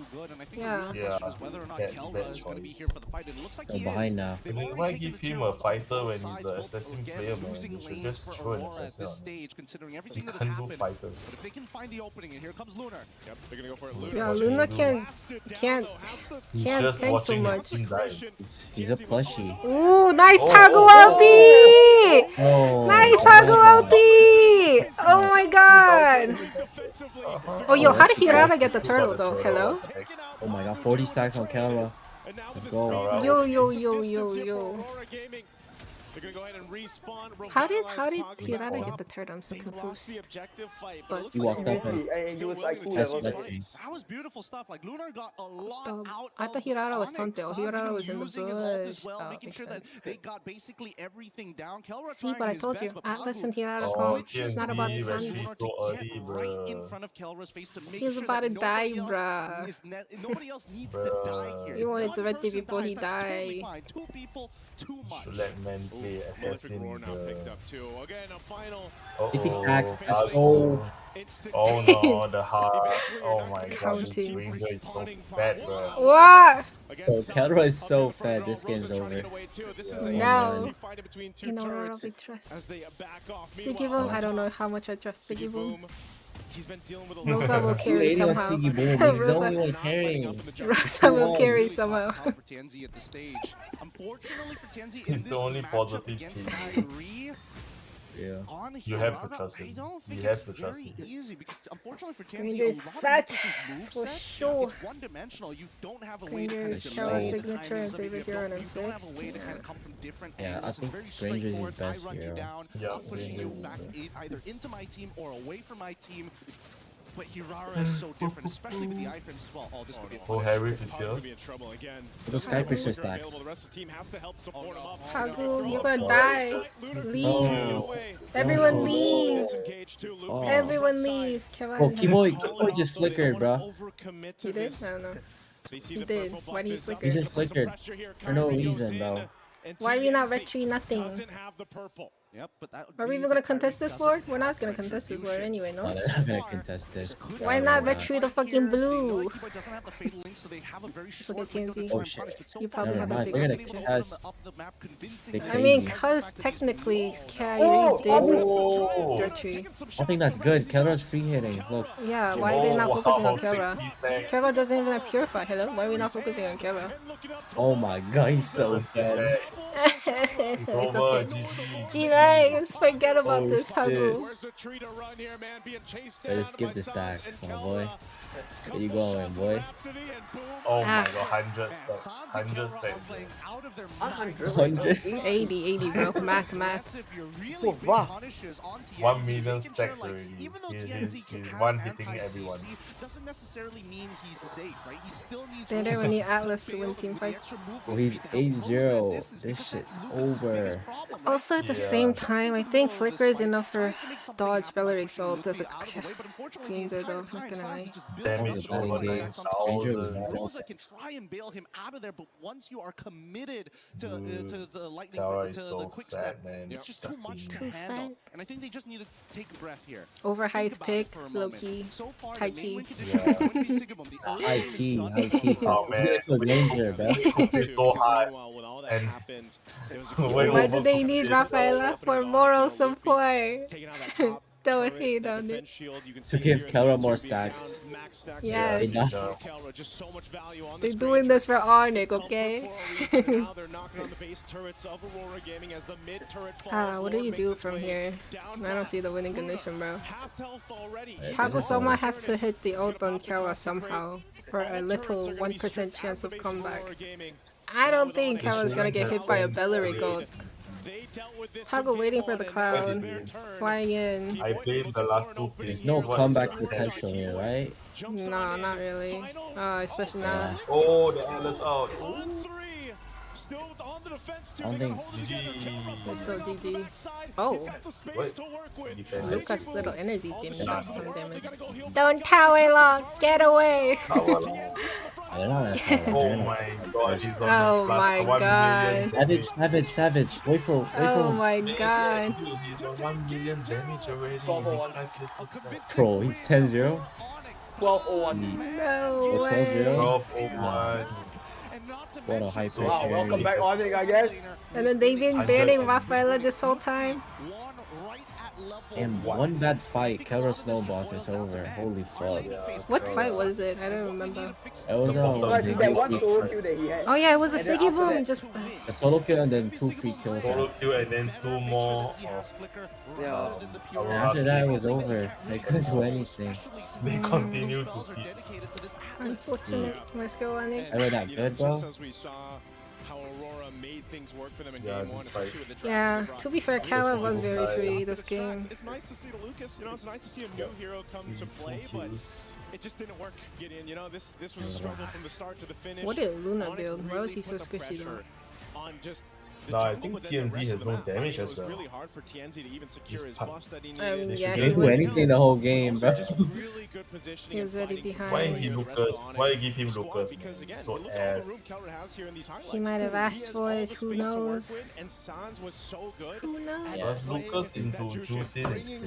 Yeah. Yeah, Whether or not bad Kelra is going to be choice. here for the fight. It looks like So he behind is. now. They've Then already why taken give the him tier a on the fighter both when he's sides, the both assassin again player, man? losing You should lanes just for throw an Aurora at this assassin. stage, considering He everything that has can't do happened. fighters. But if they can find the opening, and here comes Lunar. Yep, they're gonna go for it. Yeah, Lunar. Luna Blasted can't down, though. Has to He's can't just tank too watching his much. team die. He's a plushie. Ooh, nice Oh, Pagu oh, ulti! Oh, Nice oh Pagu my God. ulti! Oh my god! Oh yo, how did Hirata get the turtle though? Hello? Oh my god, 40 stacks on camera. Let's go. Yo yo yo yo yo. They're gonna go ahead and respawn. How did Revitalize Hirata Pagu. get the turtle? I'm so They lost confused. the objective fight, But- it looks He like walked up Aurora and and he still was willing like, to "Ooh, take test those that fights. thing. That was beautiful stuff. Like Lunar got a lot out I thought of Hirata was Onyx. Tante. Sanz, Hirata was in the using his ult as bush. well, Oh, making makes sure that sense. they got basically everything down. Kelra See, trying but I his told best, you, but Atlas Pagu and Hirata Oh, call. switches It's not about the TNZ, Suns. Rashid Lunar so to get early, right in bruh. front of Kelra's face to make He was sure about that to die, nobody else bruh. nobody else needs to die here. He If wanted one to red person before he dies, that's totally died. fine. Two people, too much. Should let men play Prolific assassin. roar now picked up too. Again, a final. 50 stacks. Let's Alex. go. Oh no, the heart. Oh my god, this Counting. Granger is so fat, bro. What? Bro, Keller is so fed. This game's over. No. In Aurora we trust. As they back off. Sigiboom, I don't know how much I trust Sigiboom. He's been dealing with a Rosa will carry 280 on somehow. Siggy Boom. He's the Rosa- only one carrying. Rosa will carry somehow. For TNZ at the stage. Unfortunately for TNZ, in He's this the only matchup positive against team. Kyrie, Yeah. on You have to Hirata, trust I him. don't think You it's have to trust very him. easy because unfortunately for TNZ, Granger is a lot fat, of for moveset, sure. it's one-dimensional. You don't have a way to Granger kind is of Kelly's delay the signature timings and of it. favorite You hero don't on have a M6. way to kind of come from different Yeah, I angles. It's think very Granger's his straightforward. I best run you hero. down. Yeah, I'm pushing you Granger back is either into my team or away from my team. But Hirara is so different, especially with the iframes as well. Oh, this could be a Oh, Harry is here. Be in trouble again. Those Sky Piercer stacks. The rest of the team has to help support him up. Pagu, you're gonna die. Leave. Oh. Everyone Oh. leave. Oh. Everyone leave. Come on. Oh, Kimoy just flickered, bro. He did? I don't know. He did. Why did he flicker? He just flickered. For no reason, bro. Why are we not retreat nothing? Yep, but that would Are we mean even gonna that contest Kyrie this Lord? doesn't We're not have gonna contest this Lord anyway, No, no? they're not gonna contest this. Why not retreat the fucking blue? Keyboard doesn't have the fatal link, so they have a very Look short at window to TNZ. try Oh, and shit. punish, but so You far probably they've have Never a mind, been they're able gonna to open contest. up the map They convincingly. I mean, crazy. cause technically Kyrie Oh, did retreat. I think that's good. Keller's free hitting. Look. Yeah, why are they not Oh, focusing on wow, Kara? 60 stacks. Kara doesn't even have Purify. Hello? Why are we not focusing on Kara? Oh my god, he's so dead. It's over, okay. GG. G-Legs, forget about Oh, this, Pagu. Let's skip the stacks, my boy. Where you going, boy? Oh my Ah. god, 100 stacks. 100 stacks. 100? 80, bro. Math. Oh, wow. 1 million stacks already. He's one hitting everyone. Doesn't necessarily mean he's safe, right? He still needs They we need Atlas to win team fight. Oh, he's 8-0. This shit's over. Also, at the Yeah. same same time, I think Flicker is enough for dodge Bellery Exalt as a Granger though, not gonna lie. Damage over 9,000. Rosa can try and bail him out of there, but once you are committed to the lightning, Tower to is the so quick fat, step, man. it's just too much to Too handle. fat. And I think they just need to take a breath here. Overhyped pick, low key, high key. High key, high key. Oh man, It's a Ranger, bro. it's so high. And Why do they need Rafaela for moral support? Don't hate on it. To give Kelra more stacks. Yes. Enough. They're doing this for Arnick, okay? What do you do from here? I don't see the winning condition, bro. Kagusama has to hit the ult on Kelra somehow for a little 1% chance of comeback. I don't think Kelra's gonna get hit by a Bellery Gold. Hago waiting for the cloud, flying in. I played the last two plays. No comeback potential here, right? No, not really. Especially now. Oh, the Atlas out. I don't think. It's so GG. Oh. What? Lucas' little energy gave me some damage. Don't tower lock! Get away! I don't know. Oh my god, he's on Oh the plus my 1 god. million. Savage. Wait for him. Oh my god. He's on 1 million damage already. Bro, he's 10-0. 12-01. No way. 12-01. What a hype. Wow, welcome back, Arnick, I guess. And then they've been banning Rafaela this whole time. And one bad fight, Kelra snowballs, it's over. Holy fuck. What fight was it? I don't remember. It was that one solo kill that he had. Oh yeah, it was a And then Siggy after Boom. that- Just a solo kill and then 2 free kills. Solo kill and then 2 more. And after that, it was over. They couldn't do anything. They continue to feed. unfortunate. Let's go on it. Ever that good, bro? Yeah, to be fair, Kala was very free this game. It's nice to see the Lucas, it's nice to see a new hero come to play, but it just didn't work, Gideon. This was a struggle from the start to the finish. What did Luna build? Why was he so squishy though? No, I think TNZ has no damage as well. Yeah, He didn't do anything the whole game, bro. He was already behind. Why he Lucas? Why give him Lucas? So ass. He might have asked for it, who knows? Who knows? Because Lucas into Juicy is crazy.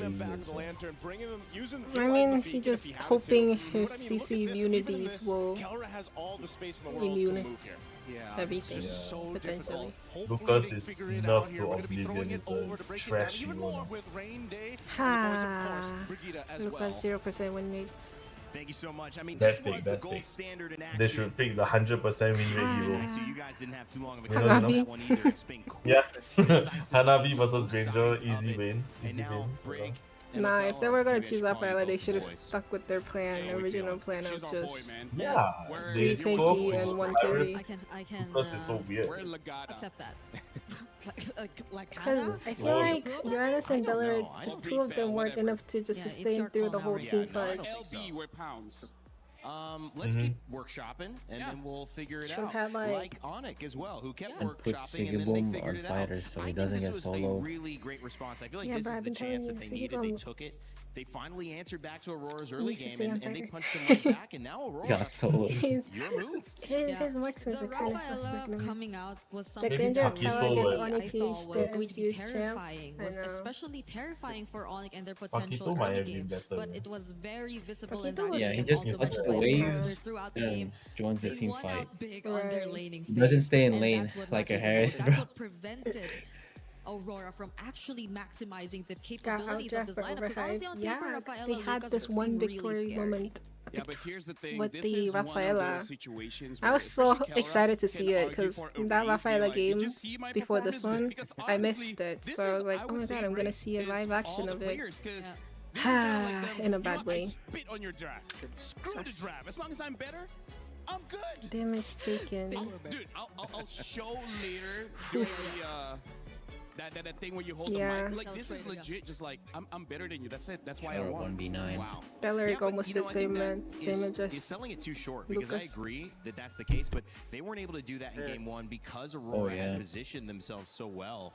I mean, he just hoping his CC immunities will immune everything, potentially. Lucas is enough to Oblivion, is a trash hero. Ha! Lucas 0% win rate. Thank you so much. I mean, That's this big, was the that's gold big. standard in They action. should pick the 100% win rate hero. So you guys didn't have too long of a You know, conversation you know? on that one either. It's been quick, Yeah. decisive Hanabi on versus both Granger, sides of easy it. win. And Easy now win. Brig Nah, if they were gonna maybe I choose should probably Rafaela, go they should have boys. stuck with their plan, original plan of just Yeah, 3 they swerve KP with and 1 Pirate carry. I can Lucas is so weird. accept that. like Because I feel like Uranus and Bellerin, just 2 of them weren't enough to just sustain through the whole team fight. Let's keep workshopping, and then we'll figure it Should out. have, like Onic as well, who kept And put workshopping, and then they Sigibum figured on it fighters out. so I he think doesn't this get was solo. a really great response. I feel like Yeah, this but is I've the been telling chance you, that they needed. They Sigibum took it. They finally answered back to Aurora's early needs to game, stay on and they fire. punched him right back, and now Aurora. Got solo. His, Your move. his marksmen The are kind of Rafaela suspect. coming out was The something Granger that Kala Pakito, get like- on I a thought cage, was the going to be MCU's champ. terrifying. I Was know. especially terrifying for Onic and their potential Pakito might early have been game. better, But man. it was very visible Pakito in that was- Yeah, game he and just also touched mentioned the by wave casters throughout the and game. joins the They team won fight. out big on their Right. laning He doesn't phase, stay in and lane that's what like a mattered the Harris, most. bro. That's what prevented Aurora from actually maximizing the capabilities of outdraft this for lineup. Because honestly, on overhype. paper, Yeah, 'cause Rafaela they had Lucas this seemed one really victory scary. moment Yeah, but here's the thing. with This the is one of Rafaela. those situations I where was so especially Kelra excited to can see it argue because for a in that raise, be Rafaela like, "Did game you see my before this performance?" one, Because I honestly, missed it. this So I was is- like, I oh would my say god, I'm gonna race see a is live all action the of it. players, 'cause this is kinda like them, In a you bad know, way. I spit on your draft. Screw the draft. As long as I'm better, I'm good. Damage taken. Dude, I'll show later during the that thing where you hold Yeah. the mic. Like That was this is great, yeah. legit. Just like I'm better than you. That's it. That's why I Kelra won. 1v9. Wow. Belleric but, almost you know, the I same think man. that Damage is as selling it too short because Lucas. I agree that that's the case, but they weren't able to do that in game one because Aurora yeah. had positioned themselves so well.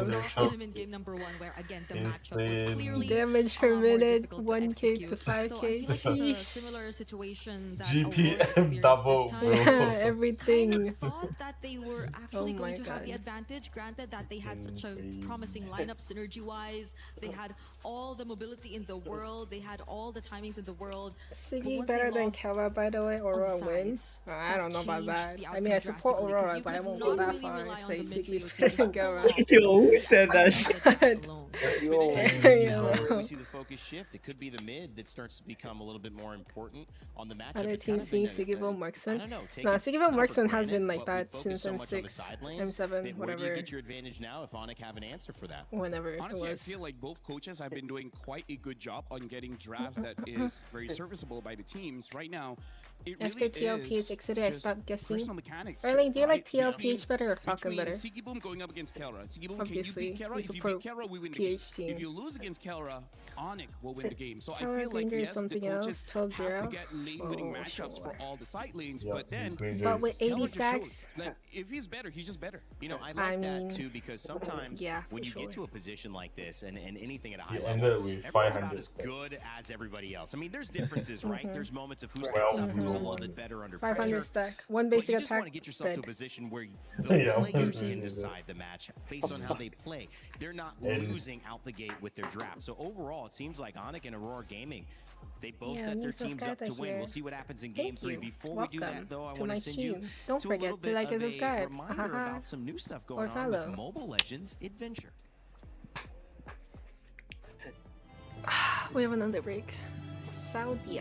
Damn. saw him in game number 1 where again the matchup was clearly Damage per minute, difficult to 1k to execute. 5k. So I feel like it's a Sheesh. similar situation that GPM Aurora experienced double, this time. bro. Yeah, everything. Kind of thought that they were actually Oh going my to have the God. advantage. Granted that they had such a promising lineup synergy-wise. They had all the mobility in the world. They had all the timings in the world. But Siggy once they better than lost Kara, by the way. Aurora on the wins. sides, I don't know about changed that. the I mean, I outcome support drastically, 'cause Aurora, you but I could won't not go that really far. rely on say the mid Siggy's trio to better than Galra. Yo, who said that shit? We see the focus shift. It could be the mid that starts to become a little bit more important on the matchup. Other It's kind teams of seeing been Siggyville Marksman? I don't know, No, taken Siggyville not for Marksman has granted, been like but we that focus since so much on the M6, side lanes M7, that where do you whatever. get your advantage now if Onic have an answer for that? Whenever Honestly, it I was. feel like both coaches have been doing quite a good job on getting drafts that is very serviceable by the teams. Right now, it After really TLPH is exited, I just stopped guessing. personal mechanics. Erling, do you like right? TLPH better or Falcon better? Between Siggy Boom going up against Kelra. Siggy Boom, can you Obviously, beat Kelra? he's If a you pro beat Kelra, we win the game. PH team. If you lose against Kelra, Onic will win the game. So I Kelra feel like, Danger is yes, the something coaches else, have 12-0. to get lane-winning Oh, matchups for sure. all the side lanes, Yeah, but then But with 80 Kelra just stacks, showed, like, if he's better, he's just better. You know, I like I mean, that too because sometimes yeah, when for you sure. get to a position like this and anything at a high He level, ended with everyone's 500 about as stacks. good as everybody else. I mean, there's differences, right? There's moments of who Well, steps up, who's a little mhm. bit better under 500 pressure. stack. One But basic you just want attack. to get yourself to a Dead. position where the Yeah, players mhm. can decide the match based on how they play. They're not And- losing out the gate with their draft. So overall, it seems like Onic and Aurora Gaming, they both Yeah, set their Nisa teams up to Skata win. here. We'll see what happens in Game Thank 3. you. Before we do Welcome that, though, I to want my to send you stream. Don't to a little forget to bit like and of a subscribe. reminder about some new stuff going on follow. with Mobile Legends Adventure. We have another break. Saudi.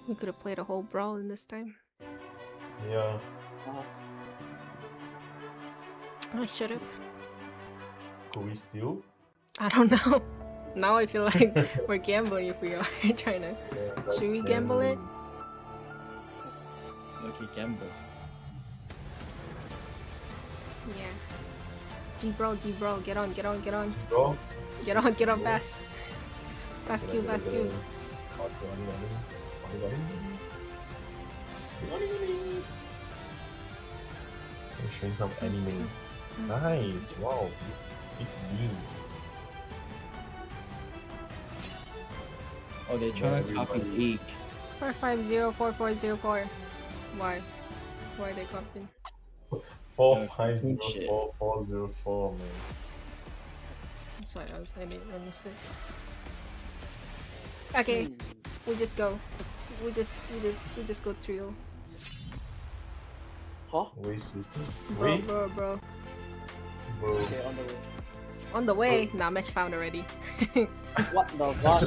We could have played a whole brawl in this time. Yeah. I should have. Could we steal? I don't know. Now I feel like we're gambling if we are trying to. Should we gamble it? Lucky gamble. Yeah. G-Brawl, G-Brawl, get on, get on, get on. Bro? Get on fast. Fast Q, fast Q. Showing some anime. Nice, wow. Big D. Oh, they're trying to copy leak. 4504404. Why? Why are they copying? 45044404, man. I'm sorry, I missed it. Okay, we just go. We just go trio. Huh? Wait, sister. Bro, Wait, bro. bro. Okay, on the way. On the way. Nah, match found already. What the fuck?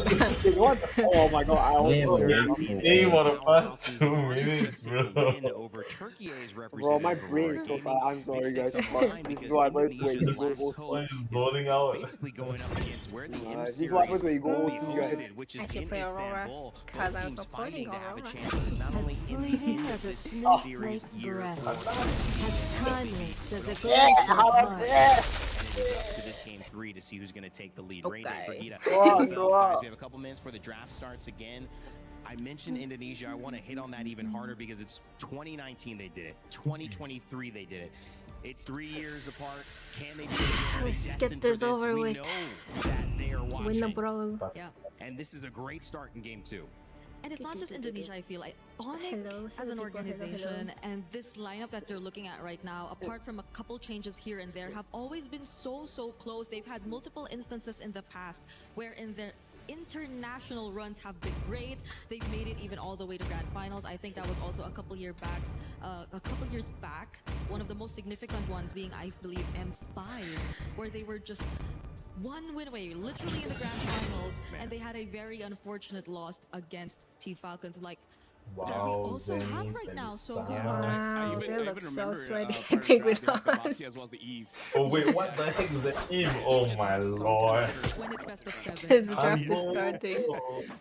What? Oh my god, I was so Hey, what the past 2 minutes, bro. Over Turkey's Bro, my brain is so tired. I'm sorry, guys. This is what happens when you go Why is zoning out? basically going up against where the M this is series what happens when you go will be OT, guys. hosted, which is I should in play Aurora, Istanbul. 'cause Both I'm teams supporting fighting to have a Aurora. chance not only in the Fleeting end as of a this snowflake series year breath, four, as timeless as a Yeah, glacier how about heart. that? and it is up to this game 3 to see who's going to take the lead. Rain Day, Brigida. Go on, So, go guys, on. we have a couple minutes before the draft starts again. I mentioned Indonesia. I want to hit on that even harder because it's 2019 they did it. 2023 they did it. It's 3 years apart. Can they do it again? Are they Let's get destined for this over We with. know that they are watching. Win the brawl. Yeah. And this is a great start in game 2. And it's not just Indonesia, I feel like. Onyx Hello, as an hello, people, hello, organization hello. and this lineup that they're looking at right now, apart from a couple changes here and there, have always been so close. They've had multiple instances in the past wherein their international runs have been great. They've made it even all the way to grand finals. I think that was also a couple years back. One of the most significant ones being, I believe, M5, where they were just one win away, literally in the grand finals, and they had a very unfortunate loss against T-Falcons, like that we also have right now. So Wow, I they even look so remember, sweaty. part I of think we draft, they had lost. Kabasi as well as the Eve. Oh wait, what the heck is the Eve? Oh my lord. when it's best of 7. The draft is starting.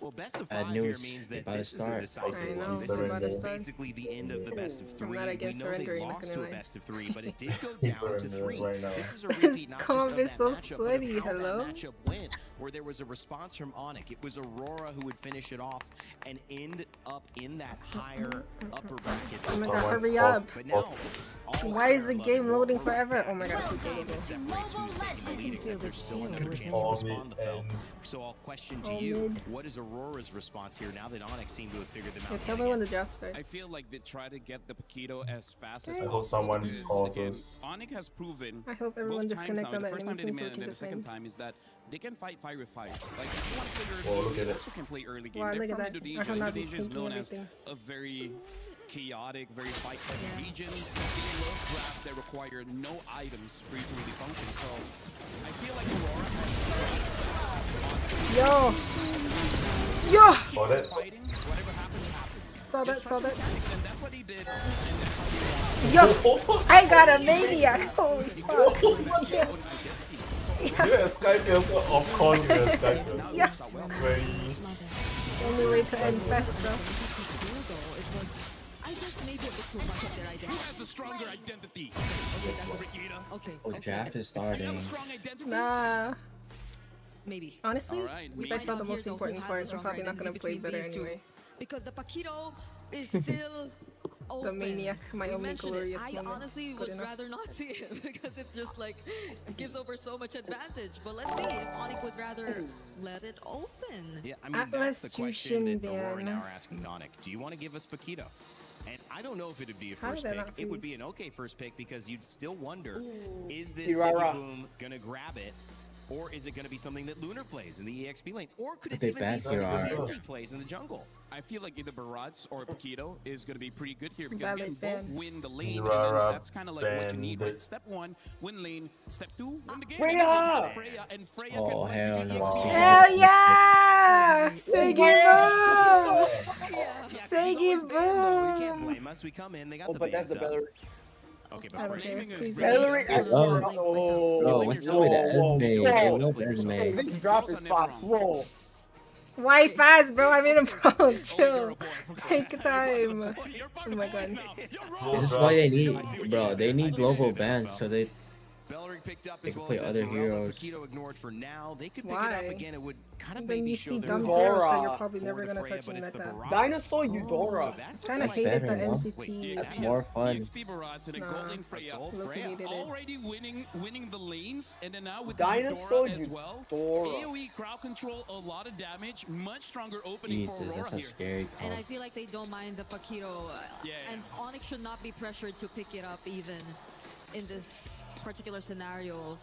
Well, best of Bad 5 here news. means They that about to this is a start. decisive I know, one. it's This about to is start. basically the end of the best of 3. I'm not We against know they surrendering, not lost gonna to a lie. best of 3, but it did go He's down to surrendering 3. right now. This is a repeat not just Comp of is that so matchup, sweaty, but of how hello? that matchup went, where there was a response from Onic. It was Aurora who would finish it off and end up in that higher upper bracket. Oh my god, hurry up. But now, all Why is the game loading forever? Oh my god. Separates who's taking the lead, except there's still another chance to respond to the Fel. So I'll question to you, what is Aurora's response here now that Onyx seem to have figured them out? Tell me when the draft starts. I feel like they try to get the Paquito as fast as I possible. hope someone because, calls again, us. Onyx has proven I hope everyone both times disconnect now, on the the first time enemy they team so did we it and can the second defend. time is that they can fight fire with fire. Like if you want to play early Oh, game, look they at it. also can play early game. Wow, They're look from at that. I Indonesia. should not be Indonesia is thinking known as everything. a very chaotic, very fight-heavy region. They love drafts that require no items for you to really function. So I feel like Aurora Yo! Yo! Saw that? fighting. Whatever happens, happens. Saw that, saw that. And that's what he did. Yo! I got a maniac! Holy fuck! Yeah. You're a Sky filter, of course you're a Sky filter. Yeah. Very... Only way to end fast, bro. I guess maybe a bit too much of their identity. Who has the stronger identity? Okay. Oh, draft is starting. Nah. Maybe. Honestly, Alright, if I saw the most important part, I'm probably not gonna play better anyway. Because the Paquito is still open. The maniac, my We only mentioned glorious I moment. honestly Good would enough. rather not see it because it just like gives over so much advantage. But let's see if Onyx would rather let it open. Yeah, I mean, that's the Atlas question that Jushin Aurora ban. now are asking Onyx. Do you want to give us Paquito? And I don't know if it would be a How first did I pick. not It would freeze? be an okay first pick because you'd still wonder, is this Irara. City Boom going to grab it? Or is it going to be something that Lunar plays in the EXP lane? Or could it They even be banned something that Irara. Kenzie plays in the jungle? I feel like either Barats or Paquito is going to be pretty good here because Valid again, both ban. win the lane, and Irara then that's kind of like what you need, banned. right? Step 1, win lane. Step 2, win the game. Freya! Freya, and Freya Oh, can hell rest the no. EXP. Hell yeah! Siggy boom! He's always Siggy banned, though. You can't boom! blame us. We come in, they got Oh, the but that's bans the up. Bellary. Okay, I but don't care. Freya Please Bellary ban. is Oh. oh, Bro, what's up with the Esme? Ain't no Esme. This drop is fast. Whoa. Why fast, bro? I'm in a pro. Chill. Take your time. Oh my god. That's why they need, bro. They need global bans so they Bellary picked up They as can well play as other Esmeralda. heroes. Paquito ignored for now. They could pick it Why? up again. It would kind of Then maybe you show see their dumb Eudora. heroes that you're probably for never the gonna Freya, touch but in it's the meta. Barats. Dinosaur So Eudora. that's Kinda That's hated better, the no? MCT. That's more fun. EXP Barats and a Nah. gold lane Freya. Loki hated it. Already winning the lanes, and then now with Dinosaur Eudora as well. Eudora. AoE crowd control, a lot of damage, much stronger opening Jesus, for Aurora that's a here. scary And call. I feel like they don't mind the Paquito. Yeah. And Onyx should not be pressured to pick it up even in this particular scenario.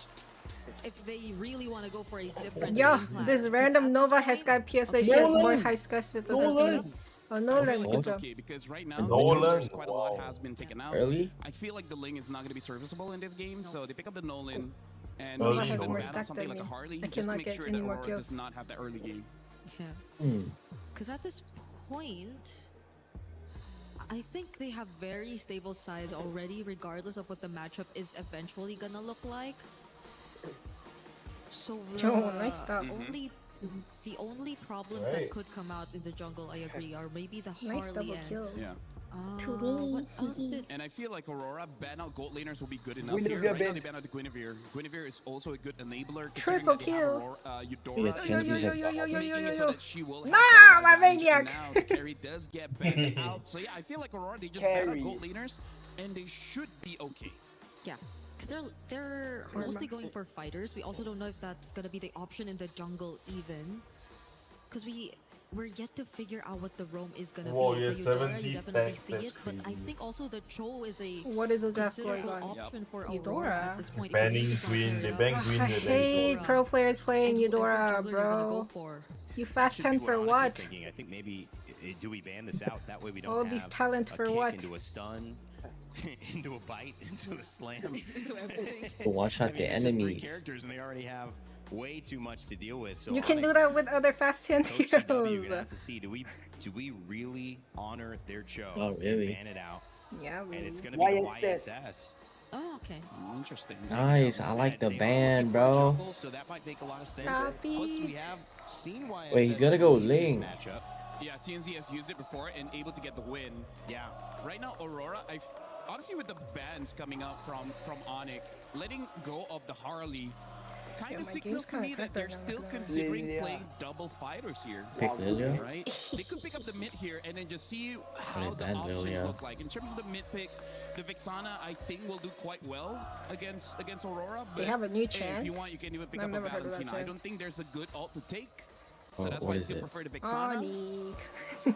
If they really want to go for a different Yo, game plan. this random Nova has got PSA. She has more high scores with us. Nolan. Oh, Nolan, It's good job. okay because right now Nolan? there's quite a lot Wow. has been taken out. Early? I feel like the Ling is not going to be serviceable in this game, so they pick up the Nolan and Nova maybe has ban more on stack something than like a me. Harley I just to cannot make get sure any that more Aurora kills. does not have the early game. Yeah. Hmm. Because at this point, I think they have very stable sides already, regardless of what the matchup is eventually gonna look like. So Yo, nice stop. the only problems Right. that could come out in the jungle, I agree, are maybe the Nice Harley double and kill. Yeah. what else did And I feel like Aurora ban out gold laners will be good enough Guinevere here. Right now ban. they ban out the Guinevere. Guinevere is also a good enabler. Triple considering that they have kill. Eudora Yeah, Kenzie's a- making it so that she will have Nah, quite a lot of my damage, and maniac. now the carry does get banned out. So yeah, I feel like Aurora, they just ban Carry. out gold laners and they should be okay. Yeah, because they're mostly going for fighters. We also don't know if that's gonna be the option in the jungle even, because we're yet to figure out what the roam is gonna Whoa, be. yeah, It's a Eudora, 70 you definitely stacks, see that's it, but I crazy. think also the Cho is a What is the draft going considerable on? option for Eudora? Aurora at this point. Banning If you really Queen, they wanna ban carry Queen it I with out. hate Eudora. pro players playing And whoever Eudora, jungler you're gonna bro. go for. You fast Should be 10 for Onyx is what? thinking. I think maybe do we ban this out? That way we don't All have these talent a for kick what? into a stun, into a bite, into a slam. Into everything. To watch out the there's just three enemies. characters and they already have way too much to deal with. So You can do Onyx, that with other fast 10 Coach CW, you're gonna heroes. have to see. Do we really honor their Cho? Oh, really? And ban it out, Yeah, and it's gonna Why be the is this? YSS. Oh, okay. Interesting. Nice, I like the band, bro. So that might make a lot of sense. Copy. Plus, we have seen YSS. Wait, he's gonna go in this Ling. matchup. Yeah, TNZ has used it before and able to get the win. Yeah. Right now, Aurora, honestly, with the bans coming out from Onyx, letting go of the Harley kind Yeah, of my signals game's to kinda me cut that they're there, not still gonna lie. considering Yeah. playing double fighters here. Pick Lilia? Right? They could pick up the mid here and then just see how Put it the then, options Lilia. look like. In terms of the mid picks, the Vixana, I think, will do quite well against Aurora. They But have a new if chant. you want, you can even pick I've up a never heard of that Valentina. I chant. don't think there's a good ult to take. So Oh, that's what why I is still it? prefer the Vixana. Onic.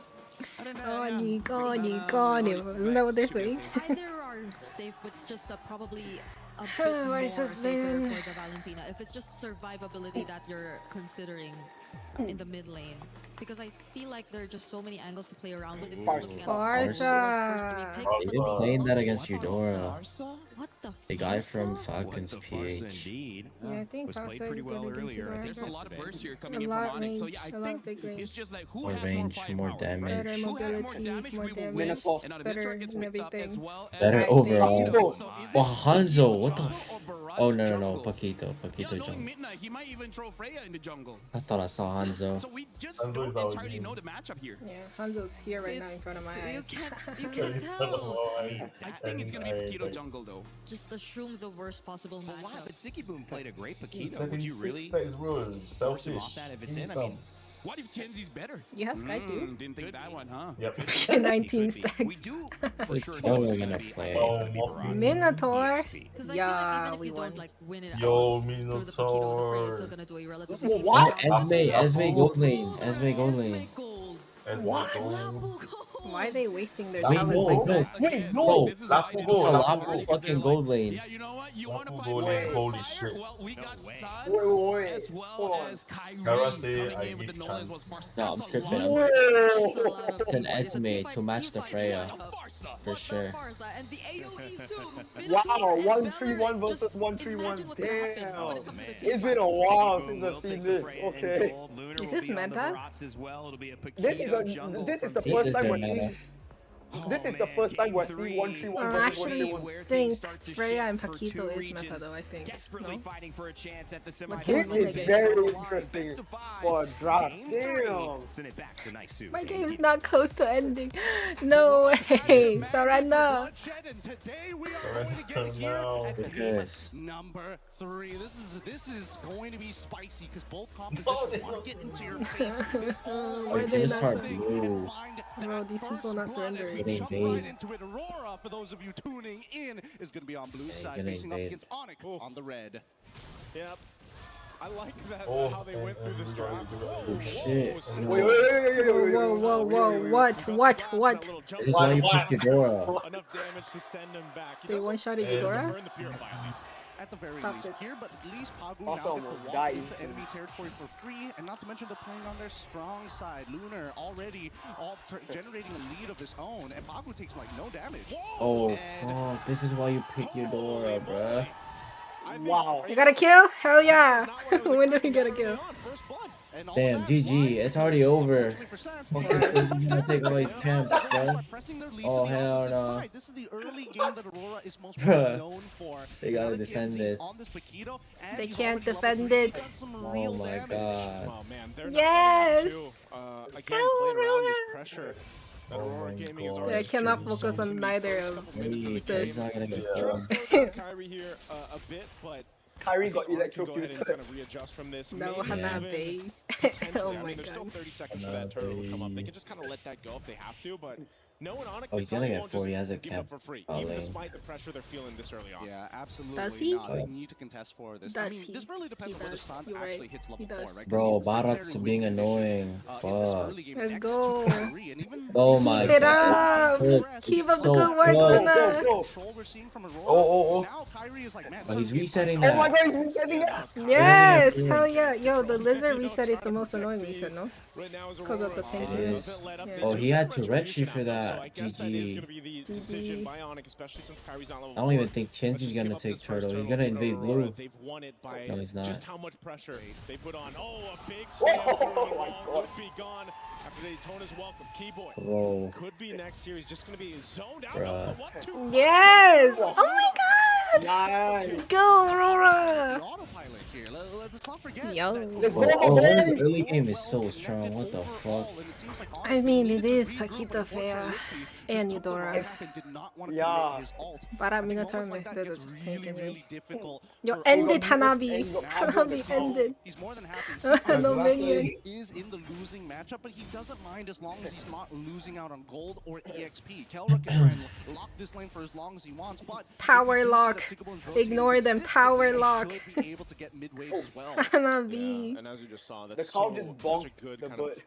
I don't know, Onic, Onic, Vixana, Onic. Isn't that what they're saying? Either are safe, but it's just probably a bit Oh, more my safer husband. for the Valentina. If it's just survivability that you're considering in the mid lane. Because I feel like there are just so many angles to play around with if you're looking at Farsa. first 3 picks. Oh, but they've been playing that against Farsa? Eudora. What the The guy from What Falcons the Farsa PH. indeed. Yeah, I think was Farsa played pretty is well good against earlier. I Eudora. think There's a lot of bursts here coming A in lot from Onyx. So range, yeah, I a lot think big range. it's just like who More has range, more more firepower, damage. right? Better Who has more mobility, damage, more we will damage. win. Minutes And now the better mid-turret gets in picked up as everything. well as Better I overall. think. So is Oh, it Hanzo, what the jungle f- or Barrage Oh, no, no, no. jungle? Paquito. Yeah, Paquito knowing jungle. Midnight, he might even throw Freya in the jungle. I thought I saw Hanzo. So we just Hanzo don't is our entirely game. know the matchup here. Yeah, Hanzo's here right now in front of my eyes. You can't tell. I think it's gonna be Paquito jungle though. Just assume the worst possible But wow, matchup. but Sicky Boom played a great Paquito. Seven Would you six really stacks, bro. force him Selfish. off that if it's Give in? me I mean, some. What if Tienzi's better? You have Sky too. Didn't think that one, huh? Yep. 19 stacks. we do for It's sure Killer know it's gonna gonna be play. it's gonna be Barrage. Minotaur. Because I feel like Yeah, even if we you won. don't like win it Yo, out through the Paquito, the Freya is still Minotaur. gonna do a relatively Whoa, decent what? job. Esme gold lane. Esme gold lane. Why are they wasting their Wait, talent no, like no. that? Wait, No, no. This is why I Lapu didn't gold. want to Lapu party, 'cause fucking they're gold like, lane. yeah, you know what? You want to Lapu fight gold lane, fire? holy Fire? shit. Well, we got way. Suns Wait, as well hold on. as Kyrie Karate, coming I in with the give Nolans chance. was first. No, That's I'm a tripping. lot. I'm That's a lot of It's an team fight. It's a Esme team to fight, match team the fight. Freya. Farsa. For sure. Farsa and the AoEs too. Wow, Minotaur and 1-3-1 Beller, versus just 1-3-1. imagine what could happen when it Damn. comes to the man. team It's been a fights. while Sicky Boom since will I've take seen the this. Freya in Okay. gold. Lunar Is will this be on the meta? Barats as well. It'll be a This is Paquito jungle this is from the This first is time their we're meta. seeing. This is the first time we're seeing 1-3-1 I versus actually 1-3-1. think start to Freya and shift for Paquito two is meta regions, though, I think. desperately No? fighting for a chance at the But semifinals. This This is is Game very Best interesting of five. for a draft. Game three. Damn. Send it back to Naisu. My game is not close to ending. No way. Surrender. And today we are going to get here No. at Look at game this. number 3. This is going to be spicy because both compositions want to get into your face. Oh, he's gonna start blue. Bro, these people not surrendering. Getting Jump invade. right into it. Aurora, for those of you tuning in, is going to be on blue side, gonna facing up invade. against Onyx on the red. Yep. I like that Oh, how they went through this draft. Oh shit. Wait, wait, wait, wait, wait, wait, Whoa, whoa, whoa, what? This is why you pick Eudora. Enough damage to send him back. He They doesn't- one-shotted he doesn't Eudora? burn the Purify at least. At the very Stop least this. here, but at least Pagu Also now gets to almost walk died. into enemy territory for free, and not to mention they're playing on their strong side. Lunar already off generating a lead of his own, and Pagu takes like no damage. Oh fuck. This is why you pick Eudora, bruh. Wow. You got a kill? Hell yeah. When do we get a kill? Damn, GG. It's already over. Fucking gonna take all these camps, bruh. Oh hell no. This is the early game that Aurora is most Bruh. known for. They gotta Now that defend TNZ's this. on this Paquito, and They he's can't already level defend 3, it. does some Oh real my damage. god. Oh man, they're not Yes. ready to, again, play around this pressure. That Oh Aurora my Gaming is god. already I cannot showing focus some on neither first of couple minutes of the Hey, game. he's not gonna get Trying killed. to slow down Kyrie here a bit, but Kyrie I got think Aurora can go ahead and electrocuted. kind of readjust from this. No, Maybe Hanabe. even potentially. Oh I my mean, there's still god. 30 seconds for that turtle to come up. They can just kind of let that go if they have to, but no one on it. Oh, he's gonna get 40 as a give it up cap. for free, Oh, even lane. despite the pressure they're feeling this early on. Yeah, absolutely. Does he? Not. They need to contest for this. I Does mean, he? this really depends He on whether does. Sans You're actually right. hits He level does. 4, right? 'Cause Bro, he's the secondary Barat's weak being condition, annoying. in this Fuck. early game Let's next go. to Kyrie, and even Oh my Keep it god. up. It's Keep up the so good work, close. Luna. control we're seeing from Aurora. Oh. Now Kyrie is like, man, Oh, he's Sans resetting Oh my that. god, he's resetting that! Yes, hell yeah. Yo, the lizard reset is the most annoying reset, no? Right now is Because of the Aurora tankiness. doesn't let up. Yeah. They Oh, do he had pretty to much retry reach for out, though, that. So I guess that is GG. going to be the decision by Onyx, especially since Kyrie's on level I don't even 4. think Let's Chenzi's just gonna give up take this first turtle. He's gonna for invade Aurora. blue. They've won it by No, he's not. just how much pressure they put on. Oh, a big slam through the wall would be gone after Daytona's welcome. Keyboy Bro. could be next year. He's just going to be zoned out. Bruh. The 1-2. Yes. Oh my god. god! Go, Aurora! Yo. Aurora's early game is so strong. What the fuck? I mean, it is Paquito Fea and Eudora. Yeah. Para Minotaur Method is just taking it. Yo, ended Hanabi. Hanabi ended. He's more than happy. No minion. He is in the losing matchup, but he doesn't mind as long as he's not losing out on gold or EXP. Kelra can try and lock this lane for as long as he wants, but Tower lock. Ignore them. Tower lock. be able to get mid waves as well. Hanabi. And as you just saw, The that's cow so, just such a bonked good the kind butt. of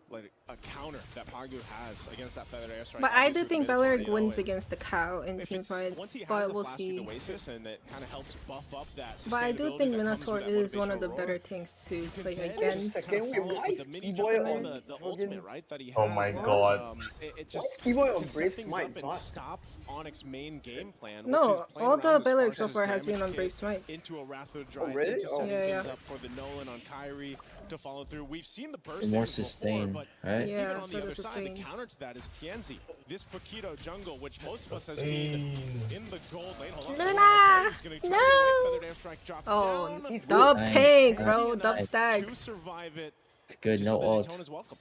like a counter that Pagu has against that feathered airstrike. But I do Obviously, think the mid's Belleric already wins low, against the cow in if team it's- fights, once he has but the we'll flash see. speed Oasis, and it kind of helps buff up that But I do sustainability think that comes Minotaur with that is one of the motivational better roar. things to play Then against. just kind of follow up with the mini jump and then the ultimate, right, that he has. Oh my that, god. It just Keyboard can on set Brave things Smite, up and not. stop Onyx's main game plan, which is No, playing all the around this Belleric so Farse's far has been damage on Brave kit Smites. into a Wrathwood Oh, Drive, really? into Oh. setting Yeah, things yeah. up for the Nolan on Kyrie to follow through. We've seen the burst More damage before, sustain, but right? Yeah, even on for the the other side, the sustains. counter to that is Tienzi. This Paquito jungle, which most of us have seen in the gold lane. Hold on. Luna! He's gonna try No! to get away. Feathered airstrike dropped Oh, down. dub Nice. tank, Nice. bro. Dub To stacks. survive it. It's good. Just No the ult. Daytona's welcome.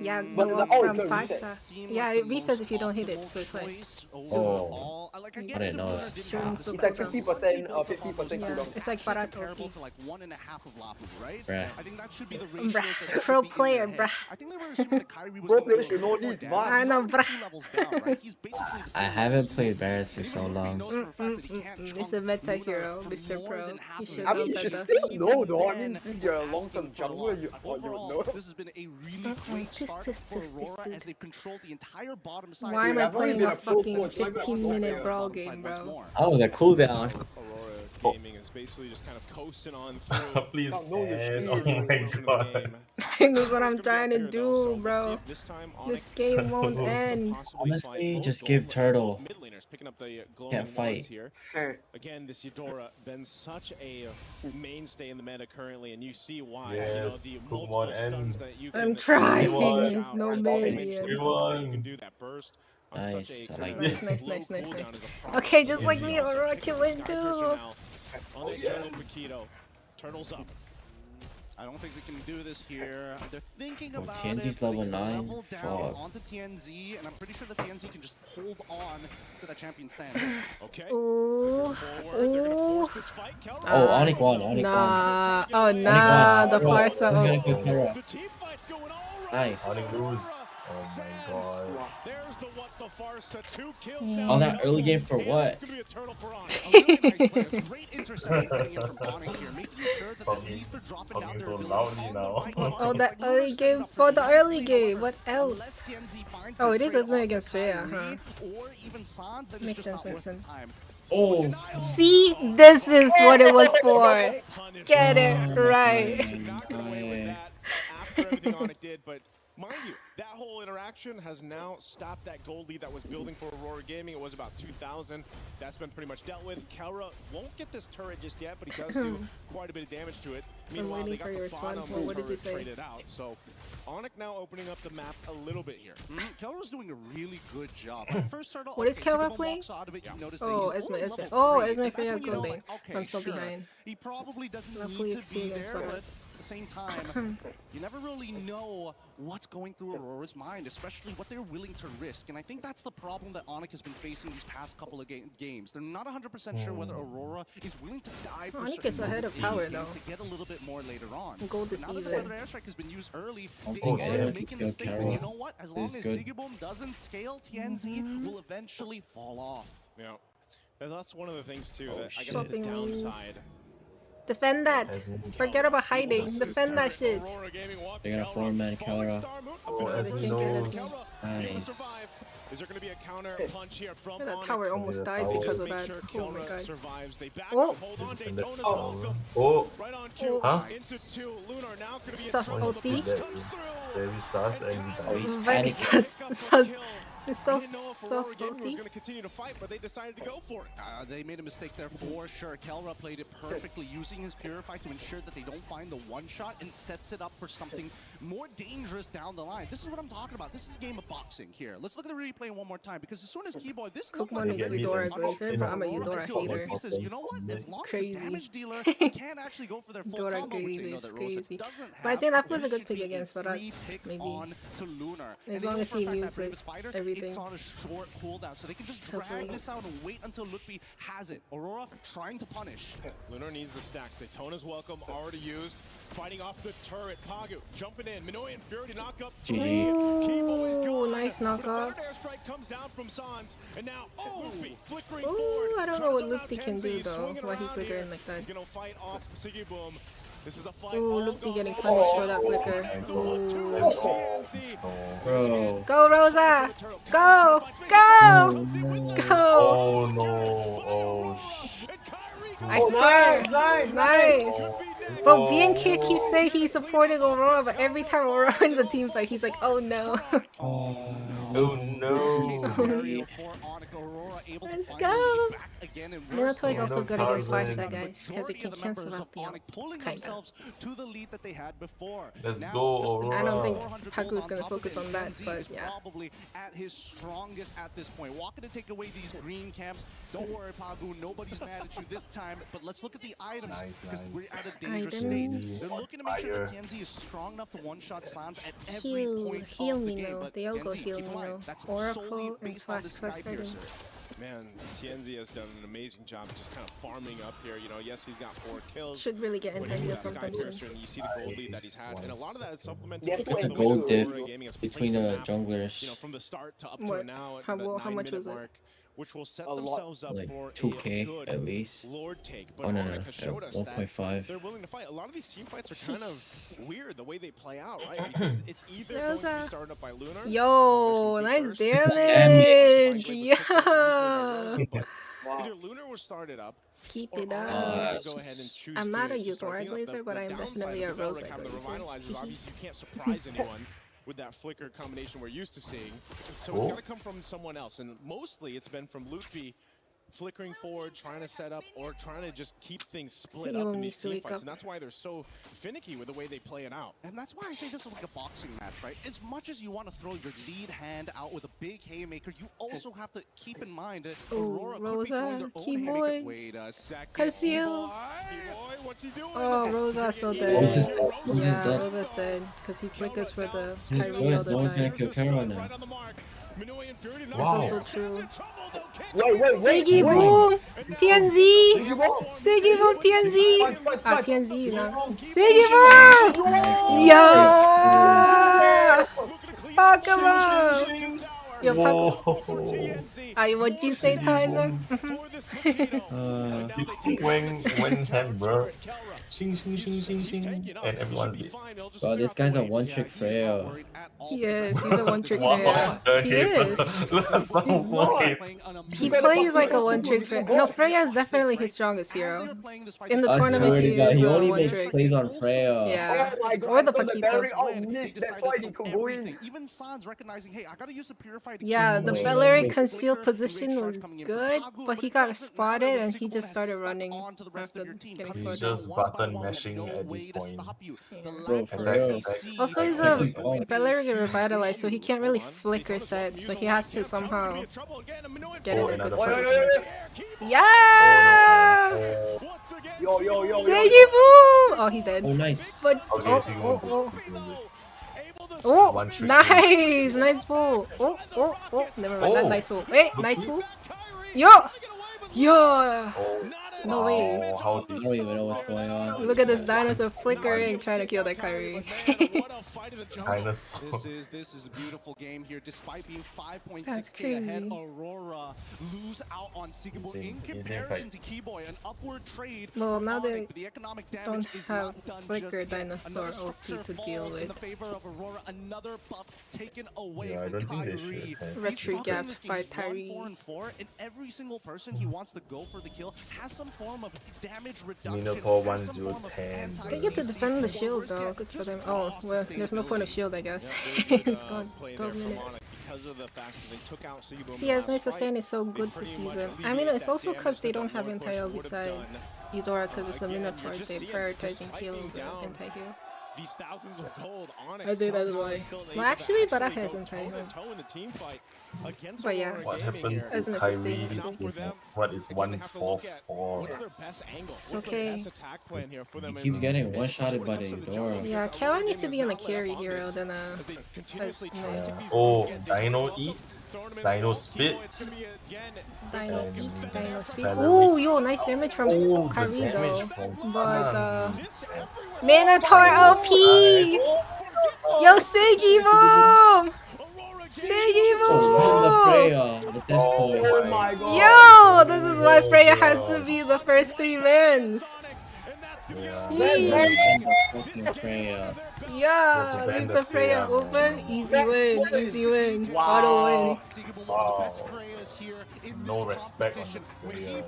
Yeah, But go the up ult from doesn't Pasa. Yeah, it resets if you don't hit it, so it's fine. Oh, I didn't know that. Shrooms It's like 50%, 50% Yeah, cooldown. it's like Barato. Comparable to like 1.5 of Lapu, right? Bruh. I think that should be the ratios that Bruh. should Pro be in their player, head. bruh. I think they were assuming that Kyrie was Pro gonna players do a should know lot more this, damage. man. I He's know, already bruh. 2 levels down, right? He's basically the I same haven't level as played Luke. Barretts in so Anyone who long. knows for a fact that he can't It's chunk a meta Luna hero, for Mr. more Pro. than half You of should his I mean, know you life. should better. still know though. I Even mean, then, since you're a asking long-term for a jungler, lot. you would Overall, know. this has been a really great start for Aurora as they've controlled the entire bottom side. Why am Dude, I I've only playing been a a pro fucking coach, like, 15-minute yeah. brawl Bottom side game, once bro? more. Oh, the cooldown. Aurora Gaming is basically just kind of coasting on through. Please, Can't know your yes. shit. Oh my portion of the god. game. That's what I'm It's gonna be trying to up there, though, so do, we'll see bro. if this time This Onyx game won't wants to end. possibly Honestly, find just both give gold Turtle. mid laners, picking up the glowing Can't fight. wands here. Sure. Again, this Eudora been such a mainstay in the meta currently, and you see why. Yes, You know, the Kookmon multiple stuns and- that you I'm can trying. dish There's out, no right? minion. Makes the Everyone. bulk that you can do that burst on Nice, such a I like kind of this. Nice, low nice, nice, cooldown nice. is a problem. Okay, just So like you me, also Aurora pick can up win Sky Piercer too. now on the jungle Paquito. Turtles up. I don't think we can do this here. They're thinking Oh, about TNZ's it. level Place a 9? level down Fuck. onto TNZ, and I'm pretty sure that TNZ can just hold on to that champion stance. Okay. Ooh. Ooh. Oh, Onyx won. Onyx won. Nah. Oh, Onyx nah. won. The Bro, Farsa. I'm gonna Oh. go Terra. Nice. Onyx lose. Oh my god. There's the what the Farsa, 2 kills Yeah. down. Oh, that early game for what? It's gonna be a turtle for Onyx. A really nice play. Great interception coming in from Onyx here, making sure that at least they're dropping down Talking their so abilities loudly on the now. right target. Oh, It's that like Luna early set game up for the really early nicely. game. However, What unless else? TNZ finds Oh, the it is trade Esme off against to Freya, Kyrie huh? Or even Sans, then it's Makes just sense, not makes worth the sense. time. Oh, See, this is what it was for. Get it right. Not gonna win with that after everything Onyx did, but mind you, that whole interaction has now stopped that gold lead that was building for Aurora Gaming. It was about 2,000. That's been pretty much dealt with. Kelra won't get this turret just yet, but he does do quite a bit of damage to it. Meanwhile, waiting they got for the your response. bottom Well, what did you turret say? traded out. So Onyx now opening up the map a little bit here. Kelra's doing a really good job. At first started off, What is okay, Kelra Sigma playing? walks out of it, you notice that Oh, he's Esme, only Esme. level Oh, 3, Esme and that's Freya when you know, Golding. like, okay, I'm so sure, behind. He probably doesn't Luckily need to it's be Phoenix, there, but- but at the same time, you never really know what's going through Aurora's mind, especially what they're willing to risk. And I think that's the problem that Onyx has been facing these past couple of games. They're not 100% sure whether Aurora is willing to die for Onyx certain is ahead moments of in Power, these games though. to get a little bit more later on. Gold But is now that the even. Feather Airstrike has been used early, I'm they going are air to making kill a statement. Terra. You know what? As long This as is good. Sigiboom doesn't scale, TNZ will eventually fall off. Yeah. And that's one of the things too that I guess Swapping the lanes. downside. Defend that. Forget about hiding. Defend that shit. They're gonna 4-man Kelra. Oh, They Esme can't knows. get us. Nice. Is there going to be a counter punch here from That Onyx? tower almost died They because just of Make that. sure Oh my Kelra god. survives. They back Oh. up, hold on, And the Daytona's tower. welcome. Oh, Right on cue. Huh? Into 2. Lunar now could be in Sus trouble. The ulti. push comes through. very sus and he Oh, he's Very panicking. sus. It's so I didn't know if so Aurora Gaming was salty. going to continue to fight, but they decided to go for it. They made a mistake there for sure. Kelra played it perfectly, using his Purify to ensure that they don't find the one-shot and sets it up for something more dangerous down the line. This is what I'm talking about. This is a game of boxing here. Let's look at the replay one more time, because as soon as Keyboy, this looked like Kookmon is Eudora Glazer, but I'm a Eudora until hater. He says, you know what? As long as the Crazy. damage dealer can actually go for their full Eudora combo, which they know Glazer is that Rosa crazy. doesn't But I have, think that was a this good should pick be against a Barat. free pick Maybe. on to Lunar. As And long they know as for a he fact that moves it, Bravest Fighter, everything. it's on a short cooldown, so they can just drag Hopefully. this out and wait until Lutfi has it. Aurora trying to punish. Lunar needs the stacks. Daytona's welcome, already used. Fighting off the turret. Pagu jumping in. Minoy and Fury to knock up three. Keyboy's gone. Nice knockoff. But a third airstrike comes down from Sans. And now, Luffy flickering Ooh, forward. I don't know Tries what to knock Lufty can Tenzi, do though. swinging Why he around flickering here. like that? He's going to fight off Siggy Boom. This is a fight. Ooh, Lufty getting punished for that flicker. Ooh. Bro. Go Rosa! Go! Go! Go! Oh no! Oh. I swear! Nice! Nice! Bro, BNK keeps saying he's supporting Aurora, but every time Aurora wins a team fight, he's like, oh no. Oh no! Let's go! Minotaur is also good against Farsa, guys, because it can cancel out the ult, kinda. To the lead that they had before. Let's go, Aurora. I don't think Pagu's gonna focus on that, but yeah. Probably at his strongest at this point. Walking to take away these green camps. Don't worry, Pagu. Nobody's mad at you this time. But let's look at the items, because we're at a dangerous state. They're looking to make sure that TNZ is strong enough to one-shot slams at every point Heal of the me game. now. But They all go TNZ, heal keep me in mind, now. that's Oracle solely and based on the Flash First Skypiercer. Man, TNZ has done an amazing job just kind of farming up here. You know, yes, he's got 4 kills. Should really get When in you here got sometime soon. Skypiercer and you see the gold lead that he's had, and a lot of that is supplemented Yeah, with it's the a way gold that diff Aurora Gaming has between played the the map, junglers. you know, from the start to up to What? now at How the much 9-minute was it? mark, which will set A lot. themselves up Like for a 2K good at least. Lord take. But Oh no, Onyx no, has showed us that 1.5. they're willing to fight. A lot of these team fights are kind of weird the way they play out, right? Because it's either going to be started up by Lunar. Yo, nice damage! Yeah! Either Lunar was started up. Keep or it Onyx up. will go ahead and choose I'm not a to start Eudora picking up Glazer, but I'm downside definitely a of the Rosa Valorant having the Glazer. Revitalize is obviously you can't surprise anyone with that flicker combination we're used to seeing. So it's got to come from someone else, and mostly it's been from Lutfi flickering forward, trying to set up, or trying to just keep things split up in these team fights, and that's why they're so finicky with the way they play it out. And that's why I say this is like a boxing match, right? As much as you want to throw your lead hand out with a big haymaker, you also have to keep in mind that Aurora could be throwing their own haymaker. Wait a second. Conceal. What's he doing? Oh, Rosa's so Rosa's dead. dead. Rosa's Yeah, dead. Rosa's dead. Because he flickers for the He's Kyrie all good. the No one's gonna time. kill Kara now. That's also true. Wait, Siggy Boom! TNZ! Siggy Boom TNZ! Ah, TNZ now. Siggy Boom! Yeah! Fuck him up! Yo, fuck. What'd you say, Tyler? When ten, bro. Shing, shing, shing, shing, shing. And everyone's dead. Bro, this guy's a one-trick Freya. He is. He's a one-trick Wow, player. He is. He plays like a one-trick Freya. No, Freya is definitely his strongest hero. In the I tournament, swear to he God, is he a only makes one-trick. plays on Freya. Yeah. Oh my Or the God, so Bellery Paquito. out-missed, that's why he could go in. Even Sans recognizing, hey, I gotta use the Purified. Yeah, the Bellery concealed position was good, but he got spotted and he just started running after getting He's spotted. just button mashing at this point. Bro, for real. Also, he's a Bellery revitalized, so he can't really flicker set, so he has to somehow get it in a good position. Yeah! Yo, yo, yo, Siggy Boom! Oh, he dead. Oh, nice. But, Okay, oh, nice! Nice pull. Oh, never mind, that nice pull. Wait, nice pull. Yo! Yo! No way. I don't even know what's going on. Look at this dinosaur flickering, trying to kill that Kyrie. Dinosaur. This is a beautiful game here. Despite being 5.6k ahead, crazy. Aurora lose out on Sigabo in Insane comparison fight. to Keyboy. An upward trade. Well, now for they Onyx, but the economic damage don't is have not done flicker just yet. dinosaur Another OP structure to deal falls in the with. favor of Aurora. Another buff taken away Yeah, I from don't think they Kyrie. should have. Retreat He's struggling gapped this game. by He's won Tyree. 4 and 4, and every single person he wants to go for the kill has some form of damage reduction. Minotaur has some form of 1010. They get to defend the shield though, good for them. Oh, well, there's no point of shield, I guess. It's gone. 12 minutes. because of the fact that they took out Sigibum. See, as nice as saying it's so good this season. I mean, it's also because they don't have anti-heal besides Eudora, because it's a Minotaur. They're prioritizing heal over anti-heal. These thousands of gold on it. I think that's why. Well, actually, Bara has anti-heal. But yeah, What happened as to nice as Kyrie they this do. season? What is 144? It's okay. He keeps getting one-shotted by the Eudora. Yeah, Kara needs to be on a carry hero than a... Oh, Dino Eat, Dino Spit. Dino Eat, Dino Speed. Ooh, yo, nice damage from Kyrie though. But, Minotaur OP! Yo, Sigibum! Sigibum! Yo, this is why Freya has to be the first 3 wins. Yeah, leave the Freya open. Easy win, easy win. Auto win. Wow. No respect on the Freya.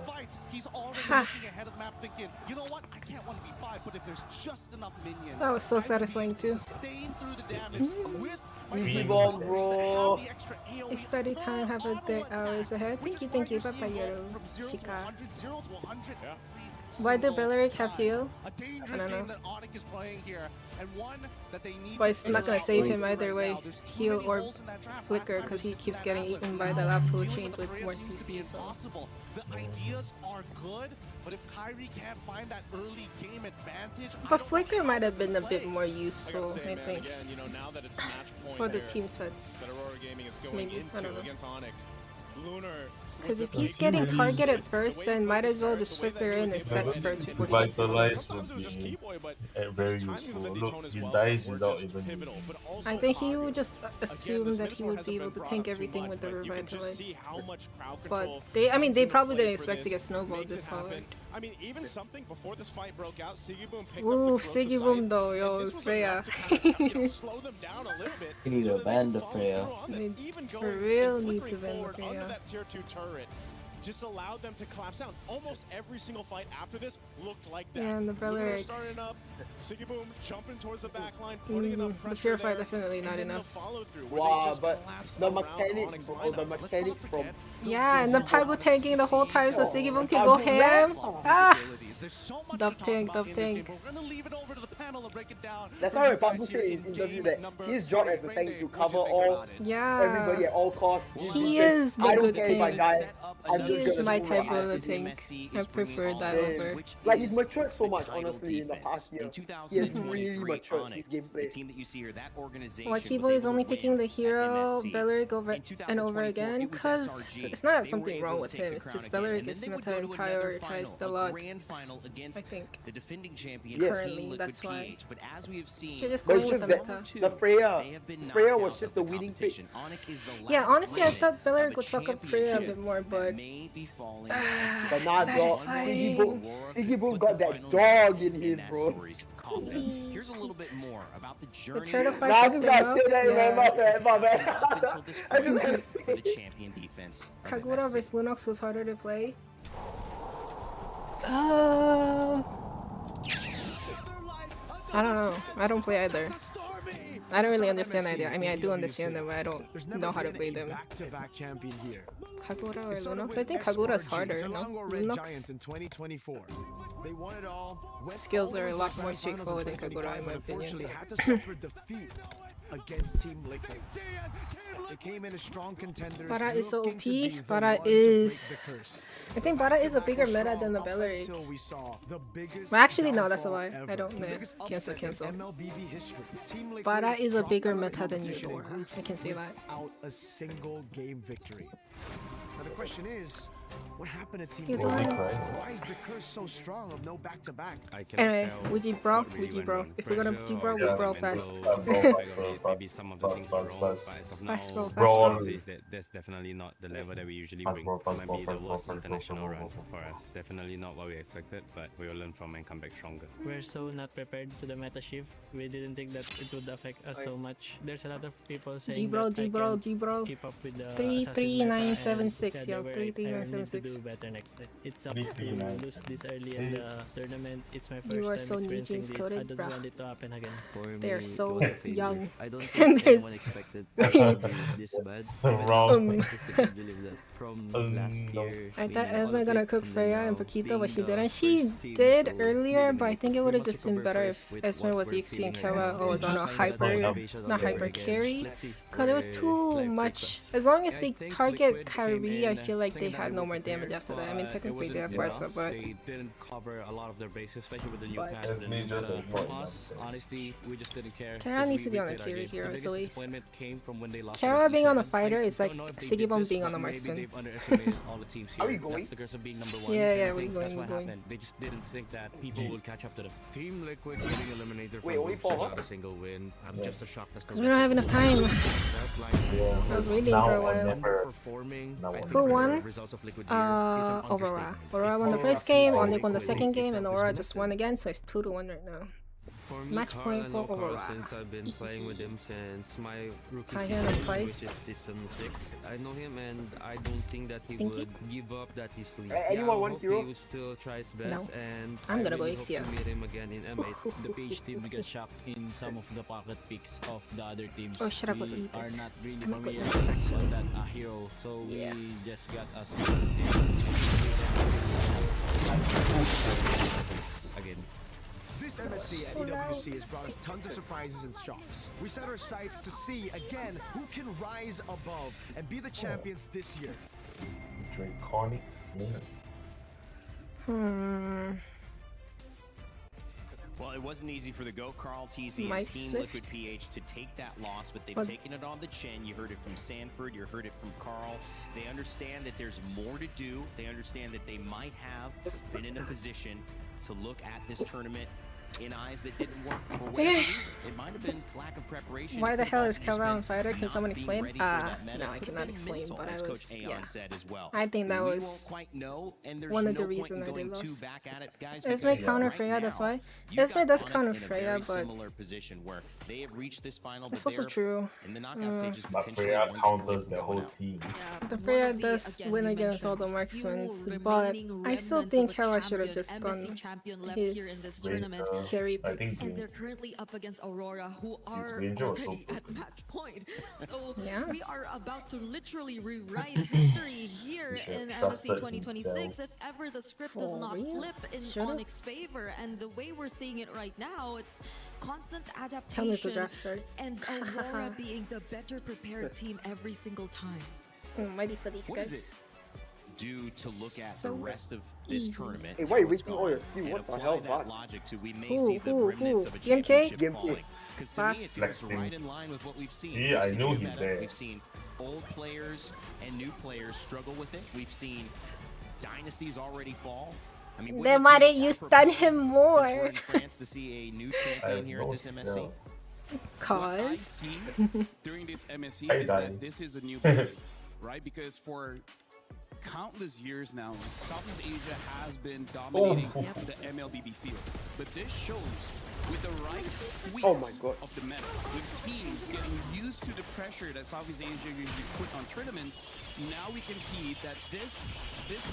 That was so satisfying too. Easy bomb, bro. It's study time, have a good hours ahead. Thank you, Papayero. Chica. Why do Belleric have heal? I don't know. But it's not gonna save him either way. Heal or flicker, because he keeps getting eaten by the Lapu chain with more CC. So. The ideas are good, but if Kyrie can't find that early game advantage, but flicker might have been a bit more useful, I think, for the team sets. Maybe, I don't know. Because if he's getting targeted first, then might as well just flicker in and set first before he gets Vitalize would be very useful. Look, he dies without even... I think he would just assume that he would be able to tank everything with the Revitalize. But they probably didn't expect to get snowballed this hard. I mean, even something before this fight broke out, Sigibum picked Ooh, Sigibum though, yo, it's Freya. Slow them down a little bit. You need to ban the Freya. They for real need to ban the Freya. Under that tier 2 turret just allowed them to collapse down. Almost every single fight after this looked like that. Yeah, and the Belleric. Starting up, Sigibum jumping towards the back line, putting enough pressure the Purifier there, definitely not enough. Wow, but the mechanics, from... Yeah, and the Pago tanking the whole time so Sigibum can go ham. Ah! Dub tank. That's why Pago said in his interview that his job as a tank is to cover everybody at all costs. He is the I don't good care if I tank. die. He is my type of a tank. I prefer that over. Like, he's matured so much, honestly, in the past year. He has really matured his gameplay. Wakibo is only picking the hero Belleric over and over again because it's not something wrong with him. It's just Belleric is meta and prioritized a lot. I think currently that's why. They're just going with the meta. The Freya was just the winning pick. Yeah, honestly, I thought Belleric would fuck up Freya a bit more, but nah, bro. Sigibum got that dog in him, bro. Here's a little bit more about the journey. I just gotta say that in my bad. I just gotta say the champion defense. Kagura vs Lunox was harder to play. I don't know. I don't play either. I don't really understand either. I mean, I do understand them, but I don't know how to play them. Kagura or Lunox? I think Kagura is harder, no? Lunox skills are a lot more straightforward than Kagura, in my opinion. Against Team Liquid. They came in as strong contenders. Bara is so OP. Bara is... I think Bara is a bigger meta than the Belleric. Well, actually, no, that's a lie. I don't know. Cancel. Bara is a bigger meta than Eudora. I can say that. Out a single game victory. Now the question is, what happened to Team Eudora? Why is the curse so strong of no back-to-back? Anyway, Wuji bro. If we're gonna do bro, we bro fast. Maybe some of the things were wrong, but as of now, that's definitely not the level that we usually bring. Might be the worst international run for us. Definitely not what we expected, but we will learn from and come back stronger. We're so not prepared to the meta shift. We didn't think that it would affect us so much. There's a lot of people saying G bro. keep up with the 33976, yo, 33976. need to 6. do better next time. It sucks to Pretty nice. lose this early in the tournament. It's my You are first so time new experiencing jeans this. coded, I don't bruh. want it to happen again. They are so young. I don't And think there's- anyone expected it to be this bad. Wrong. I just couldn't believe that from last year. I thought winning all Esme of gonna it, cook and then Freya and now Paquito, but she being the didn't. She first team did to earlier, but I eliminate. think it would have We just must been better if surprised with Esme what was we're using seeing Kara and or was on a just hyper, innovation not all over hyper again. carry. Let's see Cause it was where too life much. takes us. As long as I they think target Liquid came Kyrie, I in feel like they thinking had that no we more were damage prepared, after that. I mean, but it technically they wasn't have enough. Barca, but They didn't cover a lot of their bases, especially with the new But- patch and the new That's me just meta. as well. Us, honestly, we just didn't care. Kara 'cause needs to we be on a played our carry game. here, The at biggest least. disappointment came from when they lost Kara against being on a E7. fighter I is like don't know if they Siggy did Bomb this, being on but a maybe marksman. they've underestimated all the teams here. Are we going? That's the curse of being number 1. Yeah, and yeah, I we think going, that's we what going. happened. They just didn't think that people would catch up to them. Team Liquid getting eliminated Wait, from only groups for without what? a single win. I'm just as shocked as the because we don't have enough time. I was waiting for a while. Underperforming. I think Who for the won? results of Liquid here, it's an Aurora. understatement. Aurora won the first game, Onyx won the second game, and Aurora just won again, so it's 2-1 right now. For me, Match Carl, point I for know Carl Aurora. since I've been playing with him since my rookie I heard him season, twice. which is season 6. I know him and I don't think that he Thank would give up that easily. Anyone I want hope hero? he would still try his best, No. and I'm I gonna go really hope to Ixia. meet him again in M8. The PH team, we get shocked in some of the pocket picks of the other teams. Oh, shut up with We Ethan. are not really I'm not familiar good. with that hero, so Yeah. we just got us Again. This MSC at EWC has brought us tons of surprises and shocks. We set our sights to see, again, who can rise above and be the champions this year. Draconic Flair. Well, it wasn't easy for the GOAT, Carl, TZ, and Mike Team Swift. Liquid PH to take that loss, but they've But- taken it on the chin. You heard it from Sanford, you heard it from Carl. They understand that there's more to do. They understand that they might have been in a position to look at this tournament in eyes that didn't work for whatever reason. It might have been lack of preparation. Why It the could hell have is also just Kara on been fighter? Can not someone being explain? ready for that meta. No, I Could have cannot been explain, mental, but as I Coach was, Aon yeah. said as well. I think that We was won't quite know, and there's one of no the point in reasons I going did too lost. back at it, guys. Esme because counter right Freya, that's now, why. you Esme got does Onyx counter in a Freya, very but similar position where they have reached this final, that's but also they're true. in the knockout stages But potentially Freya one game away counters from the going whole out. team. The Freya does win against all the marksmen, but I still think Kara should have just MSC gone champion left here in this his tournament. carry I think picks. And they're currently up against Aurora, who are Ranger was so already good. at match point. So Yeah. we are about to literally rewrite history here in MSC 2026 if ever the script does For not real? flip in Should've. Onyx's favor. And the way we're seeing it right now, it's constant Tell me if the adaptation draft starts. and Aurora being the better prepared team every single time. Might be for these What is guys. it do to look at So the rest of this easy. tournament? Hey, why are you what's wasting all gone, your skill? and What the apply hell, that boss? logic to we may Who, see the who, remnants who? of a GMK? championship GMK. falling. Because to me, it feels Flexing. right in line with what we've seen. See, We've I seen knew new he's meta, there. We've seen old players and new players struggle with it. We've seen dynasties already fall. I mean, Then why didn't you apropos stun him since we're more? in France to see a new champion here at this MSC? What I Cause see during this MSC Hey, is Daddy. that this is a new period, right? Because for countless years now, Southeast Asia has been dominating the MLBB field. But this shows with the right tweaks Oh my God. of the meta, with teams getting used to the pressure that Southeast Asia usually put on tournaments, now we can see that this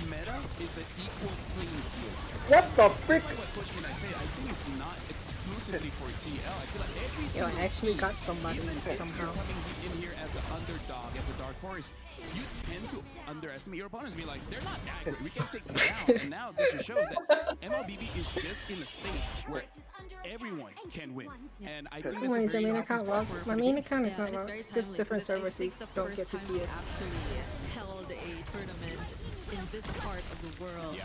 meta is an equal playing field. What the frick? What Coach Min, I say, I think it's not exclusively for TL. I feel like every yo, I single actually team, got somebody even if somehow. you're coming in here as an underdog, as a dark horse, you tend to underestimate your opponents. Be like, they're not that good. We can take them down. And now this just shows that MLBB is just in a state where everyone can win. And I think Come it's on, a is your very main healthy account spot logged? for My the main game. account is Yeah, not and it's logged. very It's just timely different because I servers, so you think the don't first get to time see we it. actually held a tournament in this part of the world.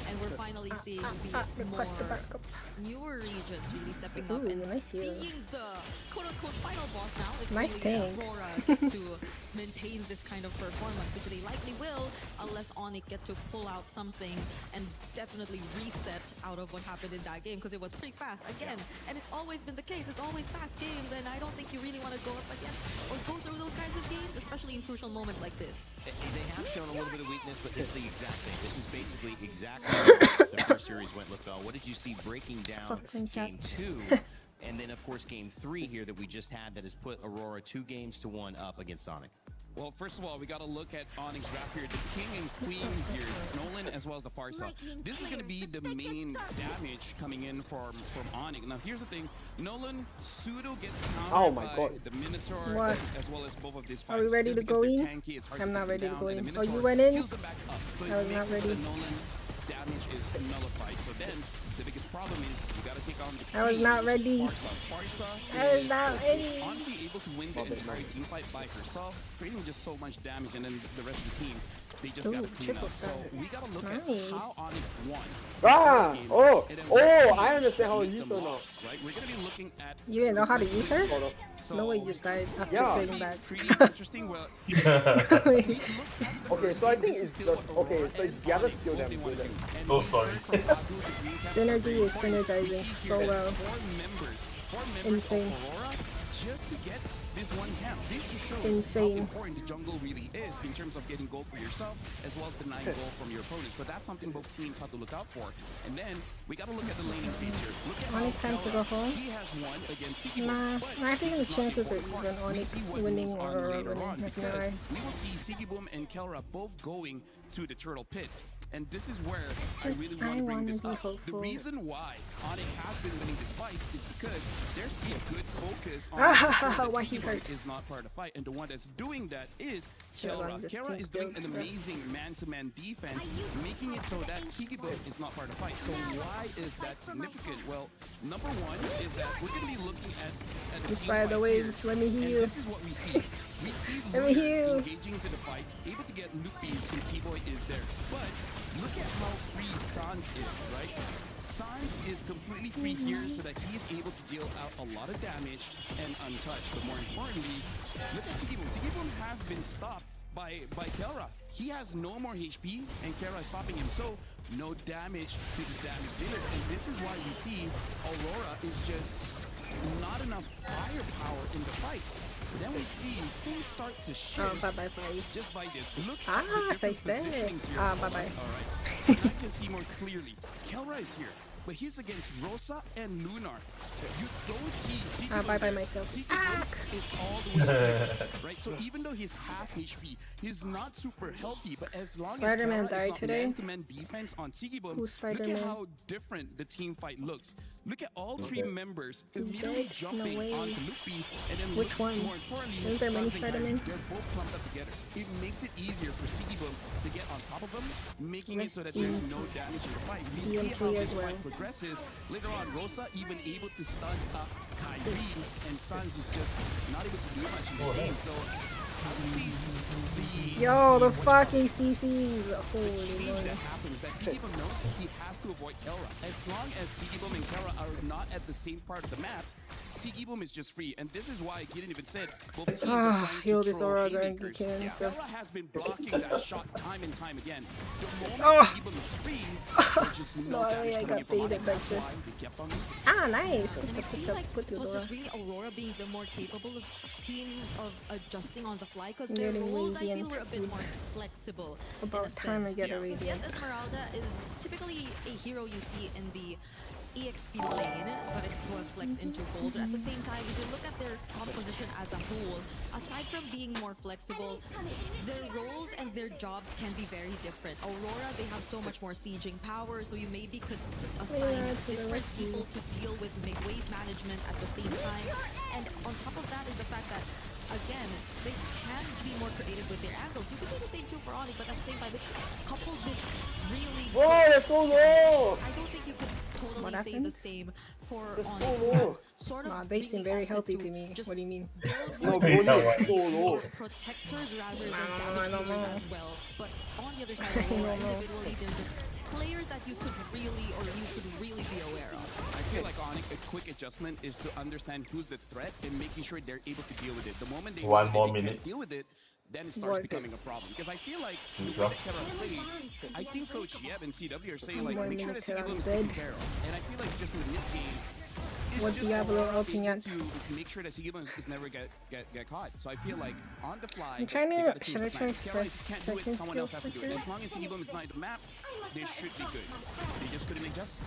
And we're finally seeing the request the more backup. newer regions really stepping up Ooh, and nice hero. being the quote-unquote final boss now. If Nice really tank. Aurora gets to maintain this kind of performance, which they likely will, unless Onyx get to pull out something and definitely reset out of what happened in that game, because it was pretty fast again. And it's always been the case. It's always fast games, and I don't think you really want to go up against or go through those kinds of games, especially in crucial moments like this. They have shown a little bit of weakness, but it's the exact same. This is basically exactly how the first series went, LaFell. What did you see breaking down Fucking shot. game 2? And then, of course, game 3 here that we just had that has put Aurora 2 games to 1 up against Sonic. Well, first of all, we got to look at Onyx right here, the king and queen here, Nolan as well as the Farsa. This is going to be the main damage coming in from Onyx. Now, here's the thing. Nolan pseudo gets countered by the Minotaur as well as both of these fighters. Are we ready to go in? I'm not ready to go in. Oh, you went in? So I was not ready. Nolan's damage is nullified. So then, the biggest problem is you got to take on the I was not ready. Farsa I was not ready. honestly able to win the entire team fight by herself, creating just so much damage, and then the rest of the team, they just got to clean up. So we got to look at how Onyx won. Ah! Oh! Oh! I understand how to use her now. Right? We're going to be looking at... You didn't know how to use her? So no way you started after saying that. Pretty interesting. Well, okay, so I think it's the... Okay, so it's the other skill that I'm good at. Oh, sorry. Synergy is synergizing so well. Insane. Just to get this one count. This just shows Insane. how important the jungle really is in terms of getting gold for yourself as well as denying gold from your opponent. So that's something both teams have to look out for. And then we got to look at the laning phase here. Look at Onyx time to go home? he has won against Siki. Nah, I think the chances are even Onyx winning or Aurora winning. Because we will see Siki Boom and Kelra both going to the turtle pit. And this is where I really want to bring this up. The reason why Onyx has been winning these fights is because there's a good focus on why he hurt is not part of the fight, and the one that's doing that is Kelra. Kelra is doing an amazing man-to-man defense, making it so that Sigibum is not part of the fight. So why is that significant? Well, number one is that we're going to be looking at the Inspire the waves, let me heal. this is what we see. We see Let me Luna heal. engaging into the fight, able to get Loopy and T-Boy is there. But look at how free Sans is, right? Sans is completely free here so that he's able to deal out a lot of damage and untouched. But more importantly, look at Sigibum. Sigibum has been stopped by Kelra. He has no more HP and Kelra is stopping him. So no damage to the damage dealers. And this is why we see Aurora is just not enough firepower in the fight. Then we see things start to shift bye-bye, please. just by this. Look Ah, at the different saiste. positionings here. Bye-bye. Alright, so now you can see more clearly. Kelra is here, but he's against Rosa and Lunar. You don't see Sigibum bye-bye there. myself. Sigibum is all the way there, right? So even though he's half HP, he's not super healthy, but as long Spider-Man as Kelra died is not today? man-to-man defense on Sigibum, Who's look at Spider-Man? how different the team fight looks. Look at all three members immediately dead? jumping No way. onto Loopy, and then Which one? more importantly, Isn't there many Sans and Spider-Man? they're both clumped up together. It makes it easier for Sigibum to get on top of them, making it so that there's no damage in the fight. We see how as this well. fight progresses. Later on, Rosa even able to stun up Kyrie, and Sans is just not able to do much in this game. So I would see the Yo, the fucking CCs. Holy change moly. that happens that Sigibum knows he has to avoid Kelra. As long as Sigibum and Kelra are not at the same part of the map, Sigibum is just free, and this is why Gideon even said both teams are trying yo, to this throw Aurora going haymakers. to kill, so. Kelra has been blocking that shot time and time again. The moment Oh. Sigibum is free, there's just no No, damage I coming got in from baited Onyx. by That's this. why they kept on losing. Ah, nice. And I feel like Put it was Aurora. just really Aurora being the more capable of team of adjusting on the fly because their Getting roles I feel Radiant were a bit more flexible. About in a time to sense. get a Radiant. Yes, Esmeralda is typically a hero you see in the EXP lane, but it was flexed into gold. But at the same time, if you look at their composition as a whole, aside from being more flexible, their roles and their jobs can be very different. Aurora, they have so much more sieging power, so you maybe could assign different people to deal with wave management at the same time. And on top of that is the fact that, again, they can be more creative with their angles. You could say the same too for Onyx, but at the same time, it's coupled with really... Whoa, that's so low! I don't think you could totally What say happened? the same for That's Onyx. so who low. has sort of Nah, they seem very healthy to me. What do you mean? No, build Goldie No, is so low. protectors rather than I damage don't dealers know. as well. But on the other side, Aurora, individually, they're just players that you could really be aware of. I feel like Onyx, a quick adjustment is to understand who's the threat and making sure they're able to deal with it. The moment they One know more that they minute. can't deal with it, then it starts becoming a problem. Because I feel like the way that Kelra played, I think Coach Yeb and CW are saying like, make sure that Sigibum is taken care of. And I feel like just in the mid game, What Diablo helping out? to make sure that Sigibum is never get caught. So I feel like on the fly, I'm trying they to- gotta change should I the plan. try Kelra, first, if you can't do it, second someone else has to skill do it. first? As long as Sigibum is not in the map, they should be good. They just couldn't adjust.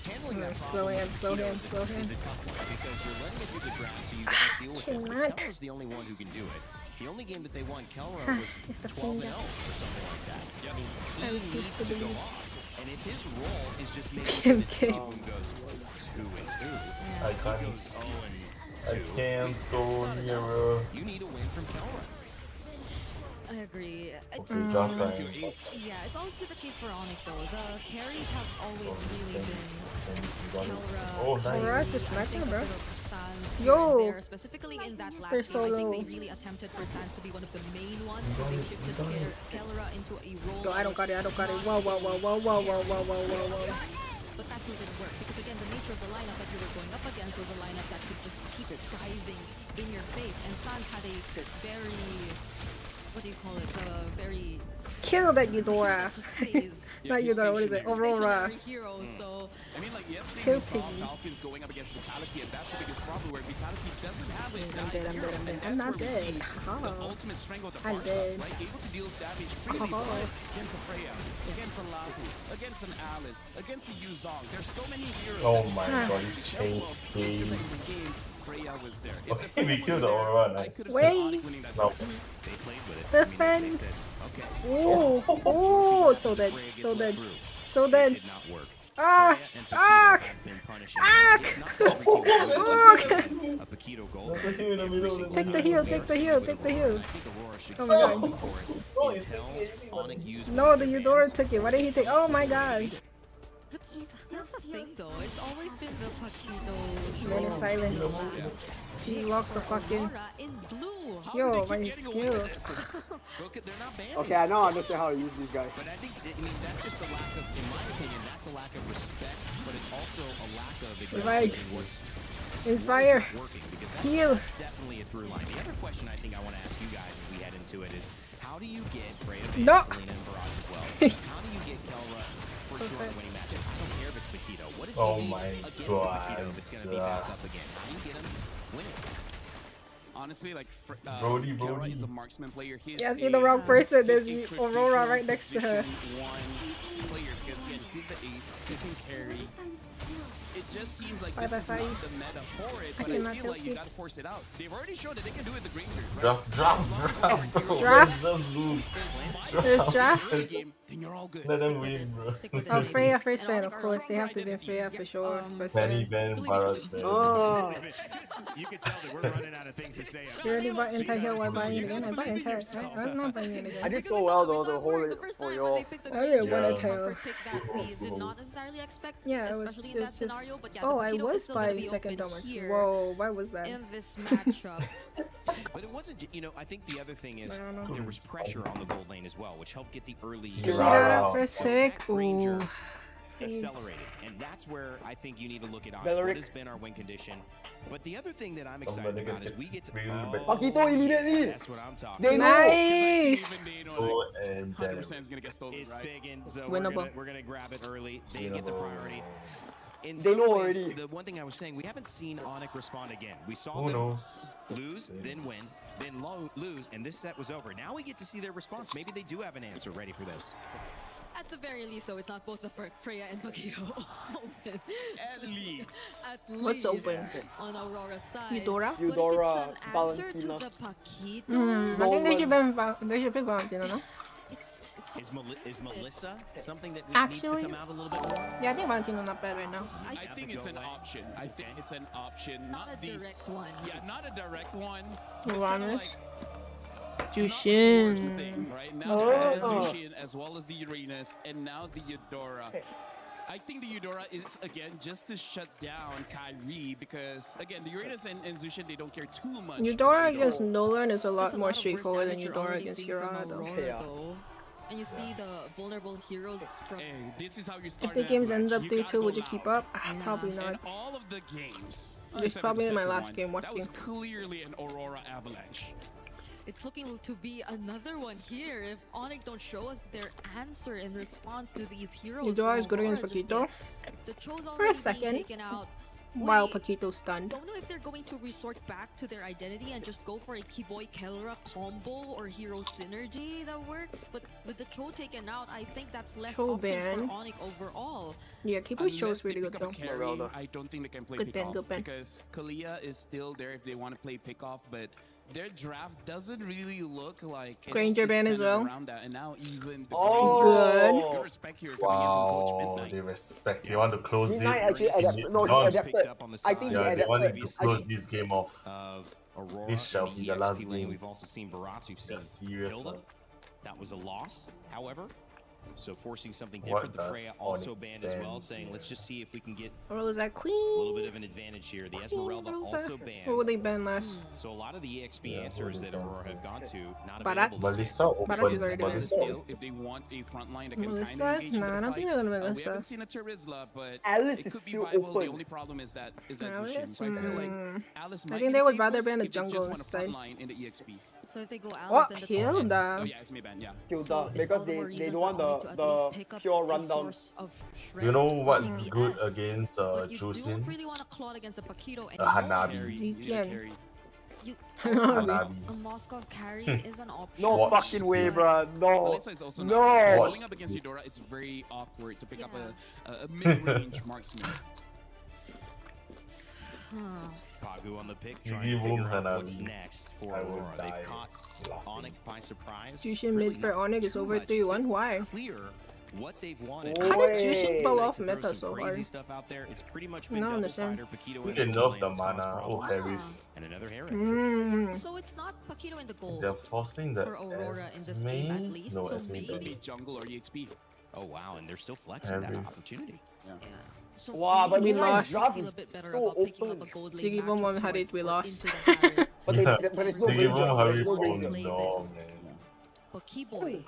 Handling that Slow problem, hand, slow you know, hand, is a- slow hand. is a tough one because you're letting it hit the ground, so you gotta deal with it. Cannot. Kelra's the only one who can do it. The only game that they won, Kelra, was 12-0 or something like that. I mean, he needs to go off. And if his role is just making sure that Steve Boom goes 2-2, I he can't. goes 0-2. I can't go nearer. You need a win from Kelra. I agree. It's Okay, yeah, it's always been the case for Onyx though. The carries have always really been Kelra. Kelra's just smacked her, bro. Yo! Yo! Specifically in that last They're game, so I low. think they really attempted for Sans to be one of the main ones, but they shifted Kelra into a role. Yo, I don't got it. Whoa, whoa, whoa, whoa, whoa, whoa, whoa, whoa, whoa. But that still didn't work because again, the nature of the lineup that you were going up against was a lineup that could just keep diving in your face, and Sans had a very, what do you call it? Very Kill that Eudora. Not Eudora, what is it? Aurora. hero. So I mean, like yesterday Kill we saw Piggy. Falcons going up against Vitality, and that's the biggest problem where Vitality doesn't have a I'm dead, I'm dead, I'm dead. I'm not dead. the ultimate strength of the I'm Barca, dead. right? Able to deal damage freely against a Freya, against a Lahu, against an Alice, against a Yuzong. There's so many heroes. Oh that my you god, have to he be careful of. changed Yesterday game. in this game, Freya was there. If Okay, the Freya we killed the wasn't there, Aurora, I nice. could have seen Wait. Onyx winning that No. game. They played with it. Defend. They said, okay. Ooh, ooh, so dead, so dead, so It dead. did not work. Ah, ah, ah. A Paquito goal. Take the heal, take the heal, take the heal. Oh my god. No, the Eudora took it. Why did he take? Oh my god. that's the thing though. It's always been the Paquito. Man is silent. He locked the fucking. Yo, my skills. Okay, I now understand how to use these guys. But I think, I mean, that's just a lack of, in my opinion, that's a lack of respect, but it's also a lack of acknowledging what's Inspire. working, because Heal. that's definitely a through line. The other question I think I want to ask you guys as we head into it is, how do you get Freya, No. Selena, and Baraz as well? How do you get Kelra for So sure sad. in a winning matchup? I don't care if it's Paquito. What does Oh he my need against the God. Paquito if it's going to be back up again? How do you get him winning? Honestly, like Brody, Kelra Brody. is a marksman player. He is Yeah, see the wrong person. There's Aurora right next to her. One player because again, he's the ace. He can carry. It just seems like Bye, this is bye, not bye. the meta for it, I but I cannot feel help like you you. gotta force it out. They've already shown that they can do it with the Granger, right? Draft, bro. Draft. Let's lose. There's draft. Then you're all good. Let them win, bro. Oh, Freya first fan, of course. They have to be Freya for sure. First Penny, fan. Ben, Baraz, Ben. Oh. You can tell that we're running out of things to say. You already bought anti-heal, why buying it again? I bought anti-heal, right? I'm not buying it I again. did so well though to hold it for y'all. I didn't want Yeah. anti-heal. Pick that we did not necessarily expect, Yeah, it was especially in that just. scenario. But yeah, Oh, the I Paquito was is still gonna buying be second open Thomas. here Whoa, why was that? in this matchup. But it wasn't, you know, I think the other thing is I don't know. there was pressure on the gold lane as well, which helped get the early Zidara first pick. Ranger Ooh. Please. accelerated. And that's where I think you need to look at Beleric. what has been our win condition. But the other thing that I'm excited about is we get to... Paquito immediately. That's what I'm talking They about. know. Nice. Oh, and 100% is gonna get stolen, It's right? Sagan, so Winnable. we're gonna grab it early. They get the priority. In They some know ways, already. the one thing I was saying, we haven't seen Onyx respond again. We saw Who them knows? lose, then win, then lose, and this set was over. Now we get to see their response. Maybe they do have an answer ready for this. At the very least, though, it's not both the Freya and Paquito open. At least. At What's least open? on Aurora's side. Eudora? But if Eudora, it's an answer to Valentina. the Paquito, I think they should pick Valentina, no? it's Is Melissa something that Actually- needs to come out a little bit more? Yeah, I think Valentina's not bad right now. I think it's an option. I think it's an option, not a not these. direct one. Yeah, not a direct one. It's kinda Uranus. like worst Jushin. thing, right? Now they have the Zushin as well as the Uranus, and now the Eudora. I think the Eudora is, again, just to shut down Kyrie, because, again, the Uranus and Zushin, they don't care too much. Eudora about against Eudora. Nolan is a lot It's a more lot of worse straightforward than damage you're Eudora already against seeing from Urana, though. Aurora, Yeah. though. And you see the vulnerable heroes from... Hey, this is how you If start the an games end avalanche. up You 3-2, gotta would you go keep loud. up? Probably And not. all of the games, It's except for probably the my second last one, game, watch that was game. clearly an Aurora avalanche. It's looking to be another one here if Onyx don't show us their answer in response to these heroes. Eudora from is good against Aurora. Just Paquito. The Cho's For a already being second. taken out. while Paquito's stunned. Don't know if they're going to resort back to their identity and just go for a Kiboy Kelra combo or hero synergy that works, but with the Cho taken out, I think that's less Cho options for ban. Onyx overall. Yeah, Kiboy's Cho is really good though. Carry, I don't think they can play Good pick ban, off good ban. because Kalia is still there if they want to play pick off, but their draft doesn't really look like Granger ban as well. around that, and now even the Good. good respect here coming in from Coach Wow, Midnight. they respect. They want to close it. Midnight actually adapted. No, he adapted. I think he Yeah, they want adapted. to close this game off. Of Aurora This shall in be the the last EXP lane. game. We've also seen Barats, we've seen serious Hilda. now. That was a loss, however. So forcing something What different. The does Freya also Onyx banned as well, ban saying let's just see if we can get Or was that a Queen? little bit of an advantage here. The Esmeralda also banned. What would they ban last? So a lot of the EXP answers that Aurora have gone to not Barat? available. to Melissa stand. open. Barat is already banned. Melissa. Still, if they want a front line that can kind Melissa? of engage Nah, I with don't the think fight, they're gonna we Melissa. haven't seen a Terizla, but Alice it is could be still viable. open. The only problem is that Zushin. Alice? So I feel like Alice I might think be they the would rather safest ban the if they jungle just want a front instead. line in the EXP. So if they go Alice, Oh, then the Hilda. Oh yeah, it's Mayban, yeah. Hilda, it's because all the they more they reason don't want for Onyx to at least pick the up pure a rundown. source of shred You know on what's DPS, good against but you don't Jusin? really want to claw against the Paquito A anymore. Hanabi. Zikian. You, Hanabi. a Moscow carry is an option. No Watch fucking way, this. bruh. No. Melissa is also No. not bad. Watch Going up against this. Eudora, it's very awkward to pick up a mid-range marksman. Pagu on the pick, You trying to give him figure out what's Hanabi. next for I will Aurora. They've die caught laughing. Onyx by surprise. Jushin Really mid for not Onyx is too over much 3-1. Why? clear what they've wanted. How did Jushin pull off To throw meta some so crazy hard? stuff out there. It's pretty much No, been double understand. fighter, Paquito We and can Hilda nerf lane the that's caused mana. Oh, problems. Harry. And another Herrick. So it's not Paquito in the goal They're forcing the for Aurora in this game at Esme. least. No, So Esme maybe. don't. Be jungle or EXP. Oh wow, and they're still flexing that Harry. opportunity. Yeah. So Wow, but we maybe lost. I feel a bit better So about picking up open. a gold lane Ziggy Boom matchup on Hadith, towards we or lost. into the Harrier. But Yeah. but it's no They give Granger. him Harry There's no Poon. Granger. No, man. But Keyboy,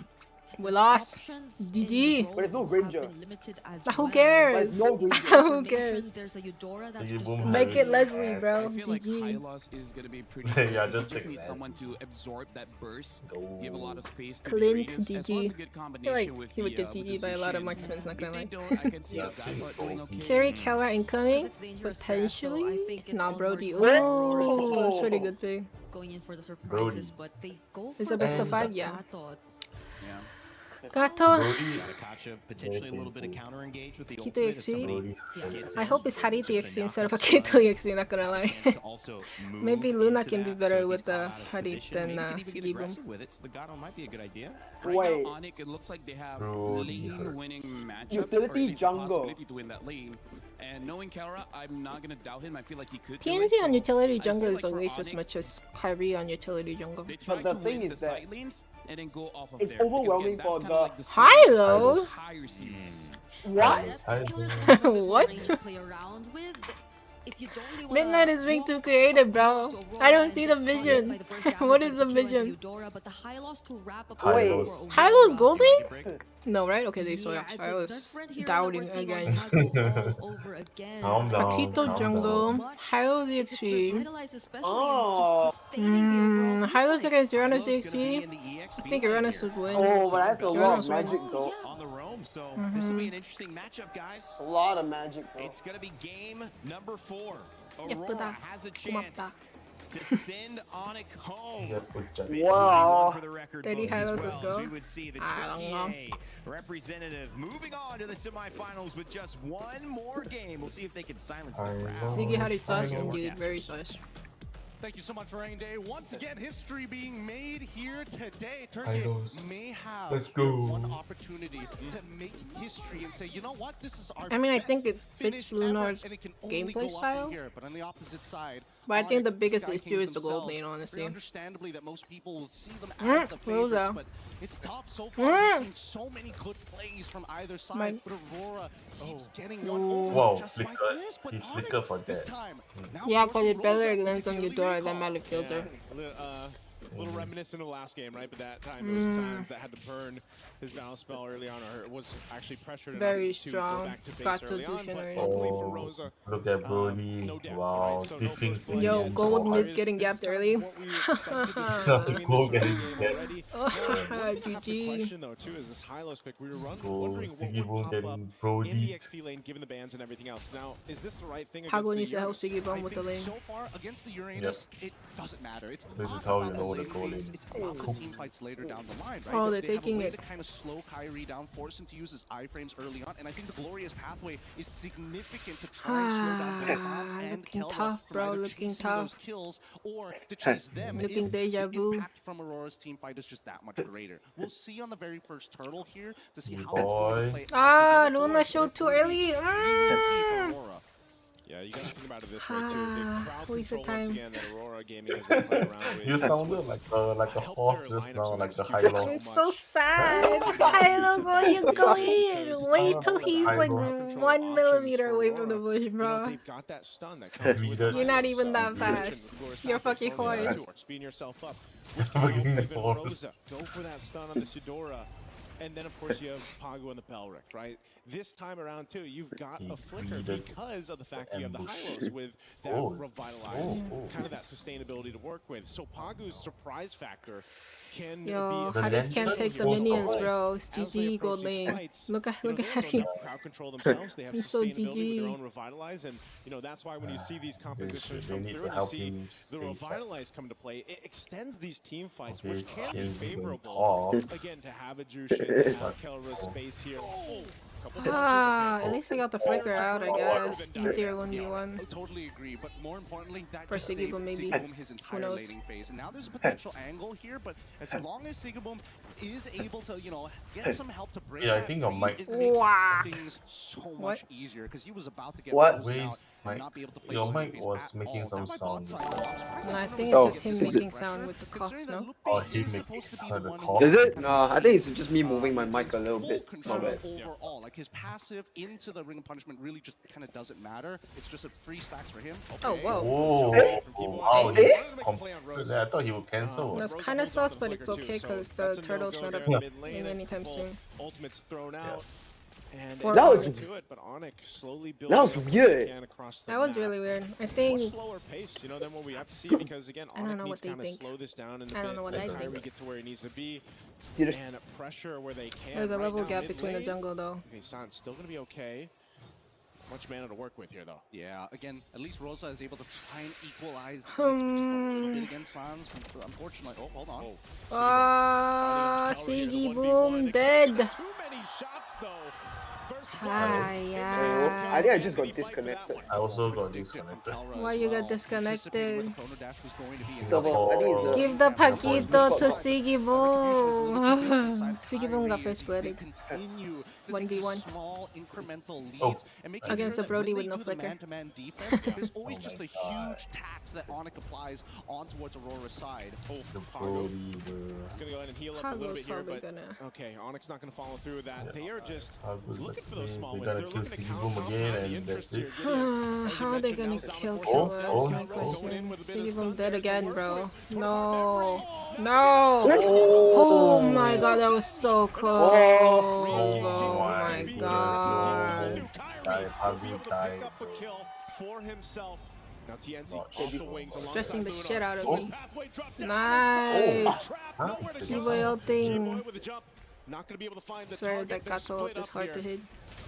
We lost. options GG. in But there's no gold have Granger. been limited as Who well. cares? But no Granger. Who Information, cares? There's a Eudora that's Ziggy just Boom gonna Make it Harry. Leslie, I bro. feel like GG. Hylos is going to be pretty Yeah, good because just you just take need that. someone to absorb that burst, Go. give a lot of space to Clint, the Radiance, as well as a good I feel combination like with he would the, get with GG the by a lot of Zushin. marksmen, not If gonna they lie. don't, I can see Yeah, a Guybot doing okay. Carry Keller incoming? it's dangerous pass, so I Potentially? think it's Nah, all Brody. more reason for Aurora to Ooh, just that's pretty good pick. going in for the surprises, Brody. but they go for It's a best of the 5, yeah. Gato. Yeah. Gato. Brody. Akacha potentially a little bit of counter engage with the Keto ultimate. If XP? somebody Yeah. gets I in, hope it's Harith just EXP the instead of a knockout Keto side, EXP, not gonna lie. chance to also move Maybe Luna into can be that. better So if with he's caught the out of Harith position, than maybe he can even get Sigibum. aggressive with it. So the Gato might be a good idea. Right Wait. now, Onyx, it looks like they have Brody lane-winning matchups, Utility or at least jungle. a possibility to win that lane. And knowing Kelra, I'm not going to doubt him. I feel like he could do TNZ it. on So utility I jungle feel is like for always as Onyx, much as Kyrie on utility jungle. They try the to thing win is the that side lanes and then go off of it's there. Because, overwhelming again, that's for kinda the- like the Hilo? those higher seeds. What? What? To play around with. If you don't really wanna Midnight is being walk too creative, bro. close to Aurora I don't and see get the caught by vision. the burst damage What by is the the Paquito and vision? Eudora, but the high loss to wrap up Hylos. for Aurora. Hylos golding? Break. No, right? Okay, they saw Yeah, it. it's I a was different hero that doubting we're seeing on again. Pago all over again. Calm down. Paquito calm jungle, down. Hylos If it's EXP. revitalized, especially in just sustaining the overall team Hylos fight. against Uranus Hylos gonna be EXP. in the EXP I think lane Uranus here. would win. Oh, but that's a lot of Uranus win. magic though. On the roam, so this will be an interesting matchup, guys. A lot of magic though. It's gonna be game number 4. 예쁘다. Aurora has a chance 고맙다. to send Onyx home. 예쁘죠. Wow. For the record 30 books as Hylos, well, let's as go. we would see the I don't know. Turkey representative moving on to the semifinals with just one more game. We'll see if they can silence the crowd. Ziggy had it sus indeed, very sus. Thank you so much for Rain Day. Once again, history being made here today. Turkey Hylos. may have Let's go. one opportunity to make history and say, you know what, this is our I mean, I best think it finish fits Lunar's ever, and it can only gameplay go up style. from here. But on the opposite side, But I think the Onyx, biggest Sky issue Kings is the gold themselves, lane, honestly. very understandably that most people will see them Mm, as the favorites, Rosa. but it's tough so far. Mm. We've seen so many good plays from either side, My- but Aurora keeps getting one over Wow, just like flicker. this. But He Onyx flicker for this that. time, now Yeah, because forcing it better Rosa to lands on take the Eudora lead than call. Mallet Filter. A little reminiscent of last game, right? But that time it was Sans that had to burn his battle spell early on, or was actually pressured Very enough to go strong. back to base Got early on. position But already. luckily for Rosa, Look at Brody. no death, Wow, right? So no diffing first blood Yo, yet. gold So mid getting this is gapped kind of early. what we expected to see Not doing gold this early getting game gapped. already. Now, one thing I have to GG. question though too is this Hylos pick. We were Oh, wondering what Siggy would Boom pop up getting in Brody. the XP lane given the bans and everything else. Now, is this the right thing against Pago the needs to help Uranus? Siggy Bomb with the lane. So far against the Uranus, it doesn't matter. It's This not is how about you know the the lane goal phase, is. it's about the team fights later down the line, right? Oh, they're they have a taking way it. to kind of slow Kyrie down, force him to use his iframes early on, and I think the Glorious pathway is significant to try and slow down both Sans and Looking Kelra tough, from bro. either Looking chasing tough. those kills or to chase them. Looking if deja the vu. impact from Aurora's team fight is just that much greater. We'll see on the very first turtle here to see how that's going to play out. Ah, Luna showed too early. Yeah, you gotta think about it this way too. The crowd waste of control once time. again that Aurora Gaming has been playing around with. You is sounded what's like a horse just now, like the high low. It's so sad. Hylos, where you going? Wait till he's like 1 millimeter away from the bush, bro. They've got that stun that comes with You're not Hylos, even so that you mentioned fast. with Glorious You're a Pathway fucking slowing down horse. too, speeding yourself up. Fucking Even horse. Rosa, go for that stun on the Sidora. And then, of course, you have Pago and the Pelric, right? This time around, too, you've got a flicker because of the fact that you have the Hylos with that revitalize, kind of that sustainability to work with. So Pago's surprise factor can Yo, be... Hadith can't take the minions, bro. It's GG gold lane. Look at him. Crowd control themselves. They have He's so sustainability with their GG. own revitalize, and that's why when you see these compositions They come need through to and you help see him the ASAP. revitalize come to play, it extends these team fights, Okay, which can be Ken's going favorable. off. Again, to have a Jushin, to have Kelra's space here. At least I got the flicker out, I guess. Easier 1v1. I totally agree, but more importantly, that For just saved Sigibum, maybe. Sigibum his Who entire knows? laning phase. And now there's a potential angle here, but as long as Sigibum is able to, get some help to break Yeah, I that think I freeze, might- it makes Whack. things so What? much easier, because he was about to get What? frozen out Wait, and not be able to play your the laning mic phase was at making all. some Down my sound. bot side, I'm surprised No, I that think Bruno it's just him doesn't get making pressure, sound with the cough, considering that no? Lupe Oh, he is makes supposed to be her the the one cough. who Is it? No, I think it's just me moving my mic a little full bit. My control bad. overall. Like his passive into the ring of punishment really just kind of doesn't matter. It's just a free stacks for him. Oh, Okay. whoa. Wow, Hey? I thought he would cancel. That's kind of sus, but it's okay because the turtle's not appearing anytime soon. Ultimate's thrown out. And For That was- into it, but Onyx slowly building That was up what weird. he can across the That was map. really weird. I Much think slower pace, than what we have to see, because again, I don't Onyx know needs what to they kind of think. slow this down in a I don't bit, know what let I Kyrie think. get to where he needs to be, You and pressure where they can. there's a Right level now, gap mid between the lane, jungle though. Okay, San's still gonna be okay. Much mana to work with here, though. Yeah, again, at least Rosa is able to try and equalize the hits, but just a little bit against Sans. Unfortunately, oh, hold on. Siggy Boom dead. Too many shots, though. Yeah. I think I just got disconnected. I also got disconnected. Why you got disconnected? Server, I think it's Give the Paquito to Siggy Boom. Siggy Boom got first blooded. 1v1. Small incremental leads Oh. and making Against sure the Brody that when with no they do the flicker. man-to-man defense, there's always just a huge tax that Onyx applies on towards Aurora's side. Pago. He's gonna go ahead and heal up a little Pago's bit here, probably but gonna. okay, Onyx not gonna follow through with that. They are just Pago's looking for those small they wins. gotta They're kill looking to Siggy counter Boom off again, the and interest that's here. it. Gideon, as you How are they mentioned, gonna now Zama kill Fortune, Killa? that's That's my kinda going in question. with a bit of Siggy stun Boom there dead to again, work bro. with. No. No. Oh my god, that was so close. Oh my god. Pago pick up a kill for himself. Now TNZ off the wings Stressing the alongside shit out Bruno. of him. Pathway drop down Nice. Nowhere to go. Kiboy thing. Kiboy with a jump. Not gonna be able to find the Swear target. that They're Gato split is up hard to here. hit.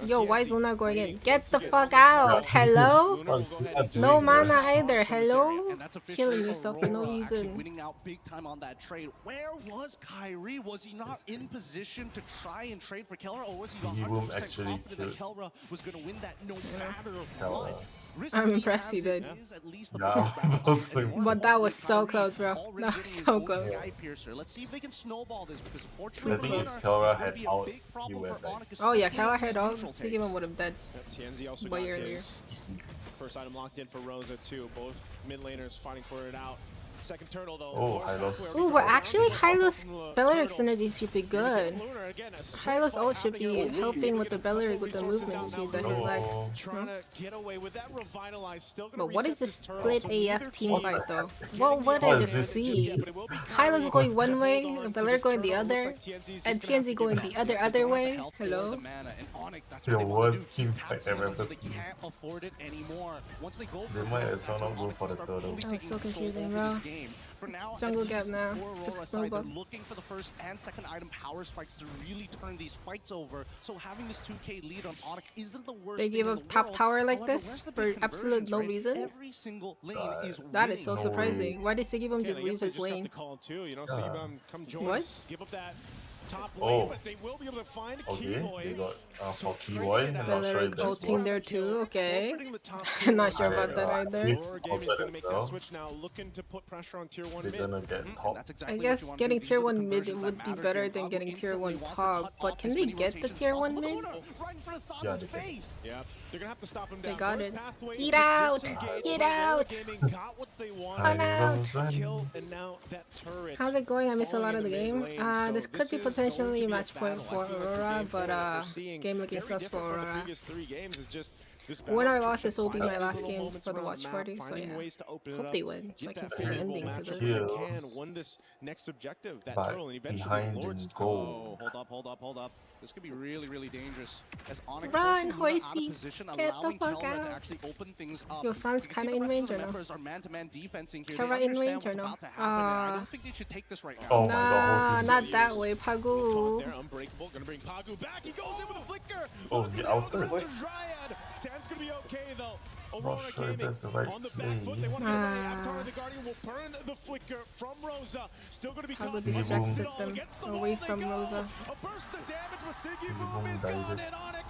Now Yo, why is TNZ Luna going in? waiting Get once the again. fuck out! Hello? Luna will go ahead and just No take mana the either. from this area. Hello? And that's officially Killing yourself for no Aurora actually reason. winning out big time on that trade. Where was Kyrie? Was he not in position to try and trade for Kelra, or was he Siggy Boom 100% actually confident that Kelra was going to win that no matter Kelra. what? I'm impressed he did. But that was so close, bro. That was so close. Let's see if they can snowball this, because I unfortunately, think if Kelra had out, he went back. Oh yeah, Kala had all. Siggy Boom would have died. TNZ also Way got earlier. his first item locked in for Rosa too. Both mid laners fighting for it out. Second turtle though. Oh, Hylos. Ooh, but actually Hylos Belleric synergy should be good. Hylos ult should be helping with the Belleric with the movement speed that he lacks. Trying to get away with that revitalize. Still gonna But what is reset this this split turtle. AF team fight though? What would I just see? Hylos going one way, Belleric going the other, and TNZ going the other way. Hello? The worst team fight I've ever seen. Can't afford it anymore. Once they go They might as well not go for the turtle. That was so confusing, bro. For now, Jungle gap now. Just snowball. looking for the first and second item power spikes to really turn these fights over. So having this 2K lead on Onyx isn't the worst. They give thing up in the top world. tower like However, this where's the for big absolute conversions, no right? reason? Every single lane is That is so winning. surprising. Why did they give him Yeah, just I leave guess they his just have lane? to call too, you know, CBAM, come join What? us. Give up that top lane, but they will be able to find a Okay, Keyboy. they got for Keyboy. I'm not sure Belleric if that's ulting there too, okay. I'm not sure about that either. Aurora Gaming's gonna make that switch now, looking to put pressure on tier 1 They're mid. gonna get top. I guess getting tier 1 mid would be better than getting tier 1 top, but can they get the tier 1 mid? Yeah, they can. Yep. They're gonna have to stop him They down. got First it. pathway Eat to out! disengage, Eat but Aurora out! Gaming got what they wanted. Run out! Kill, and now that turret. How's it going? I missed a lot of the game. Falling into mid lane, This so could be this is potentially a going to be match a point battle. for I feel like Aurora, game but four, what we're seeing game looking very sus for different from the Aurora. previous 3 games is just this Win or battle loss, this will be find my those last little game moments for the around watch map, party, so finding yeah. ways to open it Hope up, they win, so get I can that see the favorable ending to matchup this. if they can win this next objective, that But turtle, and eventually behind Lord's in goal. Oh, hold up. This could be really dangerous. As Onyx Run, forcing Luna out Hoisey! of position, Get the allowing fuck Kelra out! to actually open things up. Your son's You can see kinda the in rest of range the or no? members are man-to-man defensing here. Kelra They in understand range or what's no? about to happen, and I don't think they should take this right now. Oh my Nah, god, not that way, Pagu. They're unbreakable, gonna bring Pagu back, he goes in with a flicker! Oh, he outed. Dryad! Sam's gonna be okay though. Aurora Not sure if Gaming that's the right on the back foot, they want to play. get away. Avatar the Guardian will burn the flicker from Rosa. Still gonna be Pagu caught distracted all them against the away wall they from go. Rosa. A burst of damage with Siggy Boom Boom is died gone it. and Onyx.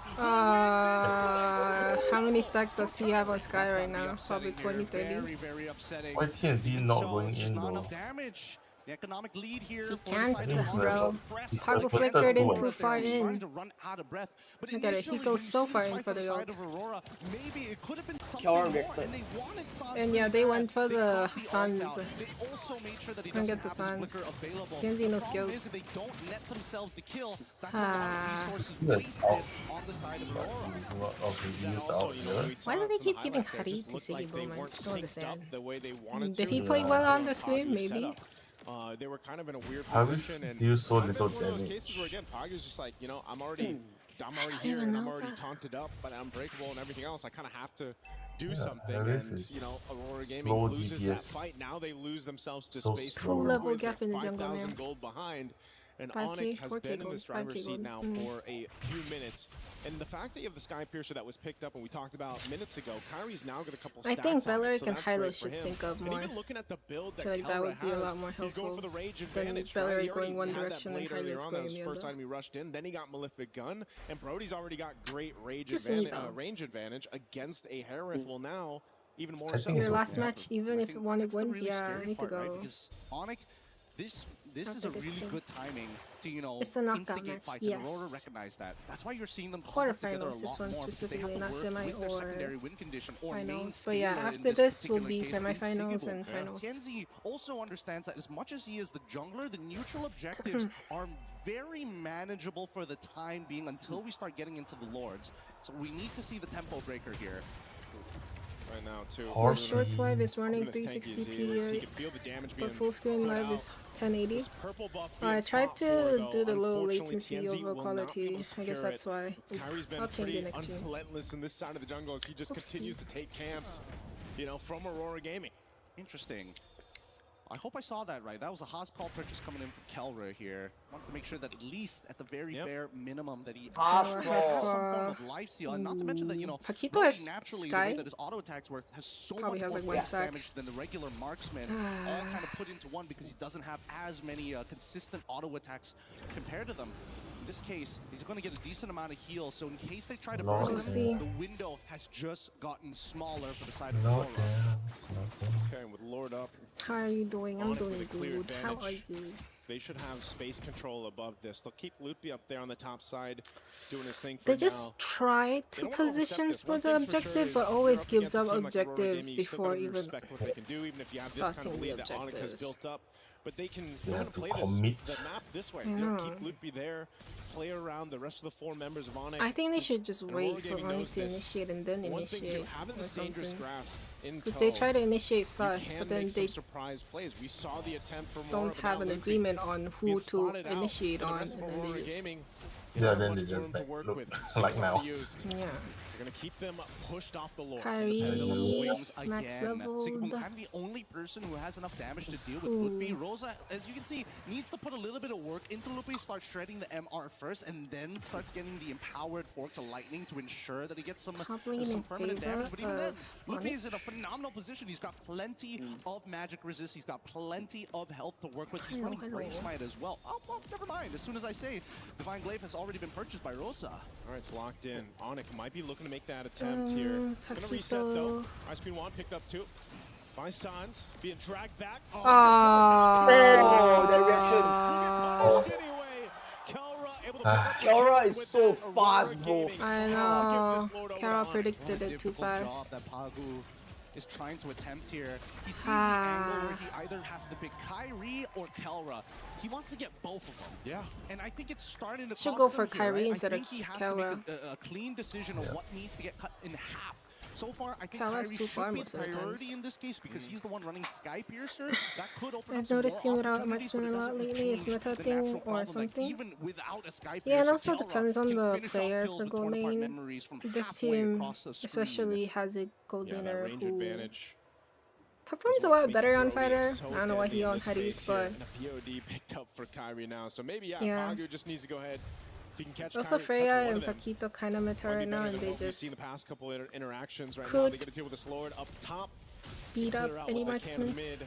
How many stacks does he have on Sky right now? Probably 20, 30. Very upsetting. Why TNZ not going Just in not though? enough damage. The economic lead here He for the can't, side of bro. Onyx. Press Pagu against flickered in Aurora too far there. He's starting in. to run out of breath. But Look at it, he initially, goes when you so see far this in fight for the the side ult. of Aurora, maybe it could have been something Kelra more, gets and they wanted Sans And really yeah, they bad. went for They the caught ult Suns. out. They also made sure that he Can't doesn't get the have his Suns. flicker available. TNZ The no problem skills. is if they don't net themselves the kill, that's a lot of resources Yes, wasted out. on the side of Aurora. Okay, he used out here. Why do they keep giving Hari to Siggy Boom? I don't understand. The way they wanted Did to. he play well on the screen? Maybe. They were kind of in a weird How position, and do so kind of little one of those damage? cases where again, Pagu's just like, you know, I'm already here even and I'm know already that. taunted up, but I'm breakable and everything else. I kind of have to do Yeah, something, Harif and is you know, Aurora Gaming slow loses that DPS. fight. Now they lose themselves to So space. slow. Full level They're gap in the jungle, 5,000 man. gold behind. And 5K, Onyx has 4K been in gold, this driver's 5K seat gold. now for a few minutes. And the fact that you have the Sky Piercer that was picked up and we talked about minutes ago, Kyrie's now got a couple I stacks think on it, Belleric so and that's great Hylos for should him. sync up And more. even looking at the build I that feel like that Kelra would be a has, lot more he's going for helpful the rage than advantage. Belleric Right? He going already one had that direction and blade earlier Hylos on. That going was the the first other. time he rushed in. Then he got Malefic Gun, and Brody's already got great range Just advantage, Nevo. range advantage against a Harith. Well, now even more I so. think Your it's last okay. match, even if one That's the wins, really yeah, I scary need to part, right? go. Because Onyx, this After is a this really game. good timing to, you know, It's a knockout instigate match, fights, and Aurora yes. recognize that. That's why you're seeing them come up together a Quarterfinals, this lot one more, because they have specifically, to not work semi with their or secondary win condition or main finals. But yeah, scaler in after this will particular be case in semifinals Siggy and Boom. finals. Kenzie also understands that as much as he is the jungler, the neutral objectives are very manageable for the time being until we start getting into the Lords. So we need to see the tempo breaker here. Right now, too. Horsey. Shorts live is running Look at this tanky as he is. He 360p, can feel the damage but being full screen put live out. is 1080. This purple buff I being tried fought for, to though, do the low unfortunately, latency TNZ over will not be quality. able to I guess secure that's it. why. Kyrie's been I'll change pretty it next game. unrelentless in this side of the jungle as he just continues to take camps, you know, from Aurora Gaming. Interesting. I hope I saw that right. That was a Haas call purchase coming in from Kelra here. Wants to make sure that at least at the very bare minimum that he Haas has call. some form of life steal. And not to mention that, you know, Paquito Brody has naturally, Sky. the way that his auto attacks work, has so Probably much has more like one fast stack. damage than the regular marksman. All kind of put into one because he doesn't have as many consistent auto attacks compared to them. In this case, he's going to get a decent amount of heal, so in case they try to burst We'll him, see. the window has just gotten smaller for the side of No Aurora. dance, nothing. Okay, with Lord up. How are you doing? I'm Onyx with doing a clear good. How are advantage. you? they should have space control above this. They'll keep Loopy up there on the top side, doing his thing for They now. just try to position for the objective, but always gives up objective before even respect what they can do, even if you have this kind of lead that Onyx has built up. But they can kind of play the map this way. They'll keep Loopy there, play around the rest of the 4 members of Onyx. I think they should just wait for Onyx to initiate and then initiate or something. Because they try to initiate first, but then they don't have an agreement on who to initiate on, and then they just... Yeah, then they just back look like now. Yeah. They're gonna keep them pushed off the Lord. Kyrie, max level. Sigibum kind of the only person who has enough damage to deal with Loopy. Rosa, as you can see, needs to put a little bit of work into Loopy, start shredding the MR first, and then starts getting the empowered fork to lightning to ensure that he gets some permanent damage. But even then, Loopy is in a phenomenal position. He's got plenty of magic resist. He's got plenty of health to work with. He's running Brave Smite as well. Oh, well, never mind. As soon as I say, Divine Glaive has already been purchased by Rosa. All right, it's locked in. Onyx might be looking to make that attempt here. It's going to reset though. Ice Queen Wand picked up 2 by Sans, being dragged back. Kelra is so fast, bro. I know. Kara predicted it too fast. That Pagu is trying to attempt here. He sees the angle where he either has to pick Kyrie or Kelra. He wants to get both of them. Yeah. And I think it's starting to Should cost go him for here, Kyrie right? instead of I think he has Kelra. to make a clean decision of what needs to get cut in half. So far, I think Kelra's Kyrie too far should be most of the priority times. in this case because he's the one running Sky Piercer. That could open up I've some noticed him more without opportunities, maximum but it a lot doesn't lately. It's change meta the thing natural or problem. Like, something. even without a Sky Yeah, and Piercer, also Kelra depends on can the finish off player kills for with gold torn apart lane. memories from This halfway team across the screen. especially has a gold laner range who advantage performs a lot better on fighter. I don't know why he on Hadith, but POD picked up for Kyrie now. So maybe yeah. Pagu just needs to go ahead. If he can catch also Kyrie, Freya and Paquito kind of meta right now, and they we've just seen the past couple interactions right now. could They get to deal with the Lord up top. beat up Clear out any what they can in marksmans. mid.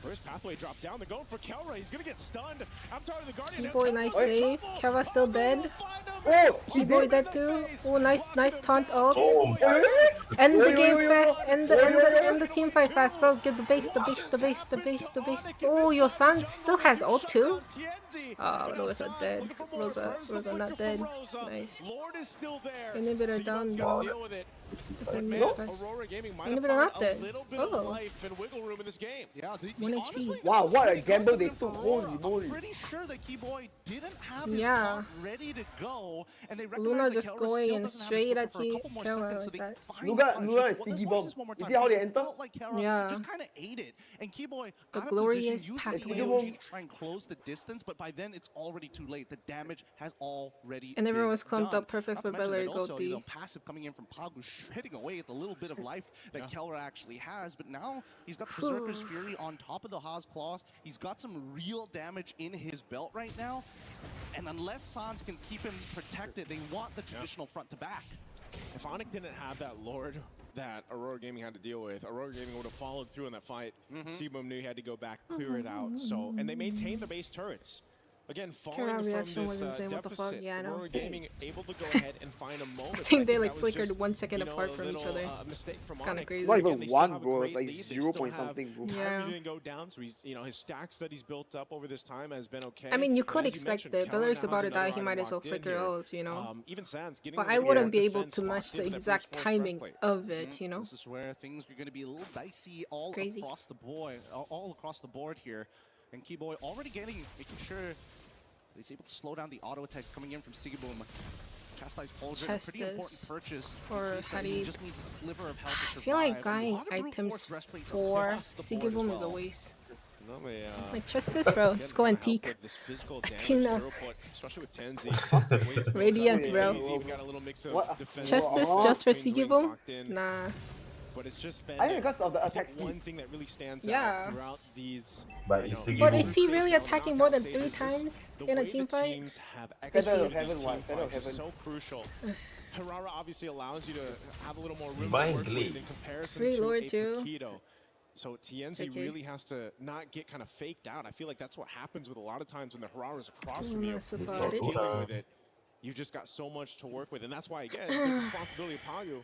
First pathway drop down. They're going for Kelra. He's gonna get stunned. I'm tired of the Guardian. Boy, nice save. Keva still dead. Oh, Boy dead too. Oh, nice taunt ult. End the game fast. End the team fight fast, bro. Get the base. Oh, your son still has ult too. Oh, Rosa dead. Rosa not dead. Nice. Inhibitor down though. Inhibitor not dead. Oh. Yeah, 1 HP. Wow, what a gamble they took. Holy moly. I'm pretty sure that Keyboy didn't have his Yeah. taunt ready to go, and they Luna recognized that just Kelra going still in doesn't have straight his at for a couple more Kelra seconds, so like they that. finally Luna punished. and Let's Sigi watch Bomb. this one more You time, see how they because it enter? felt like Kelra Yeah. just kind of ate it, and Keyboy The got a glorious position, uses the pathway. AOG to try and close the distance, but by then it's already too late. The damage has already And everyone been was clumped done. up perfect Not to for mention Bellary that also, Goldie. passive coming in from Pagu, shredding away at the little bit of life that Kelra actually has, but now he's got the Berserker's Fury on top of the Haas Claws. He's got some real damage in his belt right now, and unless Sans can keep him protected, they want the traditional front to back. If Onyx didn't have that Lord that Aurora Gaming had to deal with, Aurora Gaming would have followed through in that fight. Seaboom knew he had to go back, clear it out. So, and they maintained the base turrets. Again, falling from reaction this was insane. What the fuck? deficit, Yeah, I know. Aurora Gaming able to go ahead and find a moment. I think they that like was flickered just, 1 second you know, apart a from each little, other. Mistake from Kind of Onyx. crazy. Not Again, even they still one, have a bro. It's great like lead. They 0 still point have something, bro. Kyrie Yeah. didn't go down, so he's, you know, his stacks that he's built up over this time has been okay. I mean, you But could as expect mentioned, it. Kelra Bellary's now about has to die. another He might item as well locked in flicker here. ult, you know. Even Sans getting But a I little wouldn't bit be of able defense to match locked the into that exact brute force timing breastplate. of it, you know. This is where things are going to be a little dicey all Crazy. across the board, all across the board here. And Keyboy already making sure he's able to slow down the auto attacks coming in from Sigiboom. Chastise Pauldron, a pretty important purchase. Or He just needs a sliver of health to survive. I feel like A buying lot of brute items force breastplates for across the board as Sigiboom is a well. waste. No, Like, trust this, bro. Just go antique. Athena. Radiant, bro. Trust this just for Sigiboom? Nah. But it's just been I think because of the attack one speed. thing that really stands Yeah. out throughout these. But But is he really attacking more than 3 times in a team fight? Feather of Heaven one. Feather of Heaven. So crucial. Harara obviously allows you to have a little more room Buying to work Glee. with in comparison Free to Lord a too. Paquito. So Tienzi Okay. really has to not get kind of faked out. I feel like that's what happens with a lot of times when the Harara's across from you. That's Instead about of it. dealing with it, you just got so much to work with, and that's why again, the responsibility of Pagu.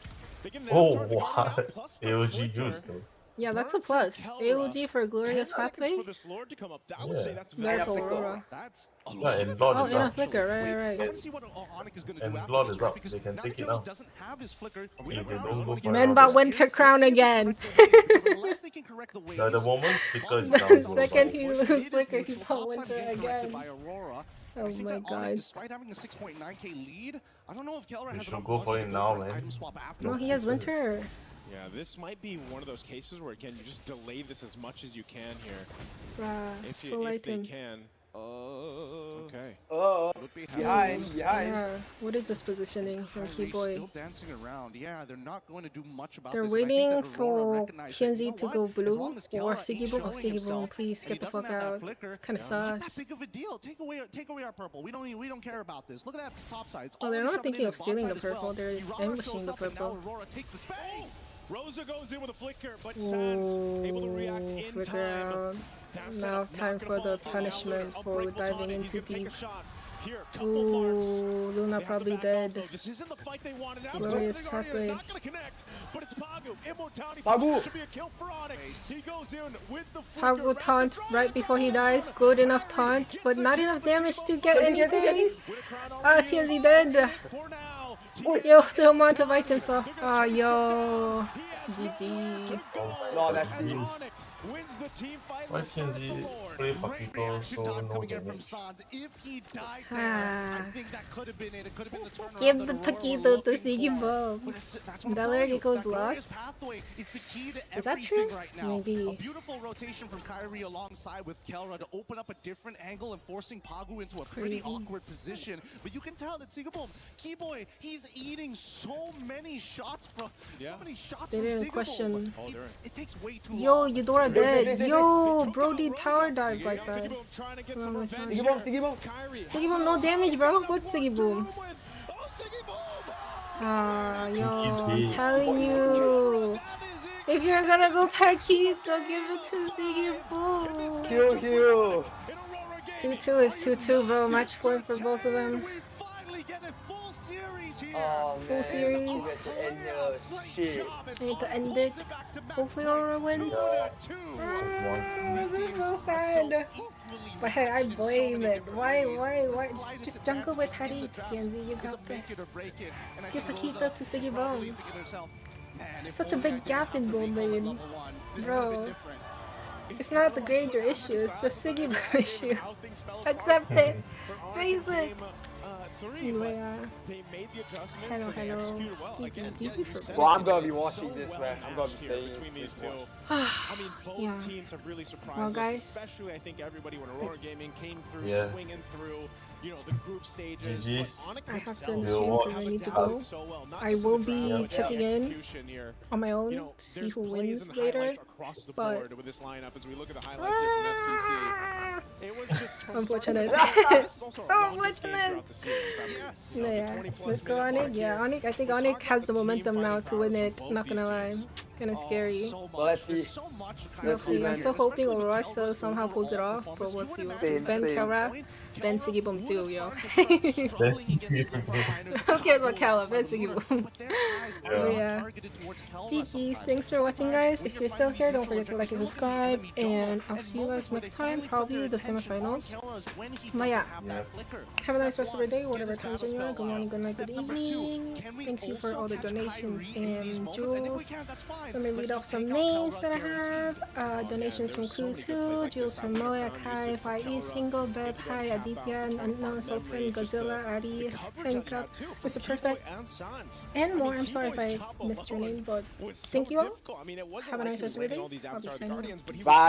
They get an Oh, turn, they got it what? out, plus the AOG flicker. juice though. Yeah, that's a plus. AOG for Glorious Pathway. For this Lord to come up, I would say that's There for Aurora. That's Yeah, and Blood Oh, is in a up. flicker, right, I right. want to see what Onyx is going to do And after Blood this, is right? up. Because They can now take that it Kuro now. doesn't have his flicker. If they don't go for Men bought another. Winter Crown again. Unless they can correct the waves. The moment Flicker is The down, second goes he down. loses flicker, he bought Winter again. Oh I think my that Onyx, god. despite having a 6.9k lead, I don't know if Kelra We has should enough go for money it to now, for an man. item swap after. No, he has Winter. Yeah, this might be one of those cases where again you just delay this as much as you can here. If Full they item. can. Okay. Behind. Yeah. What is this positioning from Keyboy? Still dancing around. Yeah, they're not going to do much about They're this. and I think waiting that Aurora for recognized that, you TNZ know to what? go As blue long as or Kelra ain't Siggy Boom. Oh, showing Siggy Boom, himself please and get he the doesn't fuck have that out. flicker, Kind of it's not that sus. big of a deal. Take away our purple. We don't care about this. Look at that top side. It's Well, they're already not shoving thinking in of bot stealing side the as well. purple. They're Irara ambushing shows the up and now purple. Aurora takes the space. Rosa goes in with a flicker, but Sans able to react in Flicker time. out. That Now setup time not for gonna the fall. punishment Now for Unbreakable diving Tonic, he's into gonna take deep. a shot. Here, couple marks. Ooh, Luna They have to probably back dead. off, though. This isn't the fight they wanted. Now Glorious Guardian Pathway. not gonna connect, but it's Pagu. Immortality Pagu. should be a kill for Onyx. He goes in with the flicker. Pagu taunt right before he dies. Good enough taunt, but not enough damage to get anything. TNZ dead. Yo, the amount of items. Ah, yo. GG. No, that's it. Wins the team fight. Why TNZ play Paquito so no damage? If he died there, I think that could have been it. It could have been the turnaround. Give that the Aurora Paquito were to looking Siggy for. Boom. But that's what I'm That telling you, already goes that glorious lost. pathway is the key to Is that everything true? right now. Maybe. A beautiful rotation from Kyrie alongside with Kelra to open up a different angle and forcing Pagu into a pretty Crazy. awkward position. But you can tell that Sigabum, Keyboy, he's eating so many shots from so many shots They from didn't Sigabum. question. It takes way too Yo, long. Eudora dead. Yo, Brody tower dive like that. Siggy Boom, Siggy Boom. Siggy Boom, no damage, bro. Good Siggy Boom. Ah, yo, I'm telling you. If you're gonna go Paquito, give it to Siggy Boom. Heal. 2-2 is 2-2, bro. Match point for both of them. Oh, Full man. series. We get to end shit. I need to end it. Hopefully Aurora wins. This is so sad. But hey, I blame it. Why? Just jungle with Hari, TNZ. You got this. Give Paquito to Siggy Boom. Such a big gap in gold lane. Bro. It's not the grader issue, it's just Siggy Boom issue. Accept it. Raise it. Anyway, hello. DP for Well, I'm gonna be watching this, man. I'm gonna be staying between these this two. one. I mean, both Yeah. teams have really surprised Well, us, guys. especially I think everybody when Aurora Gaming came through, Yeah. swinging through, you know, the group stages. GG's. But Onyx I have to himself end the stream because I need to go. so well, not I just in will the be draft, but checking the in execution here. on my own You know, to see there's who plays wins and later. highlights across the But board with this lineup as we look at the highlights here from STC. It was just from unfortunate. this is also So our longest game unfortunate. throughout the series. I mean, you know, the Yeah, 20+ let's go minute on mark it. Yeah, here. Onyx. I think We're Onyx talking has about the the team momentum now fighting to powers win of it. both Not gonna these lie, teams. kinda scary. So Well, let's see. We'll see. I'm man. still hoping Aurora still somehow pulls it off, but we'll see. We'll see. Same, Ben same. Kara, Ben Siggy Boom too, yo. Who cares about Kala? Ben Siggy Boom. But yeah. GG's. Thanks for watching, guys. If you're still here, don't forget to like and subscribe. And I'll see you guys next time, probably the semifinals. But yeah, have a nice rest of your day, whatever time zone you are. Good morning, good night, good evening. Thank you for all the donations and jewels. Let me read off some names that I have. Donations from Cruz Who, jewels from Moya, Kai, Far East, Hingo, Beb, Hi, Aditya, Unknown Sultan, Godzilla, Adi, Hankup, Mr. Perfect, and more. I'm sorry if I missed your name, but thank you all. Have a nice rest of your day. I'll be signing off. Bye.